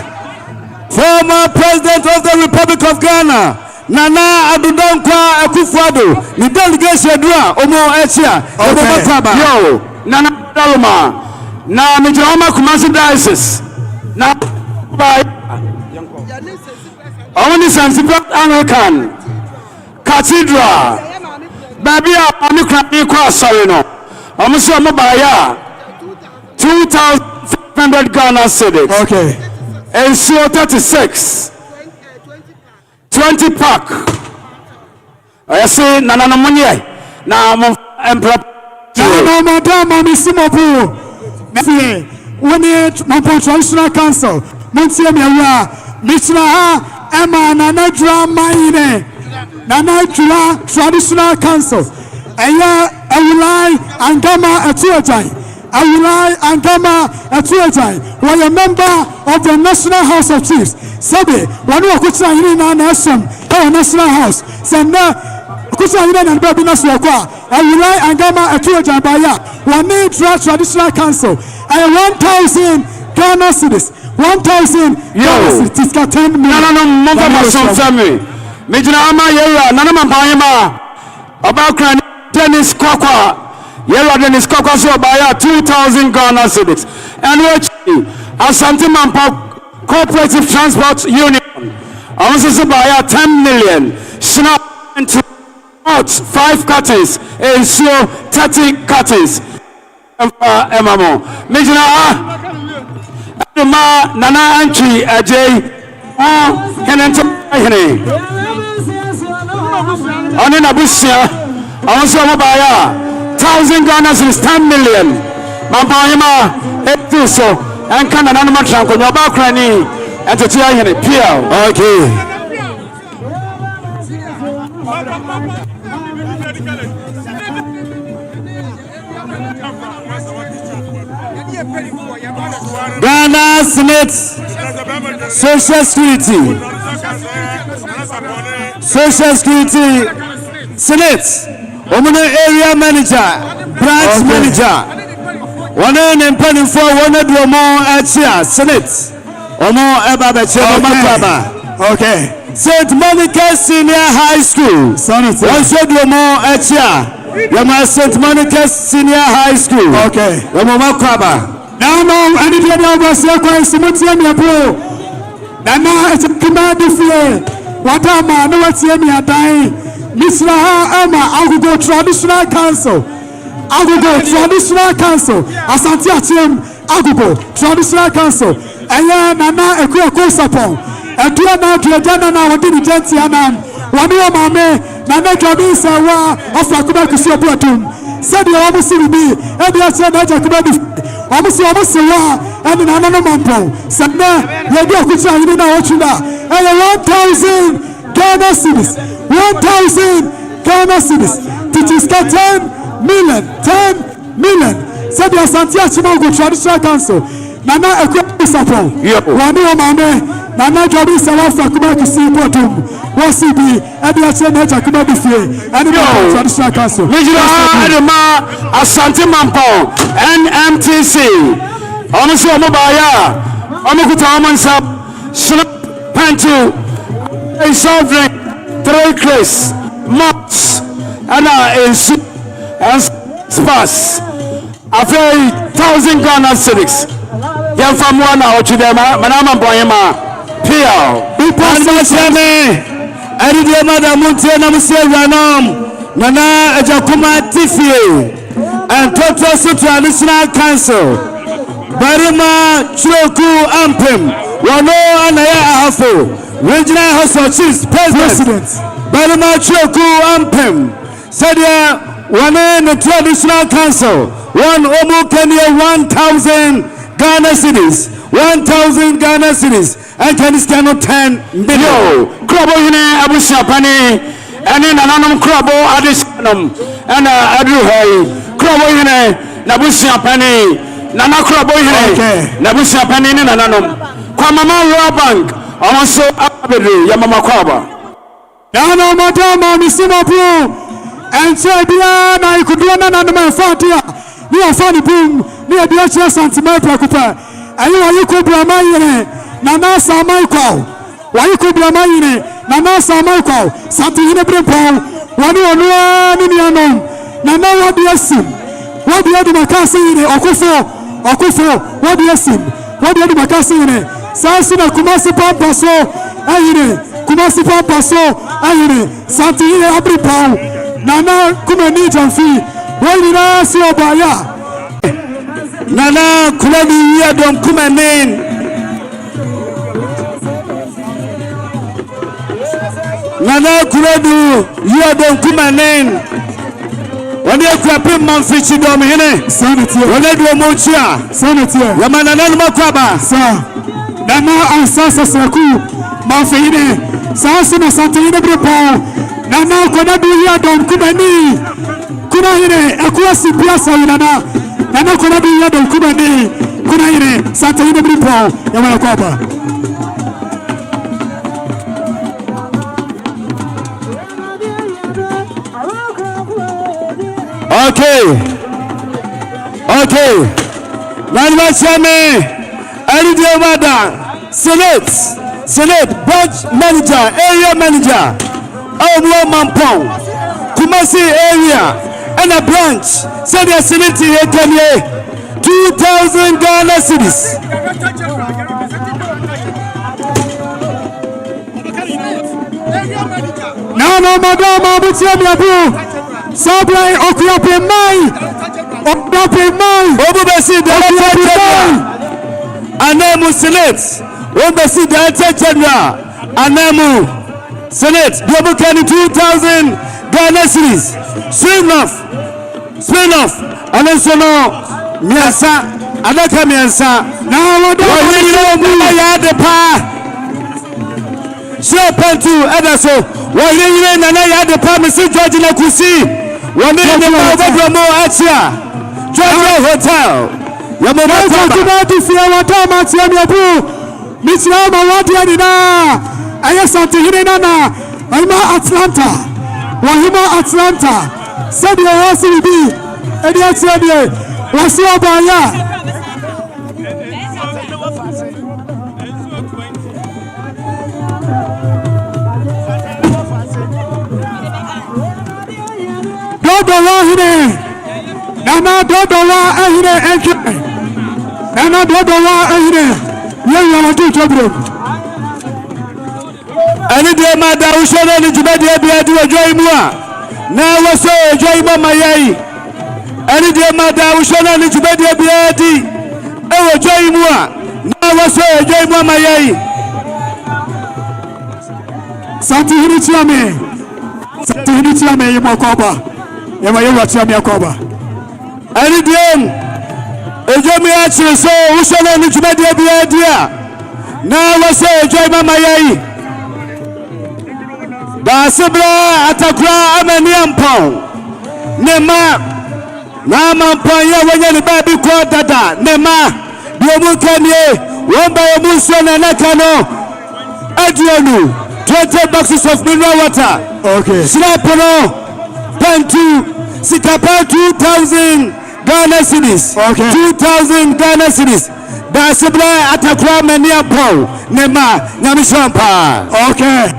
Former President of the Republic of Ghana Nana Adudankwa Akufo-Addo, the delegation dua omo echia omo kwaba yo Nana Daloma na Mijoma Kumasi Diocese na by Omni St. Anglican Cathedral Babia Amikra kwa sorry no omo mobaya 2,500 Ghana cedis. Okay. And so 36 20 pack. I say nana no money na mo emperor no madam misimo bu when Mamponghene Traditional Council montie me awura mitra ha ema nana drama ine nana dra Traditional Council eya awulai angama atuatai awulai angama atuatai we a member of the National House of Chiefs sabe wanu akutra hini na nation the National House senda akutra hini na baby na so kwa awulai angama atuatai baya wani dra Traditional Council 1,000 Ghana cedis 1,000 Ghana cedis 10 million no mama mason family mejina ama yera nana Mamponghene ma obakran Dennis Kwakwa yera Dennis Kwakwa so baya 2,000 Ghana cedis and which Asante Mamponghene Cooperative Transport Union also so baya 10 million snap into out 5 cartons and so 30 cartons emamo mejina Eduma Nana Anchi Ajay Henanto Hene Onin Abusia also Mabaya 1,000 Ghana is 10 million Mamponghene Etuso and Canada Matranko Nobacrani and to Hene Pio. Okay. Ghana Senate Social Security Senate Omuna Area Manager Branch Manager one and penny for one of your more at Senate Omo Ebabeche Makaba. Okay. St. Monica Senior High School. One should do more at Yama St. Monica Senior High School. Okay. Omo Makaba. Now, I need to know what's your question. Now, it's a command of fear. What am I? No, what's your me? Dying. Mr. Emma, I will go traditional council. I will go traditional council. Asante Achim, I will go traditional council. And then, Nana, a quick course upon. And do now to a general, what did the gentleman? One year, my man, Nana Jabin Sawa, of Lakuba Kusia. Said you almost see me, and you said that I could almost and in another mampo. Said, you go to try to know what you are. And 1,000 Ghana cedis. 1,000 Ghana cedis. Teachers got 10 million. 10 million. Said the Asante Mamponghene Traditional Council. Nana equipment support. One year, my man. Nana Jabin Sawa Fakuba to see bottom. What's it be? And you said that I could not be free. And you Traditional Council. Asante Mamponghene NMTC. Honestly, Mobaya, Omukuta Slip Pantu, a sovereign, 3 Chris, Mops, and Spas. A very 1,000 Ghana cedis. Young from 1 hour to them, Manama Boyama, Pio, Bipasame, Edidia Madam Montana Museum, Nana Ejakuma Tifi, and Total Traditional Council. Barima Choku Ampem, Wano Anaya Ahafo, Regional House of Chiefs President. Barima Choku Ampem, Sadia, one the Traditional Council, one Omu Kenya 1,000 Ghana cedis, 1,000 Ghana cedis, and Kaniskano 10 million. Krobo Hine Abusia Pani, and then Ananum Krobo Adishanum, and Adruhai, Krobo Hine Nabusia Pani. Nana Krobo Hine, Nabusia Panini Nananum, Kwamama Raw Bank, also Abedu, Yamama Kwaba. Nana Madama, Missima Pro, and Sabiana, I could do another Fatia, near Fanny Boom, near the Asante Mamponghene, and you could be a man, Nana Samaiko, why you could be a man, Nana Samaiko, Santi Hinebrimpo, one in Yanom, Nana Wadiasim, what the other Macassi in Okufo, what do you see? What do you do, Macassi? Sansina Kumasi Pampaso, Ayine, Kumasi Pampaso, Ayine, Santi Abripau, Nana Kumani Janfi, what did I see Obaya? Nana Kulani Yadom Kumanin, Nana Kuladu Yadom Kumanin. When you clap him, man, fishing dom here. Sanity. When you do a mocha, sanity. Yamana Makwaba, sir. Nana and Sasa Saku, Manfine, Sansina Santina Bripo, Nana Konadu Yadom Kumani, Kunaire, Akwasi Piazza Nana, Nana Konadu Yadom Kumani, Kunaire, Santina Bripo, Yamana Kwaba. Okay. Nana Chame, Edidia Mada, Senate, Branch Manager, Area Manager, Omo Mamponghene, Kumasi Area, and a branch, said the Senate here, 2,000 Ghana cedis. No, Madame, Sabrai Okuyape Mai, Obu Besi, and then Anemu Senate, Ombesi Director General, Anemu Senate, Global County 2,000 Ghana cedis. Swing off, and then so now, Miasa, Adaka Miasa, now what do you know? The pa. So, Pentu, Edaso, why you in the promise, George Nakusi, 1 million more at Georgia Hotel. Yamama to fear what Thomas Yabu, Miss Yama, what Yadina, Asante Mamponghene, Atlanta, Wahima Atlanta, said your house will be, and yet said, what's your baya? Nana Dodowa Ahine Enke Nana Dodowa Ahine Yaya Watu Chobro Ani de mada ushona ni jibadi ebi ojo imua na waso ojo ima mayai Ani de mada ushona ni jibadi ebi ojo imua na waso ojo ima mayai Santi hini chiame yimo koba Yema yewa chiame koba Any day, Ojomi actually so Ushana Nichmedia Biadia. Now I say, Joy Mama Yai Daasebre Atakra Amaniampong Nema Namampaya when you baby called Dada Nema Yomukanye, one by Opemsuo Nakano Adrianu, 20 boxes of mineral water. Okay. Snapono, Pentu, Sikapa 2,000. Ghana cedis, okay. 2,000 Ghana cedis. Daasebre Atakra Amaniampong Nema Nyamishampa. Okay.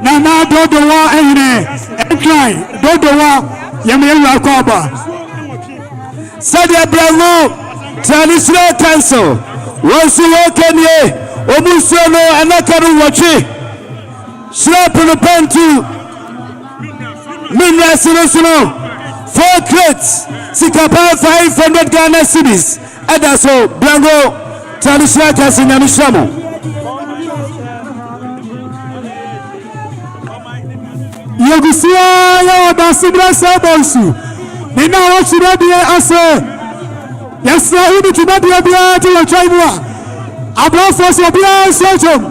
Nana Dodowa Ehine Enkrai Dodowa Yamayewa Koba. Sadia Bravo Traditional Council. Once you walk in here, Opemsuo no Anakaru Wachi. Snapono Pentu Minya Sinosuno 4 crates. Sikapa 500 Ghana cedis. Adaso Blanco Traditional Council Nyamishamo. Yegusia ya Daasebre Osei Bonsu. Nina wachira die ase. Yesra hudi tibadi bia ti wachaibua. Abrafos obia sojom.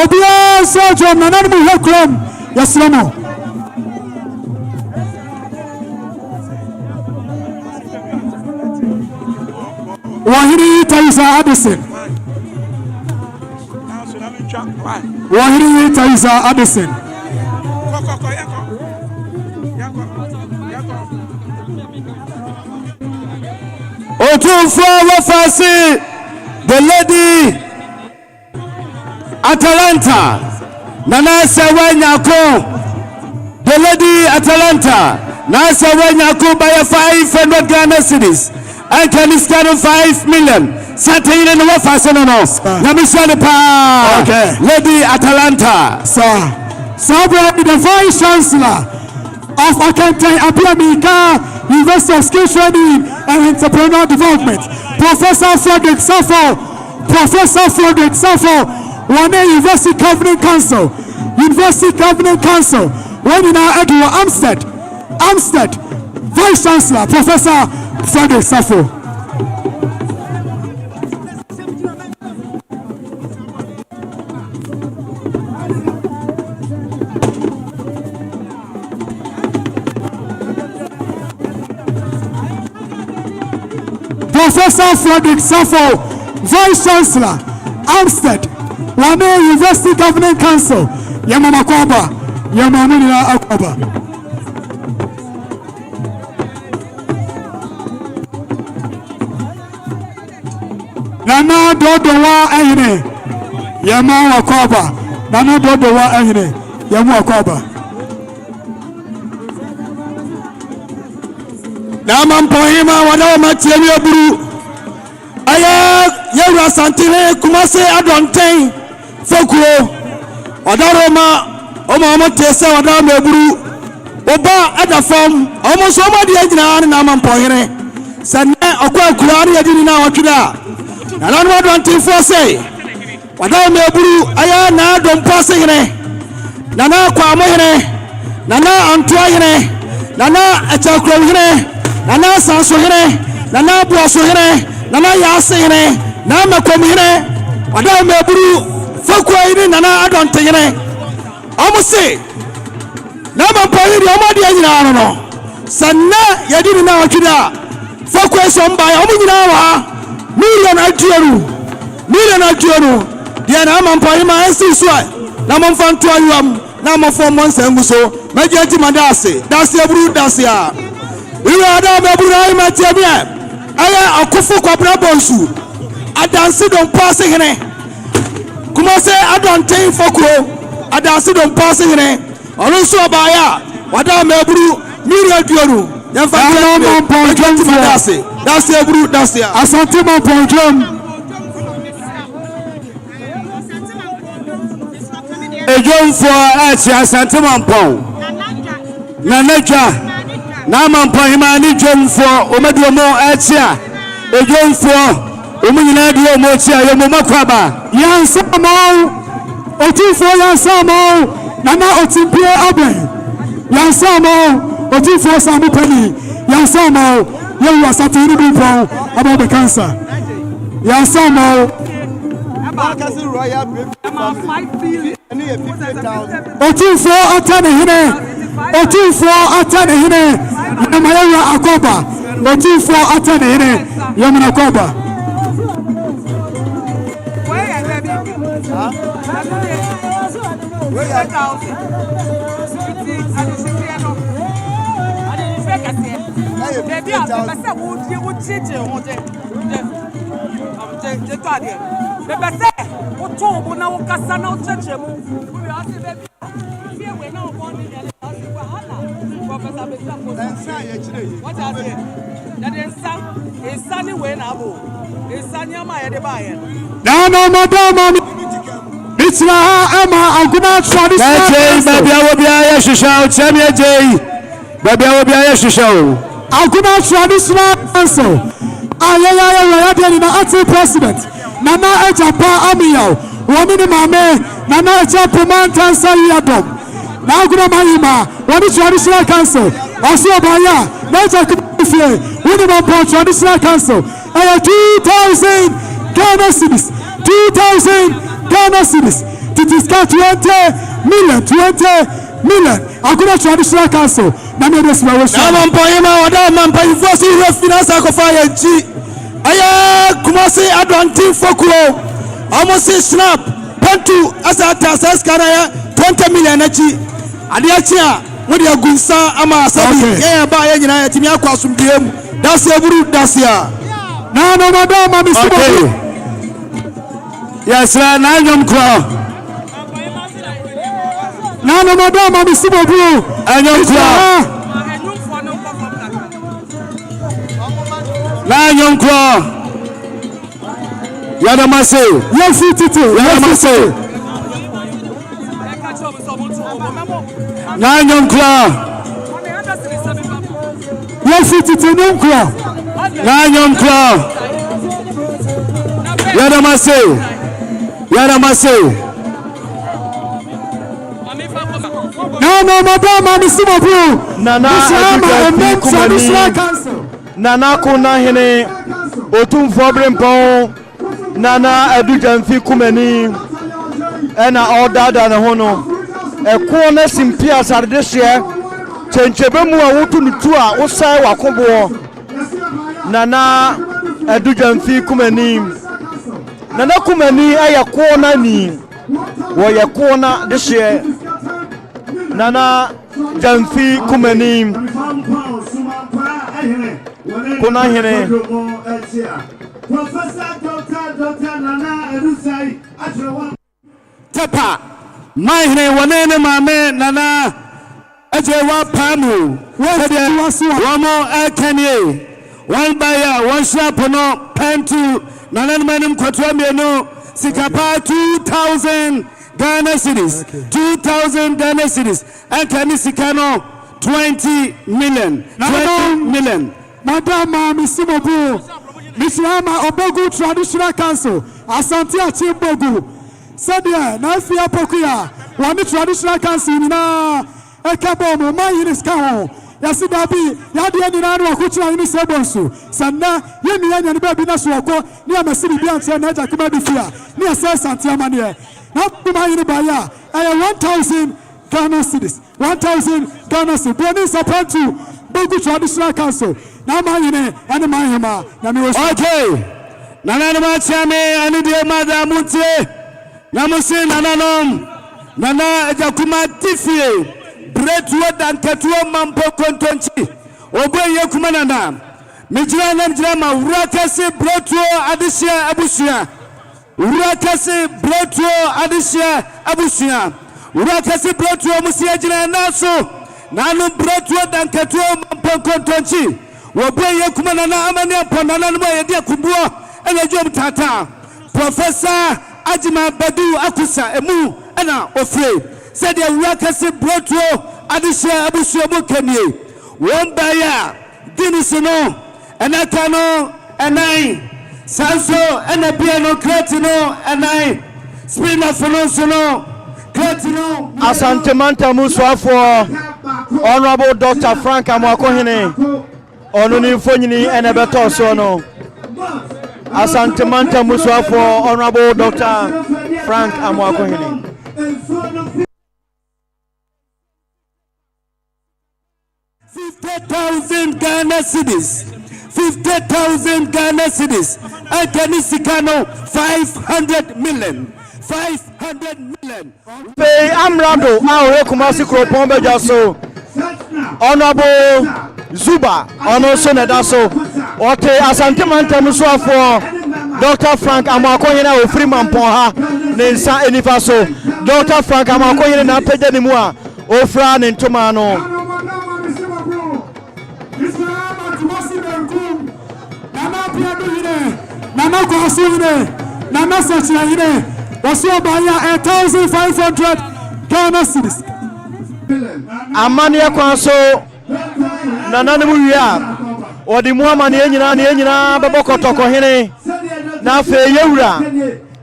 Obia sojom nananu hekrom. Yesramo. Wahiri Taisa Addison. Wahiri Taisa Addison. Otunfo Wafasi, the lady Atalanta, Nana Sawanyako, the lady Atalanta, Nasa Wanyako by 500 Ghana cedis. I can stand 5 million. Saturday in the Wafasi no. Namishani pa. Okay. Lady Atalanta. Sir. The Vice Chancellor of Akante Apiamika University of Skill Training and Entrepreneur Development, Professor Frederick Safo, one University Governing Council, one in our Edward Amstead, Vice Chancellor, Professor Frederick Safo. Professor Frederick Safo, Vice Chancellor, Amstead, Wame University Governing Council, Yamama Kwaba, Yamamina Akwaba. Nana Dodowa Ehine, Yama Kwaba, Nana Dodowa Ehine, Yama Kwaba. Mamponghene wana matiemi oburu aya yewra santire kumase adonten fokuo odaroma omo tese odaroma oburu oba adafom omo so ma de agina na Mamponghene sanne okwa kurare yadini na otwida nana no adwantifo say wada me aburu aya na adom pase hene nana kwa mo hene nana antoa hene nana achakro hene nana sanso hene nana buaso hene nana yase hene na makom hene wada me aburu fakwa hene nana adonte hene omo say na mampani di omo de nyina no sanna yadi na watwida fakwa so mba omo nyina wa million aduonu dia na mampani ma ensi so na momfanto ayuam na mofo monsangu so majeji madase Daasebre dase a iwe ada me buru ai matie bia aya akofo kwabra bonsu adanse don passe hene kuma se adonten fokro adanse don passe hene onu so baaya wada me buru million aduonu ya fa majeji madase Daasebre dase a Asante Mamponghene ejomfo achi Asante Mamponghene nanaja na Mamponghene ni jomfo omeduomo achi a ejomfo omunyina dio mo achi a yemo makwaba yansamo otifo yansamo nana otimpie abe yansamo otifo sami pani yansamo yewu asatiri bipo about the cancer yansamo otifo atane hene yamaya akoba otifo atane hene yamana akoba Mitra ama aguna traditional baby awobia yeshishao chamia jei baby awobia yeshishao aguna traditional council ayaya de na acting president nana ejapa amiyo woni mame nana ejapa mantansa yadom na aguna mahima woni traditional council oso baya na ejapa fie woni Mamponghene traditional council aya 2000 Ghana cedis 2000 Ghana cedis to discount 20 million. Aguna traditional council. Na me this way. Na Mamponghene wada Mamponghene force you finance akofaya nchi. Aya kumasi adwanti fokuro. Almost snap. Pantu asata saskana ya 20 million achi. Ade achi a wodi agunsa ama asabi. Ye ba ye nyina ya timi akwa asumdiem. Daasebre dase a. Na no madama mi sibo. Yes, na nyom kro. Nano madama misibo bro anyomkwa na anyomkwa yada mase yefitite yada mase na anyomkwa yefitite nyomkwa na anyomkwa yada mase Nano madama misibo bro nana traditional council nana kuna hene otumfo brempon nana adujamfi kumani ena odada na hono eko na simpia sardehye chenchebe mu a wotu nutu a wosai wakobo nana adujamfi kumani nana kumani ayeko na ni wo yeko na dehye nana jamfi kumani kuna hene tapa mahine wanene mame nana eje wa pamu wamo akanie wan baya wan shapono pantu nana manim kwatwa mienu sikapa 2000 Ghana cedis, 2,000 Ghana cedis, and Kanisikano 20 million. 20 million. Madama Misibo Mishama Obogu Traditional Council, Asante Achimbogu. Said there, Nafia Pokuya, one traditional council na Ekabomo, my in his car. Yasidabi, Yadian Kucha in his Bonsu. Sana, Yemi and Baby Naswako, near my city beyond Naja Kumabifia, near Santia Mania. Not to my in the Baya. I am 1,000 Ghana cities. 1,000 Ghana cities. Bonus upon to Bogu Traditional Council. Now my in and my hama. Okay. Nana Chame and the mother Munte. Namusin Nananom. Nana Jakuma Tifie. Breadwood and Katuo Mampo Contonchi. Obey Yakumanana. Mijana Drama. Urakasi Breadwo Adisia Abusia. Urakasi Breadwo Adisia Abusia. Urakasi Breadwo Musia Jina Naso. Nanu Breadwood and Katuo Mampo Contonchi. Obey Yakumanana Amania Pananama Yadia Kubua and a job tata. Professor Ajima Badu Akusa Emu Ana Ofre. Said the Urakasi Breadwo Adisia Abusia Mukeni. One buyer, Guinnessino, and Akano, and I, Sanso, and a piano, Cretino, and I, Spina Fonosono, Cretino. Asante Mamponghene for Honorable Dr. Frank Mamponghene, Onuni Fonyini, and a better sono. Asante Mamponghene for Honorable Dr. Frank Mamponghene. 50,000 Ghana cedis. 50,000 Ghana cedis. Akanisikano 500 million. 500 million. Pay Amrando, our Kumasi Kropombe Jaso. Honorable Zuba, Honor Sonedaso. Ote Asante Mamponghene for Dr. Frank Mamponghene of Freeman Poha, Nensa Enifaso. Dr. Frank Mamponghene na Pejanimua, Ofra Nentomano. Nana Kwasune, Nana Sachine, was your buyer 1,500 Ghana cedis. Amania Kwaso, Nana Muya, or the Muhammad Yenina, Baboko Tokohene, Nafe Yura,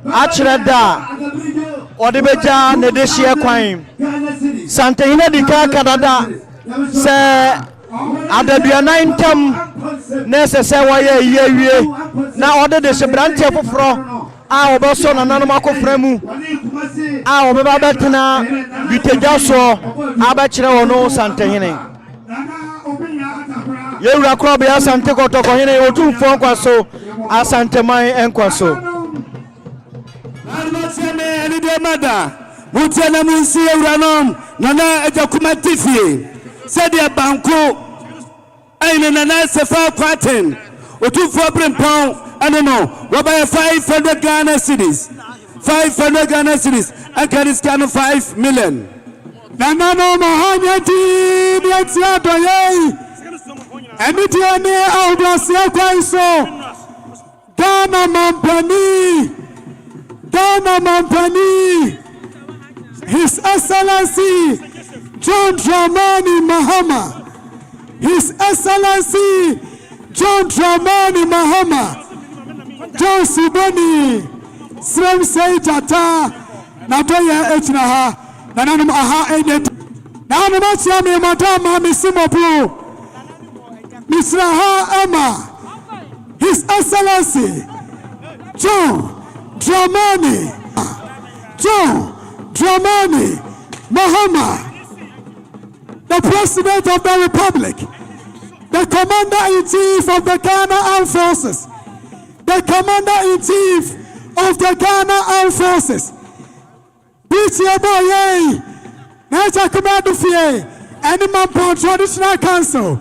Achreda, or the Beja, Nedesia Quine, Santa Hina di Canada, say. Adabia 9 term necessary ye na order de sebrante foforo a oboso na nanoma ko fremu a obeba betena bitejaso abakire wono Santehene ye wura krobe Asante kotoko hene otumfo nkwaso Asante man enkwaso almatiame ani de mada mutiana munsi ewranom nana ejakuma tifie Sadia Banco, I Nana Sefa Quatin, or 2 4 pound, I don't know, what by 500 Ghana cedis, 500 Ghana cedis, I can scan 5 million. Nana Mahanyati, Yatiato, and it near Albasia Quaiso, Ghana Mamponghene, His Excellency. John Dramani Mahama, His Excellency John Dramani Mahama, John Siboni, Srem Seitata, Natoya Echnaha, Nanam Aha Edet, Nanamachami Madama Missimopu, Misraha Emma, His Excellency John Dramani Mahama. The President of the Republic, the Commander-in-Chief of the Ghana Armed Forces, the Commander-in-Chief of the Ghana Armed Forces, BTABOYE, Naja Kumadufie, and the Mamponghene Traditional Council,